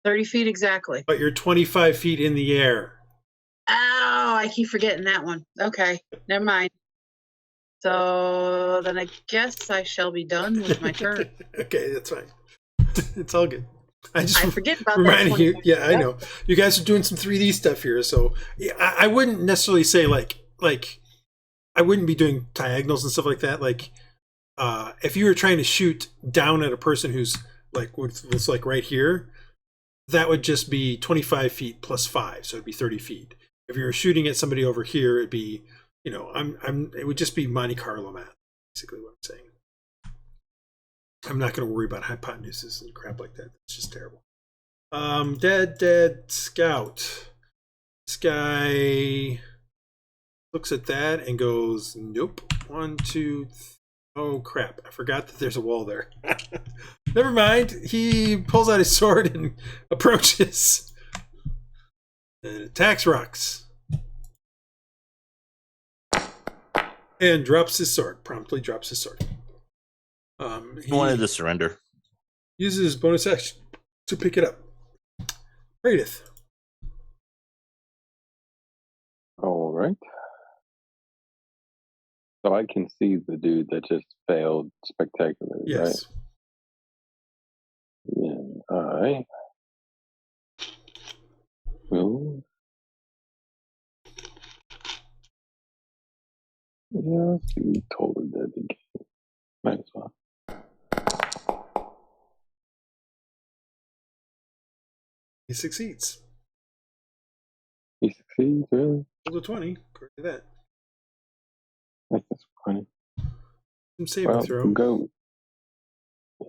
30 feet exactly. But you're 25 feet in the air. Oh, I keep forgetting that one. Okay, never mind. So then I guess I shall be done with my turn. Okay, that's fine. It's all good. I just I forget about reminding that. you. Yeah, I know. You guys are doing some 3D stuff here, so yeah, I wouldn't necessarily say like I wouldn't be doing diagonals and stuff like that. Like if you were trying to shoot down at a person who's like was like right here, that would just be 25 feet plus 5, so it'd be 30 feet. If you were shooting at somebody over here, it'd be, it would just be Monte Carlo math, basically what I'm saying. I'm not going to worry about hypotenuses and crap like that. It's just terrible. Dead scout. This guy looks at that and goes, nope. 1, 2, 3. Oh crap, I forgot that there's a wall there. Never mind. He pulls out his sword and approaches. And attacks Rhux. And drops his sword. Promptly drops his sword. He wanted to surrender. Uses his bonus action to pick it up. Praedyth. All right. So I can see the dude that just failed spectacularly, Yes. right? Yeah, I will. Yeah, see, totally dead again. Might as well. He succeeds. He succeeds, really? Roll a 20, according to that. That's just funny. Some saving Well, throw. Goat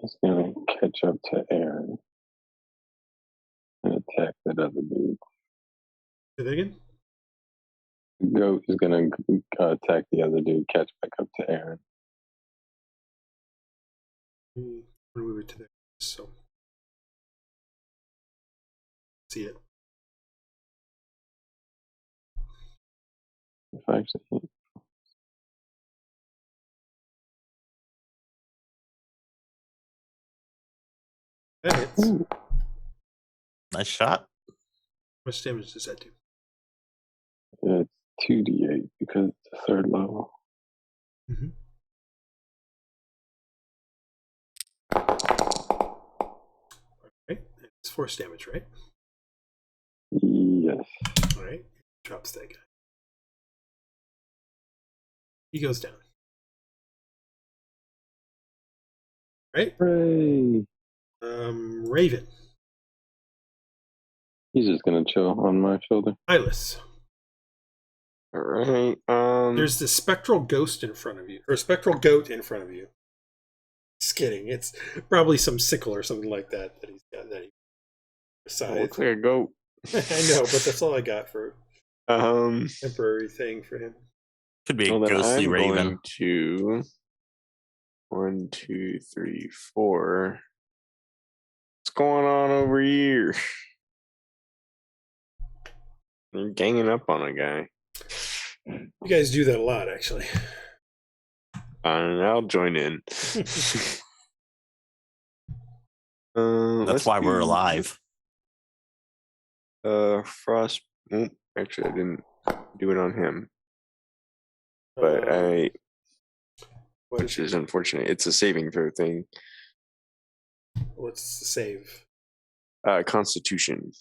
is going to catch up to Aaron and attack that other dude. Say that again? Goat is going to attack the other dude, catch back up to Aaron. I'm going to move it to there. So. See it. If I actually hit. That hits. Ooh. Nice shot. How much damage does that do? It's 2d8 because it's the third level. Mm-hmm. Alright. It's force damage, right? Yes. Alright. Drops that guy. He goes down. Right? Hooray! Raven. He's just gonna chill on my shoulder. Iylis. All right. There's the spectral ghost in front of you, or spectral goat in front of you. Just kidding. It's probably some sickle or something like that that he's got. That he It looks like a goat. I know, but that's all I got for temporary thing for him. Could be a Well, then ghostly I'm raven. going to 1, 2, 3, 4. What's going on over here? You're ganging up on a guy. You guys do that a lot, actually. I'll join in. That's why we're alive. Frost. Actually, I didn't do it on him, but which is unfortunate. It's a saving throw thing. What's the save? Constitution.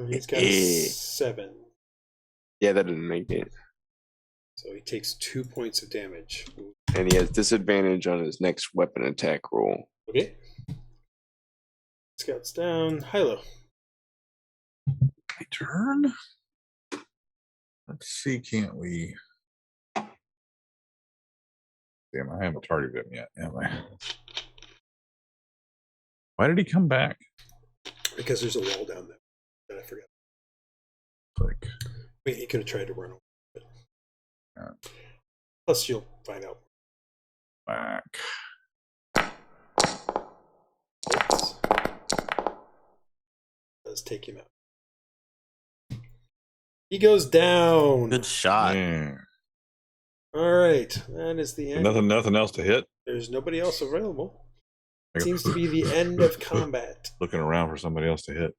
He's got a 7. Yeah, that didn't make it. So he takes 2 points of damage. And he has disadvantage on his next weapon attack roll. Okay. Scouts down. Hylough. My turn. Let's see, can't we? Damn, I haven't targeted him yet, have I? Why did he come back? Because there's a wall down there that I forgot. Like, I mean, he could have tried to run over. But... Yeah. Plus, you'll find out. Back. Oops. Does take him out. He goes down. Good shot. Yeah. All right, that is the end. Nothing else to hit. There's nobody else available. It seems to be the end of combat. Looking around for somebody else to hit.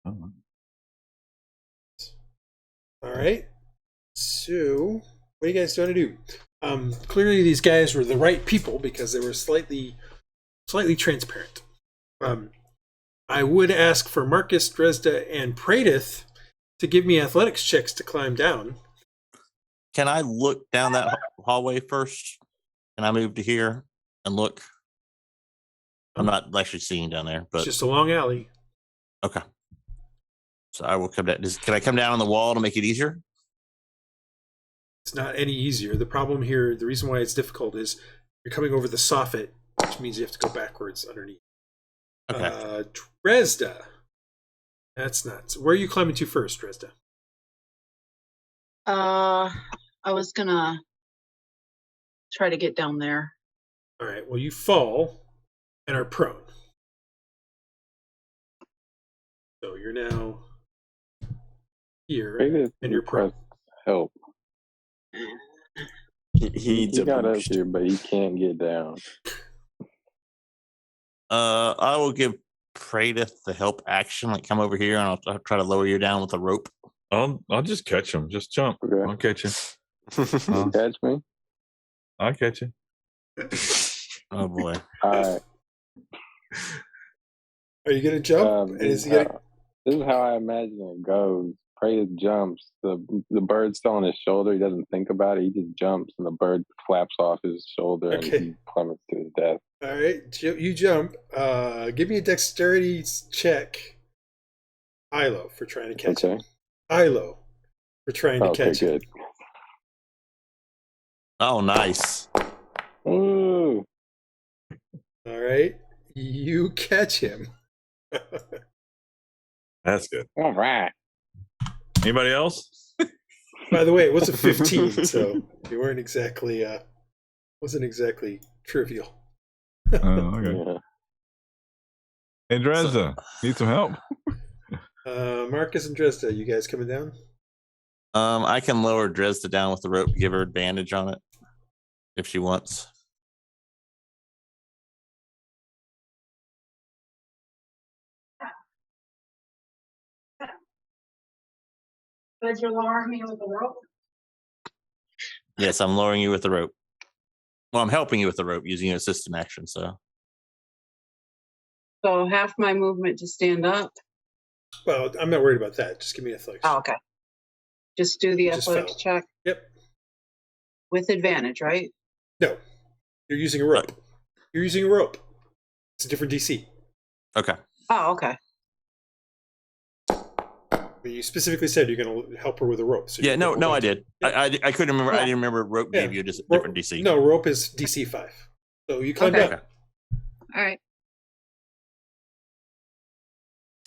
Oh. All right. So, what are you guys trying to do? Clearly, these guys were the right people because they were slightly transparent. I would ask for Marcus, Dresd'a, and Praedyth to give me athletics checks to climb down. Can I look down that hallway first? Can I move to here and look? I'm not actually seeing down there, but It's just a long alley. okay. So I will come down. Can I come down on the wall to make it easier? It's not any easier. The problem here, the reason why it's difficult is you're coming over the soffit, which means you have to go backwards underneath. Okay. Dresd'a. That's nuts. Where are you climbing to first, Dresd'a? I was gonna try to get down there. All right. Well, you fall and are prone. So you're now here, and you're prone. Help. He He got up here, but he can't get down. I will give Praedyth the help action. Like, come over here, and I'll try to lower you down with a rope. I'll just catch him. Just jump. Okay. I'll catch you. Catch me? I'll catch you. Oh boy! All right. Are you gonna jump? And is he gonna... This is how I imagine it goes. Praedyth jumps. The bird's still on his shoulder. He doesn't think about it. He just jumps, and the bird flaps off his shoulder, and he plummets to his death. All right, you jump. Give me a dexterity check, Hylough, for trying to catch him. Hylough, for trying to catch him. Good. Oh, nice. Ooh. All right, you catch him. That's good. All right. Anybody else? By the way, it was a 15, so you weren't exactly wasn't exactly trivial. Oh, okay. Yeah. Hey, Dresd'a, need some help? Marcus and Dresd'a, you guys coming down? I can lower Dresd'a down with the rope, give her advantage on it if she wants. But you're lowering me with the rope? Yes, I'm lowering you with the rope. Well, I'm helping you with the rope using a system action. So half my movement to stand up. Well, I'm not worried about that. Just give me athletics. Oh, okay. Just do the Just athletics fell. check. Yep. With advantage, right? No, you're using a rope. You're using a rope. It's a different DC. okay. Oh, okay. You specifically said you're going to help her with a rope. So Yeah, no, I did. I couldn't remember. I didn't remember rope Yeah. gave you a different DC. No, rope is DC 5. So you climb Okay. down. All right.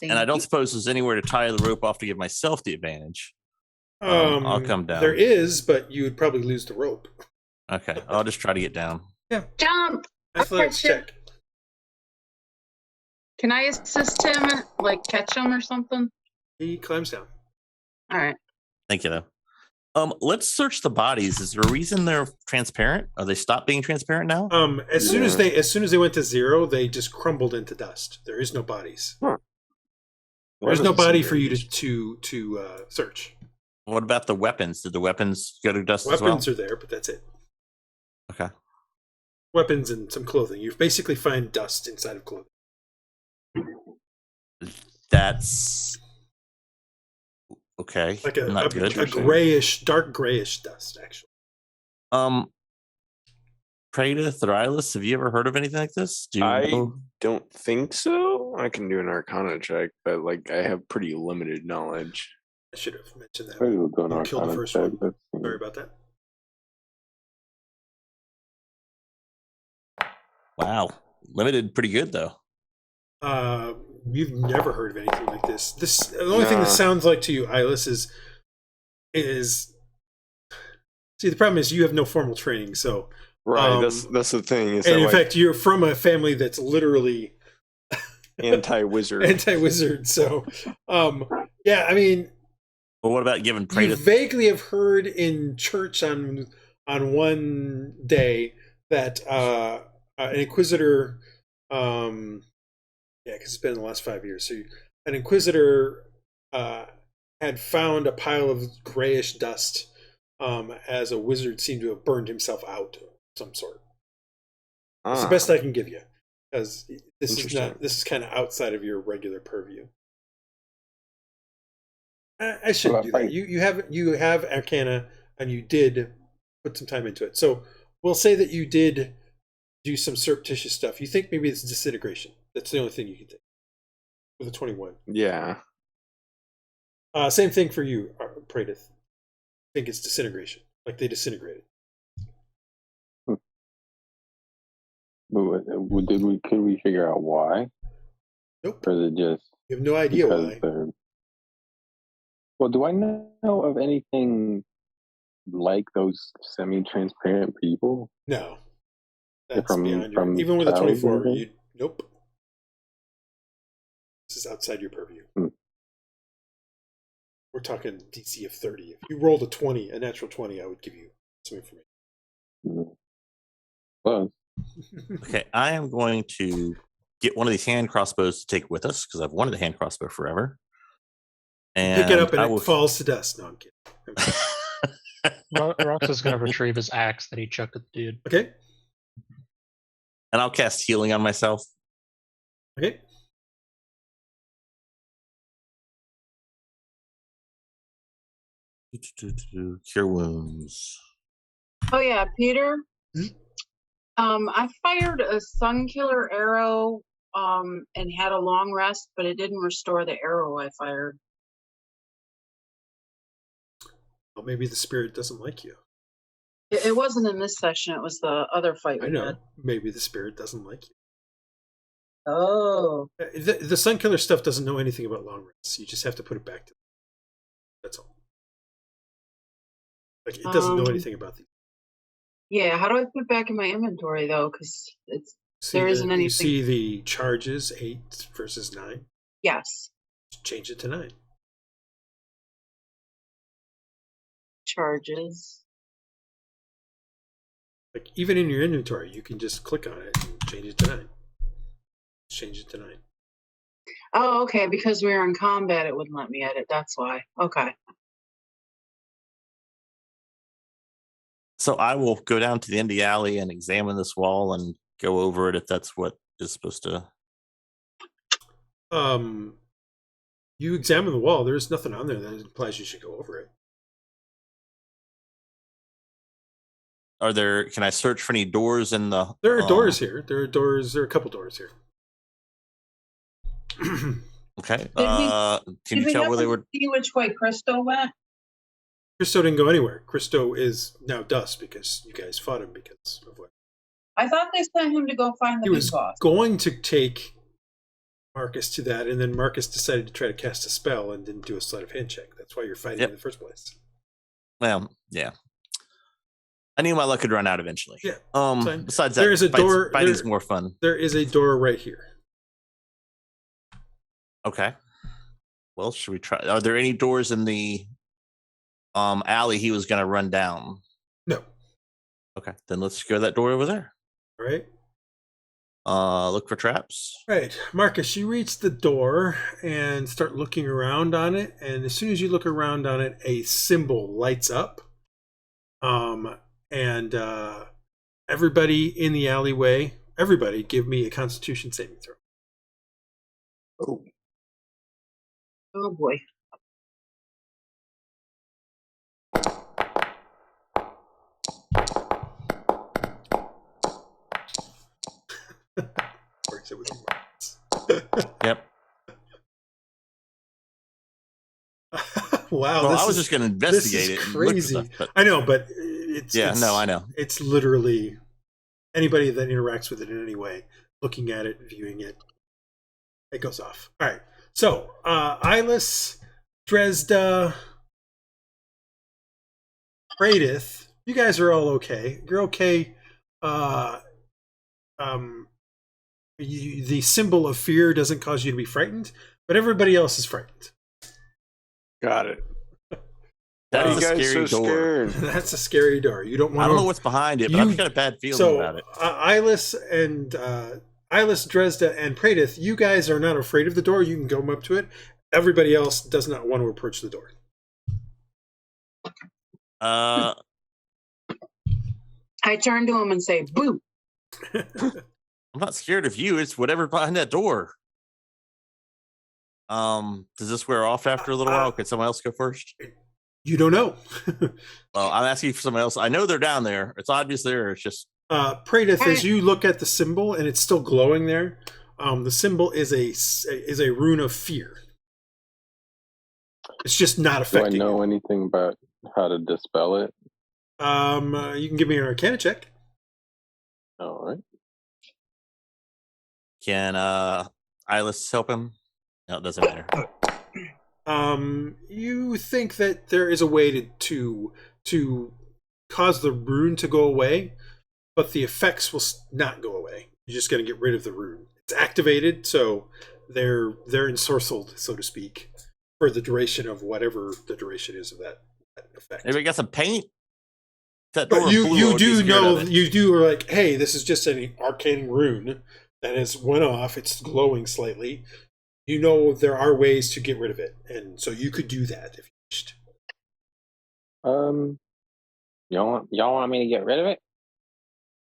And I don't suppose there's anywhere to tie the rope off to give myself the advantage. I'll come down. There is, but you would probably lose the rope. Okay, I'll just try to get down. Jump! Athletics catch him. check. Can I assist him, like catch him or something? He climbs down. All right. Thank you, though. Let's search the bodies. Is there a reason they're transparent? Are they stopped being transparent now? As soon as they went to 0, they just crumbled into dust. There is no bodies. Huh. There's no That doesn't body seem for very you useful. to search. What about the weapons? Did the weapons go to dust as well? Weapons are there, but that's it. Okay. Weapons and some clothing. You basically find dust inside of clothing. That's okay. Like not good. a grayish, dark grayish dust, actually. Praedyth or Iylis, have you ever heard of anything like this? Do you I know? don't think so. I can do an Arcana check, but like I have pretty limited knowledge. I should have mentioned that. Maybe we'll do an You killed the Arcana first check. one. Let's see. Sorry about that. Wow, limited, pretty good though. You've never heard of anything like this. The only thing that sounds like to you, Iylis, is see, the problem is you have no formal training, so Right, that's the thing. Is and that, in like, fact, you're from a family that's literally anti-wizard. So, yeah, I mean, Well, what about giving you Praedyth? vaguely have heard in church on one day that an inquisitor, yeah, because it's been in the last 5 years. So an inquisitor had found a pile of grayish dust as a wizard seemed to have burned himself out of some sort. It's the best I can give you, because this is kind of outside of your regular purview. I shouldn't do that. You have Arcana, and you did put some time into it. So we'll say that you did do some surreptitious stuff. You think maybe it's disintegration. That's the only thing you can think with a 21. Yeah. Same thing for you, Praedyth. I think it's disintegration, like they disintegrated. Could we figure out why? Nope. Or is it just You have no idea because why. they're... Well, do I know of anything like those semi-transparent people? No. That's From- beyond your... from Even with a childhood, 24, maybe? you... Nope. This is outside your purview. We're talking DC of 30. If you rolled a natural 20, I would give you some information. Well, Okay, I am going to get one of these hand crossbows to take with us because I've wanted a hand crossbow forever. And Pick it up and I it will... falls to dust. No, I'm kidding. Rhux is going to retrieve his axe that he chucked at the dude. Okay. And I'll cast healing on myself. Okay. Cure wounds. Oh yeah, Peter. I fired a sun killer arrow and had a long rest, but it didn't restore the arrow I fired. Well, maybe the spirit doesn't like you. It wasn't in this session, it was the other fight I we know. had. Maybe the spirit doesn't like you. Oh. The sun killer stuff doesn't know anything about long rests. You just have to put it back to them. That's all. Like, it doesn't know anything about these. Yeah, how do I put it back in my inventory though? Because there isn't anything. You see the charges 8 versus 9. Yes. Just change it to 9. Charges. Like, even in your inventory, you can just click on it and change it to 9. Change it to 9. Oh, okay. Because we were in combat, it wouldn't let me edit. That's why. Okay. So I will go down to the end of the alley and examine this wall and go over it if that's what is supposed to. You examine the wall. There's nothing on there that implies you should go over it. Are there? Can I search for any doors in the? There are doors here. There are doors. There are a couple doors here. Okay. Did Can you we tell where they happen were? to see which way Christo went? Christo didn't go anywhere. Christo is now dust because you guys fought him because of what I thought they sent him to go find the he big was boss. going to take Marcus to that, and then Marcus decided to try to cast a spell and didn't do a sleight of hand check. That's why you're fighting in the first place. Well, yeah. I knew my luck could run out eventually. Yeah. Fine. Besides that, There is a door. Fighting's more fun. There is a door right here. Okay. Well, should we try? Are there any doors in the alley he was going to run down? No. Okay, then let's go to that door over there. All right. Look for traps. Right, Marcus, you reach the door and start looking around on it, and as soon as you look around on it, a symbol lights up. And everybody in the alleyway, everybody, give me a Constitution saving throw. Oh boy. Works it with you, Marcus. Yep. Wow. Well, I was just going to investigate it. This is and look for crazy. stuff, but I know, but it's I know. It's literally anybody that interacts with it in any way, looking at it, viewing it, it goes off. All right. So, Iylis, Dresd'a, Praedyth, you guys are all okay. You're okay. The symbol of fear doesn't cause you to be frightened, but everybody else is frightened. Got it. That's Why a are you guys scary so door. scared? That's a scary door. You don't want I don't know to. what's behind it, but I've got a bad feeling about it. Iylis, Dresd'a, and Praedyth, you guys are not afraid of the door. You can go up to it. Everybody else does not want to approach the door. I turn to him and say, "Boo!" I'm not scared of you. It's whatever behind that door. Does this wear off after a little while? Could someone else go first? You don't know. Well, I'm asking for someone else. I know they're down there. It's obvious there. It's just Praedyth, as you look at the symbol and it's still glowing there, the symbol is a rune of fear. It's just not Do I affecting know you. anything about how to dispel it? You can give me an Arcana check. All right. can Iylis help him? No, it doesn't matter. You think that there is a way to cause the rune to go away, but the effects will not go away. You're just going to get rid of the rune. It's activated, so they're ensorcelled, so to speak, for the duration of whatever the duration is of that effect. Anybody got some paint? That But door you blew, I would be do scared know, of it. you do are like, hey, this is just an arcane rune that has went off. It's glowing slightly. You know there are ways to get rid of it, and so you could do that if you wished. Y'all want me to get rid of it?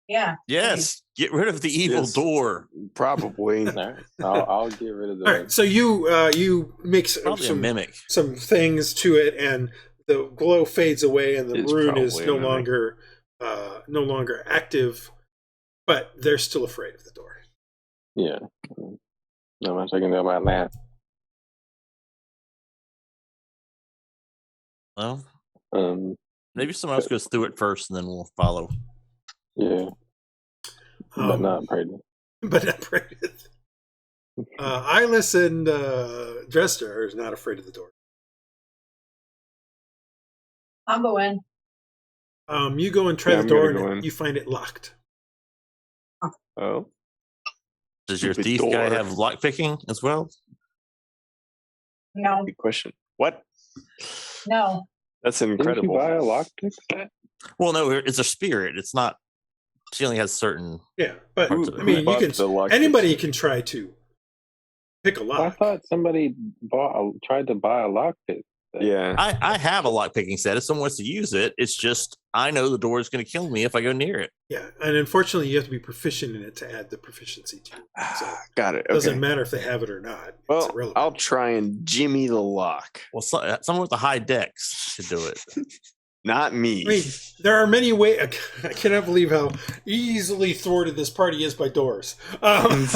Yeah. Yes, get rid of the evil Yes. door. Probably. All right. I'll get rid of the. All right, so you make Probably a mimic. some things to it, and the glow fades away, and the It's rune is probably a no mimic. longer active, but they're still afraid of the door. Yeah. Not much I can do about that. Well, Um. maybe someone else goes through it first, and then we'll follow. Yeah. But Um, not pregnant. But not Praedyth. Iylis and Dresd'a are not afraid of the door. I'll go in. You go and try Yeah, the I'm door, gonna go and in. you find it locked. Oh. Does your Stupid thief guy door. have lock picking as well? No, Good question. What? no. That's Didn't you incredible. buy a lockpick set? Well, no, it's a spirit. It's not. She only has certain. Yeah, but Parts of it. I mean, you bought can. the lockpick Anybody set? can try to pick a I lock. thought somebody tried to buy a lockpick. Yeah. I have a lock picking set. If someone wants to use it, it's just I know the door is going to kill me if I go near it. Yeah, and unfortunately, you have to be proficient in it to add the proficiency to it. So Got it. it doesn't Okay. matter if they have it or not. It's Well, irrelevant. I'll try and jimmy the lock. Well, someone with a high dex should do it. Not me. I mean, there are many ways. I cannot believe how easily thwarted this party is by doors. I'm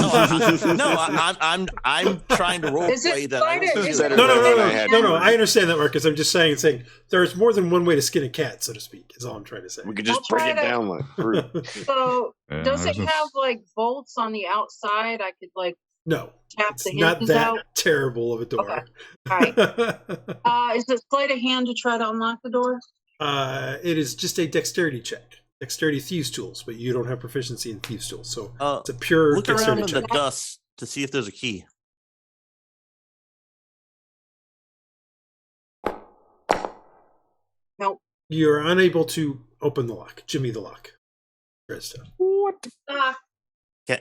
trying to role Is it play that. I spider- don't is do it that. No. I understand that, Marcus. I'm just saying there's more than one way to skin a cat, so to speak. Is all I'm trying to say. We could just I'll break try it to- down like fruit. So Yeah, does it there's have like bolts on the outside? I could like No, tap it's the not hinges that out. terrible of a door. Okay. All right. Is it sleight of hand to try to unlock the door? It is just a dexterity check. Dexterity thieves tools, but you don't have proficiency in thieves tools, so it's a pure Look around dexterity in check. the dust to see if there's a key. Nope. You're unable to open the lock. Jimmy the lock. Dresd'a. What?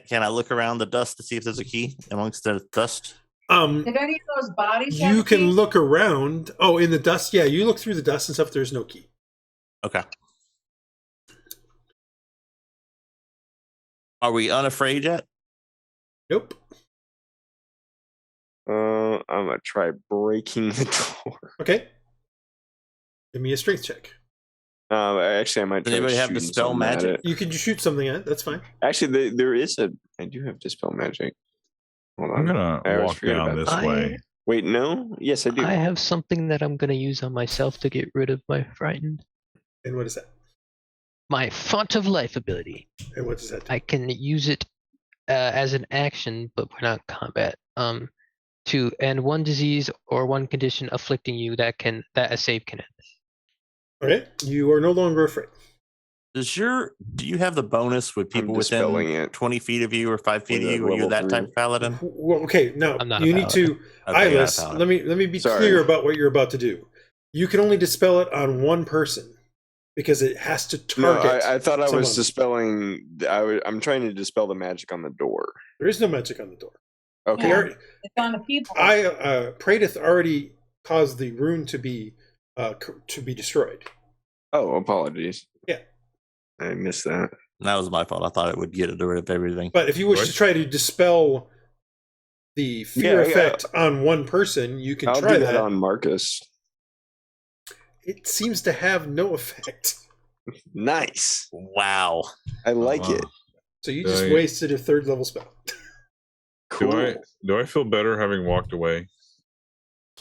Can I look around the dust to see if there's a key amongst the dust? Did any of those bodies have You a can key? look around. Oh, in the dust? Yeah, you look through the dust and stuff. There's no key. Okay. Are we unafraid yet? Nope. I'm gonna try breaking the door. Okay. Give me a strength check. Actually, I might. Does try anybody have shooting dispel something at magic? it. You can shoot something at it. That's fine. Actually, there is a. I do have dispel magic. Hold on. I'm gonna I always walk forget down about this that. way. Wait, no. Yes, I do. I have something that I'm gonna use on myself to get rid of my frightened. And what is that? My Font of Life ability. And what does that do? I can use it as an action, but we're not combat. To end one disease or one condition afflicting you that a save can end. Okay. You are no longer afraid. Do you have the bonus with people dispelling within it. 20 feet of you or 5 feet of With a you? Are you level that type 3. of paladin? Well, okay, now I'm not a you need to Okay, Iylis, not a paladin. let me be Sorry. clear about what you're about to do. You can only dispel it on one person because it has to No, target. I thought I was someone. dispelling. I'm trying to dispel the magic on the door. There is no magic on the door. Okay. Yeah. It's on the people. Praedyth already caused the rune to be destroyed. Oh, apologies. Yeah. I missed that. That was my fault. I thought it would get rid of everything. But if you wish Right. to try to dispel the fear Yeah, effect on one person, you can I'll try do that on Marcus. It seems to have no effect. Nice. Wow. I like wow. it. So you Do just I- wasted a third level spell. Cool. Do I feel better having walked away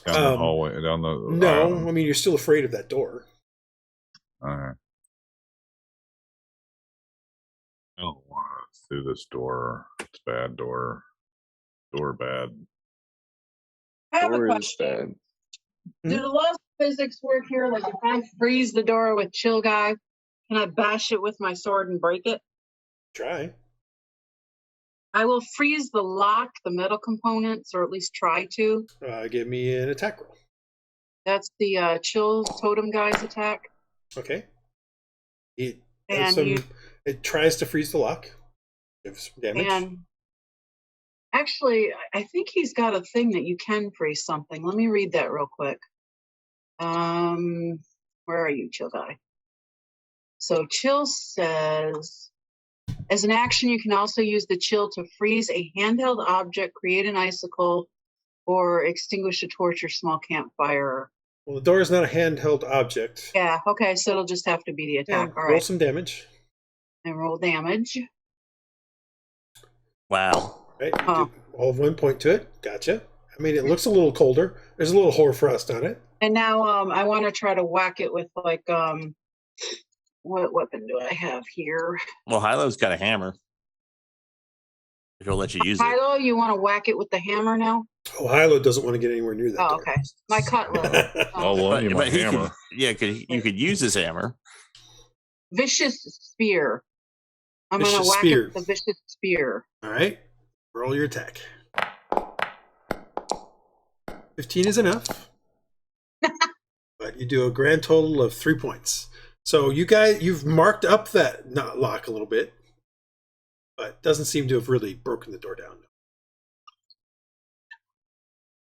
down the hallway, down the No, aisle? I mean you're still afraid of that door. Alright. I don't want to through this door. It's a bad door. Door bad. I have a Door is question. bad. Do the laws of physics work here? Like if I freeze the door with chill guy, can I bash it with my sword and break it? Try. I will freeze the lock, the metal components, or at least try to. Give me an attack roll. That's the chill totem guy's attack. Okay. It And it tries to freeze the lock. Gives damage. And actually, I think he's got a thing that you can freeze something. Let me read that real quick. Where are you, chill guy? So chill says, as an action, you can also use the chill to freeze a handheld object, create an icicle, or extinguish a torch or small campfire. Well, the door is not a handheld object. Yeah, okay, so it'll just have to be the attack. All roll right, some damage. and roll damage. Wow. Right. Oh. Do all of 1 point to it. Gotcha. I mean, it looks a little colder. There's a little hoarfrost on it. And now I want to try to whack it with like what weapon do I have here? Well, Hylough's got a hammer. If he'll let you use it. Hylough, you want to whack it with the hammer now? Oh, Hylough doesn't want to get anywhere near that Oh, door. okay. My cutlass. I'll loan you my he hammer. you could use his hammer. Vicious spear. I'm Vicious gonna whack spear. it with the vicious spear. All right. Roll your attack. 15 is enough. But you do a grand total of 3 points. So you guys, you've marked up that not lock a little bit, but doesn't seem to have really broken the door down.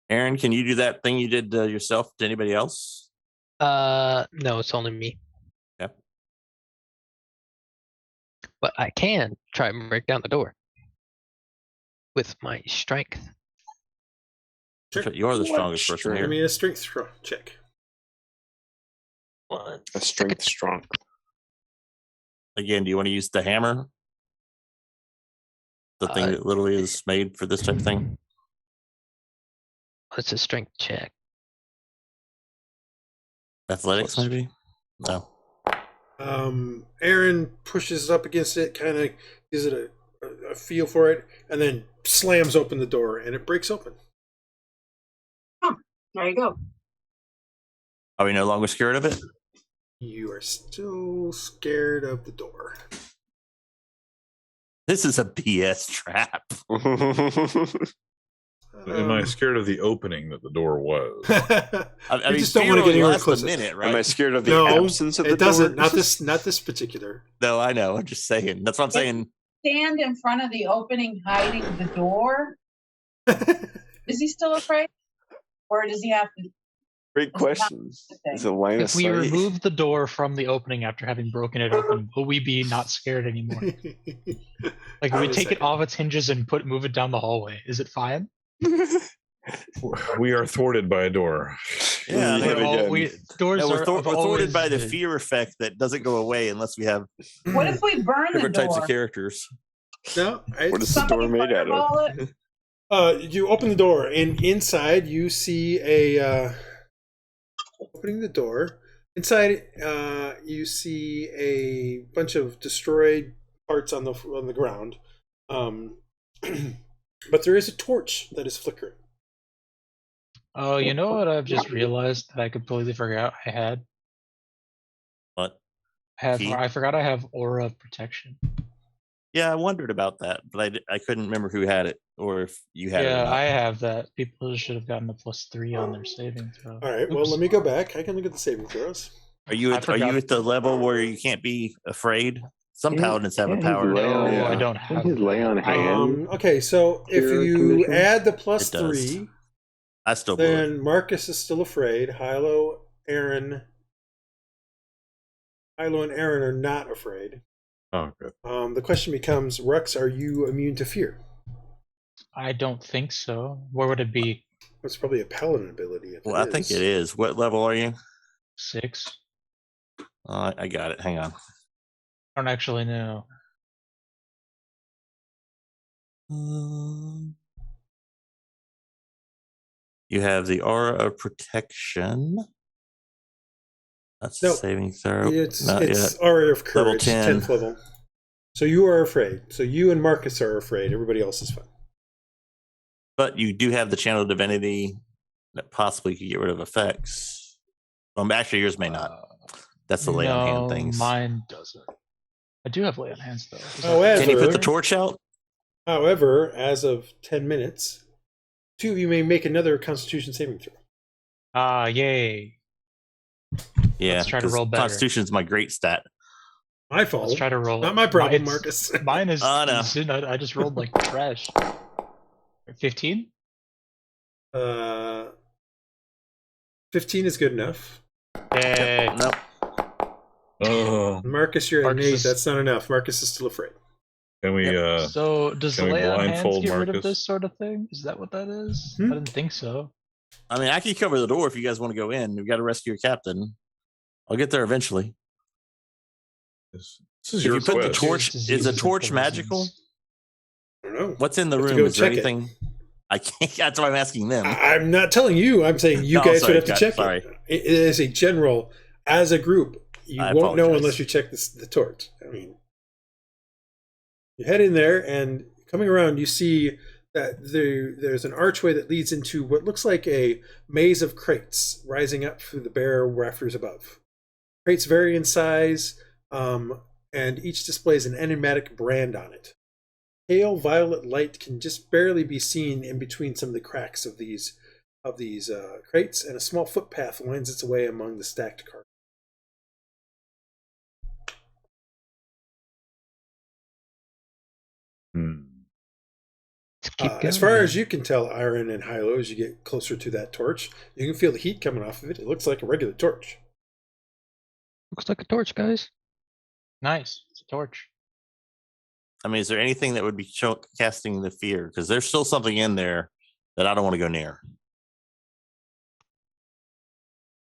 Aaron, can you do that thing you did yourself to anybody else? No, it's only me. Yep. But I can try and break down the door with my strength. Sure. You're the What strongest person strength? Give here. me a strength check. One A strength strong. Again, do you want to use the hammer? The thing that literally is made for this type of thing? It's a strength check. Athletics, maybe? No. Aaron pushes up against it, kind of gives it a feel for it, and then slams open the door, and it breaks open. There you go. Are we no longer scared of it? You are still scared of the door. This is a BS trap. Am I scared of the opening that the door was? I mean, just don't want to get anywhere lasts close. a minute, right? Am I scared of the No, absence of the it doesn't. door? Not this particular. No, I know. I'm just saying. That's what I'm saying. Stand in front of the opening, hiding the door. Is he still afraid? Or does he have to? Great question. Is it line of If we sight? remove the door from the opening after having broken it open, will we be not scared anymore? Like, we take it off its hinges and move it down the hallway. Is it fine? We are thwarted by a door. Yeah, I mean, doors we're are thwarted by the always- fear effect that doesn't go away unless we have What if we burn the different door? types of characters. No, What is the door made out of? Fireball it? you open the door, and inside you see a. Opening the door, inside you see a bunch of destroyed parts on the ground, but there is a torch that is flickering. Oh, you know what I've just realized that I completely forgot I had? What? Key? I forgot I have aura protection. Yeah, I wondered about that, but I couldn't remember who had it or if you had it. Yeah, or not. I have that. People should have gotten a +3 on their saving throw. All right, well, Oops. let me go back. I can look at the saving throws. Are you I at forgot. the level where you can't be afraid? Some paladins have a power. No, I don't have His lay on hand. Okay, so if Cure you condition? add the It does. +3, I still blew it. then Marcus is still afraid. Hylough, and Aaron are not afraid. Oh, good. The question becomes, Rhux, are you immune to fear? I don't think so. Where would it be? It's probably a paladin ability. If Well, I think it is. What level are you? 6? I got it. Hang on. I don't actually know. You have the aura of protection. That's Nope. saving throw. It's Not yet. Aura of Level Courage, 10. 10th level. So you are afraid. So you and Marcus are afraid. Everybody else is fine. But you do have the channel divinity that possibly could get rid of effects. Actually, yours may not. That's the lay on hand things. Mine doesn't. I do have lay on hands though. However, Can you put the torch out? However, as of 10 minutes, two of you may make another Constitution saving throw. Yay. Yeah, Let's try to 'cause roll better. Constitution's my great stat. My fault. Let's try to roll. Not my problem, It's- Marcus. Mine is. Oh, no. I just rolled like trash. 15? 15 is good enough. Yay. Nope. Oh, Marcus, you're Marcus innate. is- That's not enough. Marcus is still afraid. can we? So does the can we lay on hands blindfold get rid of Marcus? this sort of thing? Is that what that is? Hmm? I didn't think so. I mean, I can cover the door if you guys want to go in. We've got to rescue your captain. I'll get there eventually. This is If your you put the quest. torch, is Diseases the and torch poisons. magical? I don't know. What's in the Have to room? go Is there check it. anything? I can't. That's why I'm asking them. I'm not telling you. I'm saying you No, guys sorry, would have to God, check sorry. it. It is a general, as a group. You I won't know apologize. unless you check the torch. I mean, you head in there, and coming around, you see that there's an archway that leads into what looks like a maze of crates rising up through the bare rafters above. Crates vary in size, and each displays an enigmatic brand on it. Pale violet light can just barely be seen in between some of the cracks of these crates, and a small footpath winds its way among the stacked carts. Let's keep going. As far then. as you can tell, Iron and Hylough, as you get closer to that torch, you can feel the heat coming off of it. It looks like a regular torch. Looks like a torch, guys. Nice. It's a torch. I mean, is there anything that would be casting the fear? Because there's still something in there that I don't want to go near.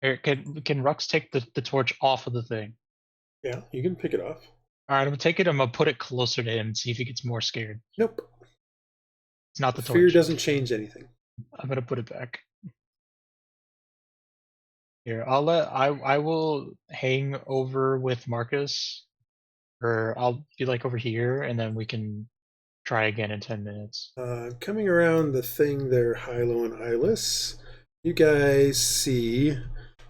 Here, can Rhux take the torch off of the thing? Yeah, you can pick it off. All right, I'm gonna take it. I'm gonna put it closer to him and see if he gets more scared. Nope. It's not the torch. Fear doesn't change anything. I'm gonna put it back. Here, I will hang over with Marcus, or I'll be like over here, and then we can try again in 10 minutes. Coming around the thing there, Hylough and Iylis, you guys see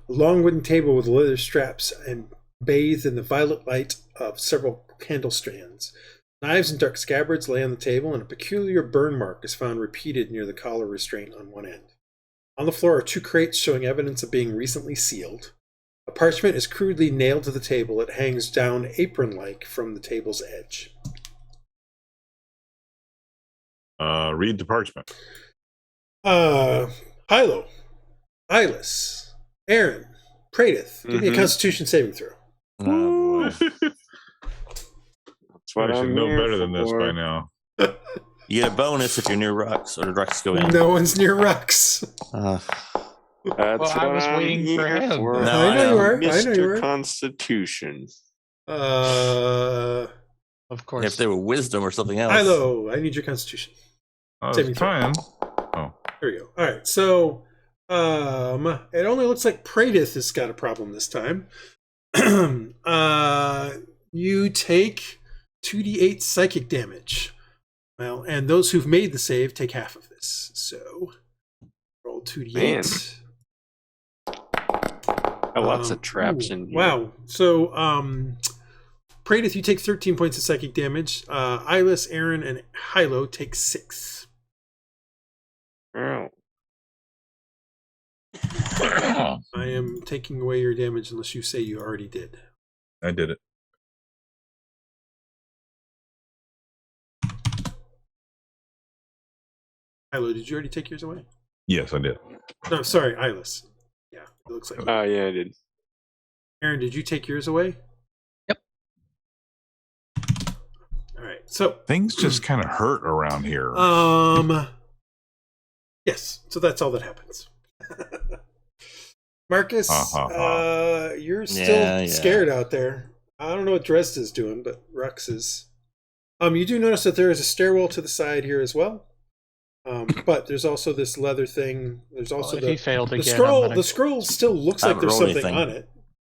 A long wooden table with leather straps and bathed in the violet light of several candle strands. Knives and dark scabbards lay on the table, and a peculiar burn mark is found repeated near the collar restraint on one end. On the floor are 2 crates showing evidence of being recently sealed. A parchment is crudely nailed to the table. It hangs down apron-like from the table's edge. Read the parchment. Hylough, Iylis, Aaron, Praedyth. Give me a Constitution saving throw. Oh, boy. That's what I should I'm know here better than this for. by now. You get a bonus if you're near Rhux, or Rhux go in. No one's near Rhux. That's Well, I what was I'm waiting for here him. for. No, I know you are. I know Mr. you are. Constitution. Of course. If they were wisdom or something else. Hylough, I need your Constitution. I Saving was throw. trying. Oh, There we go. All right. So, it only looks like Praedyth has got a problem this time. You take 2d8 psychic damage. Well, and those who've made the save take half of this. So, roll 2d8. Lots of traps in here. Wow. So, Praedyth, you take 13 points of psychic damage. Iylis, Aaron, and Hylough take 6. Oh. oh, I am taking away your damage unless you say you already did. I did it. Hylough, did you already take yours away? Yes, I did. No, sorry, Iylis. Yeah, it looks like. Oh, yeah, I did. Aaron, did you take yours away? Yep. All right. So Things just kind of hurt around here. yes. So that's all that happens. Marcus, you're still scared out there. I don't know what Dresd'a's doing, but Rhux is. You do notice that there is a stairwell to the side here as well. But there's also this leather thing. There's also if he failed the again, scroll. I'm gonna- The scroll still looks I like haven't there's rolled something anything. on it.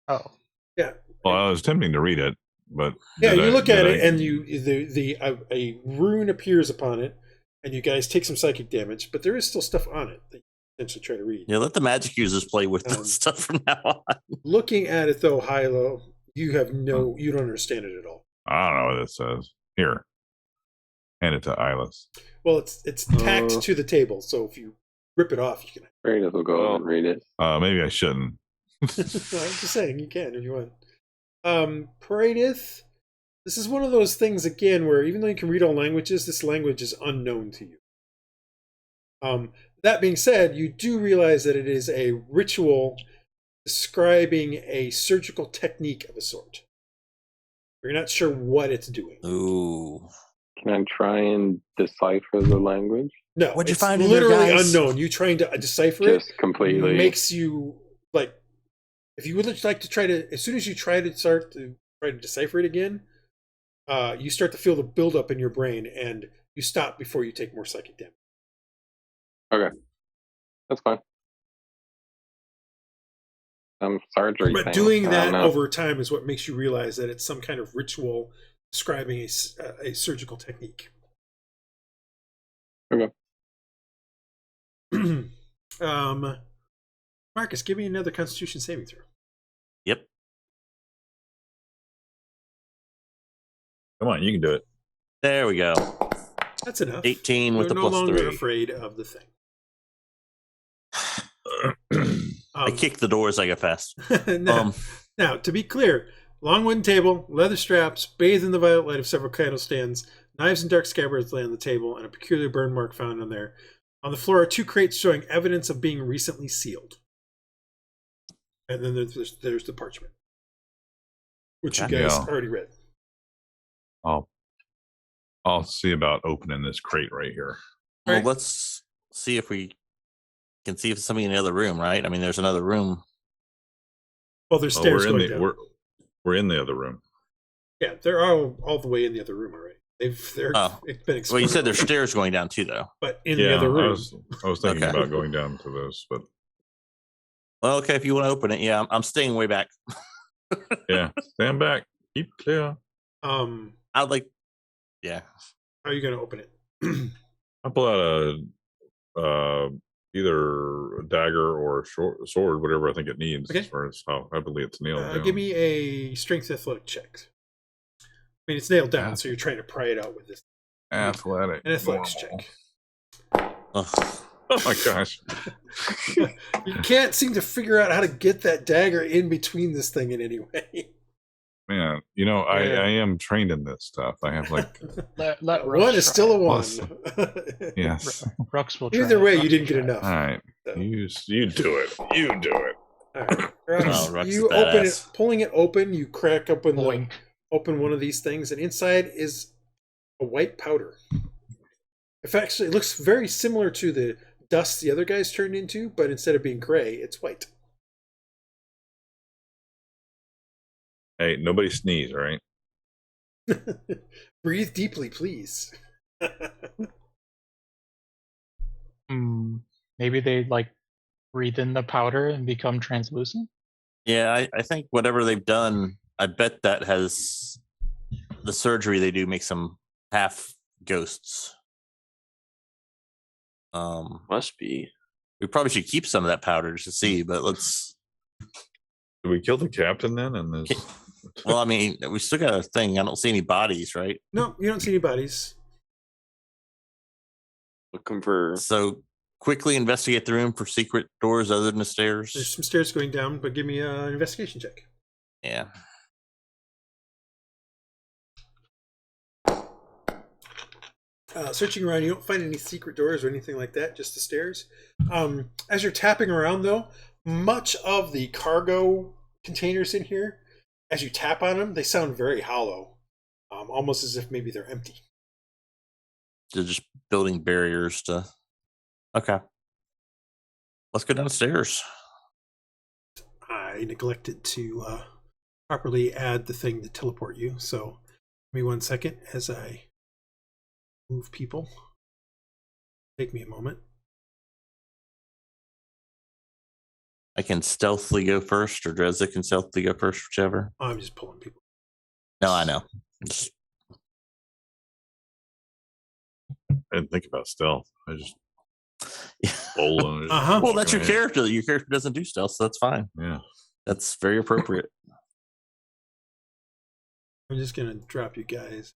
Oh, Yeah. Well, I was attempting to read it, but Yeah, did you I- look at did it, I- and a rune appears upon it, and you guys take some psychic damage. But there is still stuff on it that you potentially try to read. Yeah, let the magic users play with Um, this stuff from now on. Looking at it though, Hylough, you don't understand it at all. I don't know what it says. Here, hand it to Iylis. Well, it's tacked to the table, so if you rip it off, you can. Praedyth will go and read it. Maybe I shouldn't. I'm just saying you can if you want. Praedyth, this is one of those things again where even though you can read all languages, this language is unknown to you. That being said, you do realize that it is a ritual describing a surgical technique of a sort. You're not sure what it's doing. Ooh. Can I try and decipher the language? No, What'd you it's find in there, literally guys? unknown. You trying to decipher it Just completely. makes you like. If you would like to try to, as soon as you try to decipher it again, you start to feel the buildup in your brain, and you stop before you take more psychic damage. Okay, that's fine. Surgery. But thing. doing I that don't know. over time is what makes you realize that it's some kind of ritual describing a surgical technique. Okay. Marcus, give me another Constitution saving throw. Yep. Come on, you can do it. There we go. That's enough. 18 with You're the no plus longer 3. afraid of the thing. I kicked the door as I got past. Now, to be clear, long wooden table, leather straps, bathed in the violet light of several candle stands, knives and dark scabbards lay on the table, and a peculiar burn mark found on there. On the floor are 2 crates showing evidence of being recently sealed. And then there's the parchment, which you guys already read. I'll see about opening this crate right here. Well, Right. let's see if we can see if there's something in the other room, right? I mean, there's another room. Well, there's stairs we're in going the down. we're in the other room. Yeah, they're all the way in the other room already. It's been explored. Well, you said there's stairs going down too, though. But in the other room. I was thinking Okay. about going down to this, but Well, okay, if you want to open it, yeah, I'm staying way back. yeah, stand back, keep clear. I'd like, yeah. How are you going to open it? I pull out either a dagger or a sword, whatever I think it needs, Okay. as far as how heavily it's nailed down. Give me a strength athletic check. I mean, it's nailed down, so you're trying to pry it out with this. Athletic. An athletics normal. check. Oh my gosh. You can't seem to figure out how to get that dagger in between this thing in any way. Man, you know, I am trained in this stuff. I have like Let one is still a one. yes. Rhux will try. Either way, Rhux you didn't will get try. enough. All right. So. You do it. You do it. All right. Rhux You is open it, badass. pulling it open, you crack open Boink. open one of these things, and inside is a white powder. It looks very similar to the dust the other guys turned into, but instead of being gray, it's white. Hey, nobody sneeze, all right? Breathe deeply, please. Maybe they like breathe in the powder and become translucent. Yeah, I think whatever they've done, I bet that has the surgery they do makes them half ghosts. Must be. We probably should keep some of that powder just to see, but let's. Did we kill the captain then? And this. Well, I mean, we still got a thing. I don't see any bodies, right? No, you don't see any bodies. Looking for. So quickly investigate the room for secret doors other than the stairs. There's some stairs going down, but give me an investigation check. Yeah. Searching around, you don't find any secret doors or anything like that, just the stairs. As you're tapping around, though, much of the cargo containers in here, as you tap on them, they sound very hollow, almost as if maybe they're empty. They're just building barriers to. Okay. Let's go downstairs. I neglected to properly add the thing to teleport you, so give me 1 second as I move people. Take me a moment. I can stealthily go first, or Dresd'a can stealthily go first, whichever. I'm just pulling people. No, I know. Just I didn't think about stealth. I just well, that's your character. Your character doesn't do stealth, so that's fine. Yeah. That's very appropriate. I'm just gonna drop you guys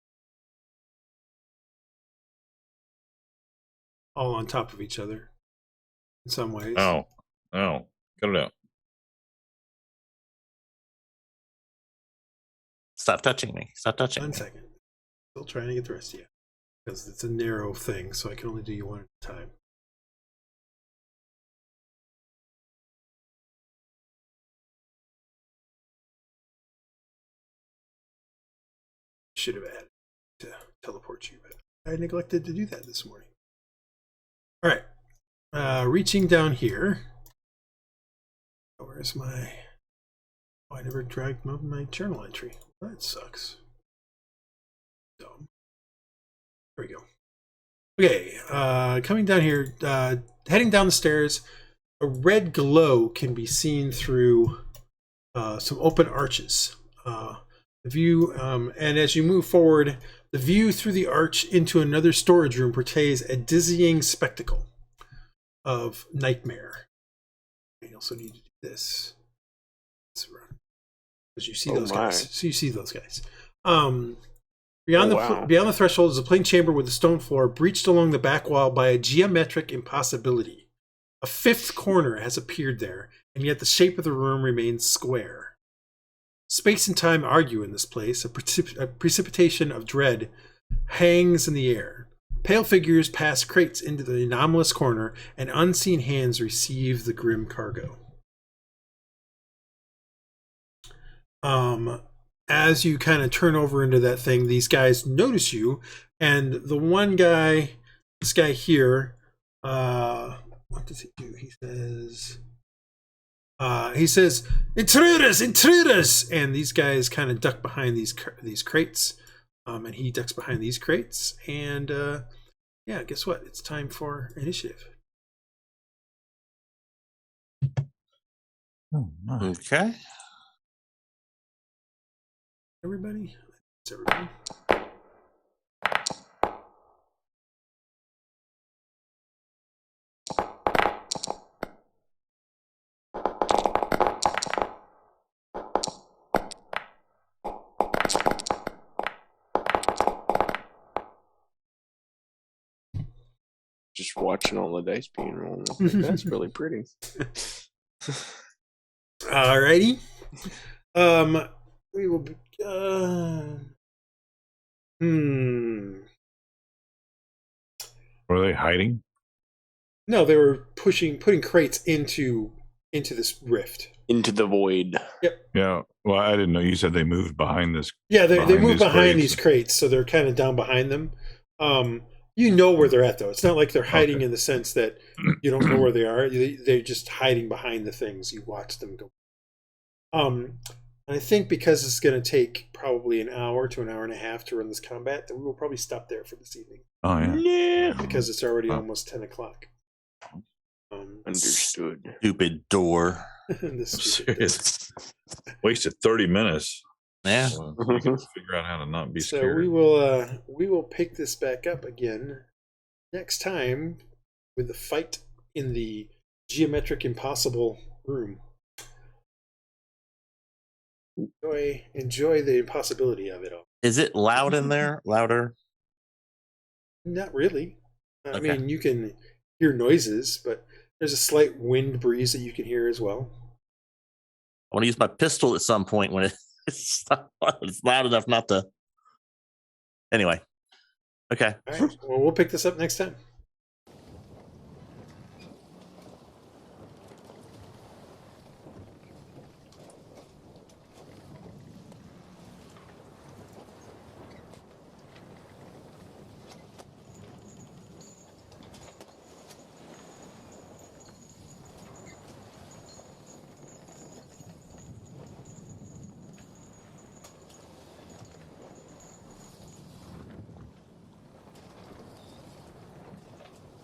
all on top of each other in some ways. Oh, cut it out. Stop touching me. Stop touching me. 1 second. Still trying to get the rest of you. Because it's a narrow thing, so I can only do you one at a time. Should have added to teleport you, but I neglected to do that this morning. All right. Reaching down here. Where's my... Oh, I never dragged my journal entry. That sucks. Dumb. There we go. Okay, coming down here, heading down the stairs, a red glow can be seen through some open arches. The view, and as you move forward, the view through the arch into another storage room portrays a dizzying spectacle of nightmare. You also need to do this. Let's run. Because you see those guys. So you see those guys. Beyond the threshold is a plain chamber with a stone floor breached along the back wall by a geometric impossibility. A fifth corner has appeared there, and yet the shape of the room remains square. Space and time argue in this place. A precipitation of dread hangs in the air. Pale figures pass crates into the anomalous corner, and unseen hands receive the grim cargo. As you kind of turn over into that thing, these guys notice you, and the one guy, this guy here, what does he do? He says, "Intruders, intruders!" And these guys kind of duck behind these crates, and he ducks behind these crates, and yeah, guess what? It's time for initiative. Oh, my. Okay. Everybody? It's everybody. just watching all the dice being rolled. Like, that's really pretty. Alrighty. We will. Were they hiding? No, they were putting crates into this rift. Into the void. Yeah. Well, I didn't know. You said they moved behind this. Yeah, they moved these behind crates. these crates, so they're kind of down behind them. You know where they're at, though. It's not like they're hiding in the sense that you don't know where they are. They're just hiding behind the things. You watch them go. I think because it's going to take probably an hour to an hour and a half to run this combat, that we will probably stop there for this evening. Oh yeah. Yeah. Because it's already almost 10 o'clock. Understood. Stupid door. Serious. Wasted 30 minutes. Yeah. We can figure out how to not be So scared. we will pick this back up again next time with the fight in the geometric impossible room. Enjoy the impossibility of it all. Is it loud in there? Louder? Not really. I Okay. mean, you can hear noises, but there's a slight wind breeze that you can hear as well. I want to use my pistol at some point when it's loud enough not to. Anyway. Okay. All right. Well, we'll pick this up next time.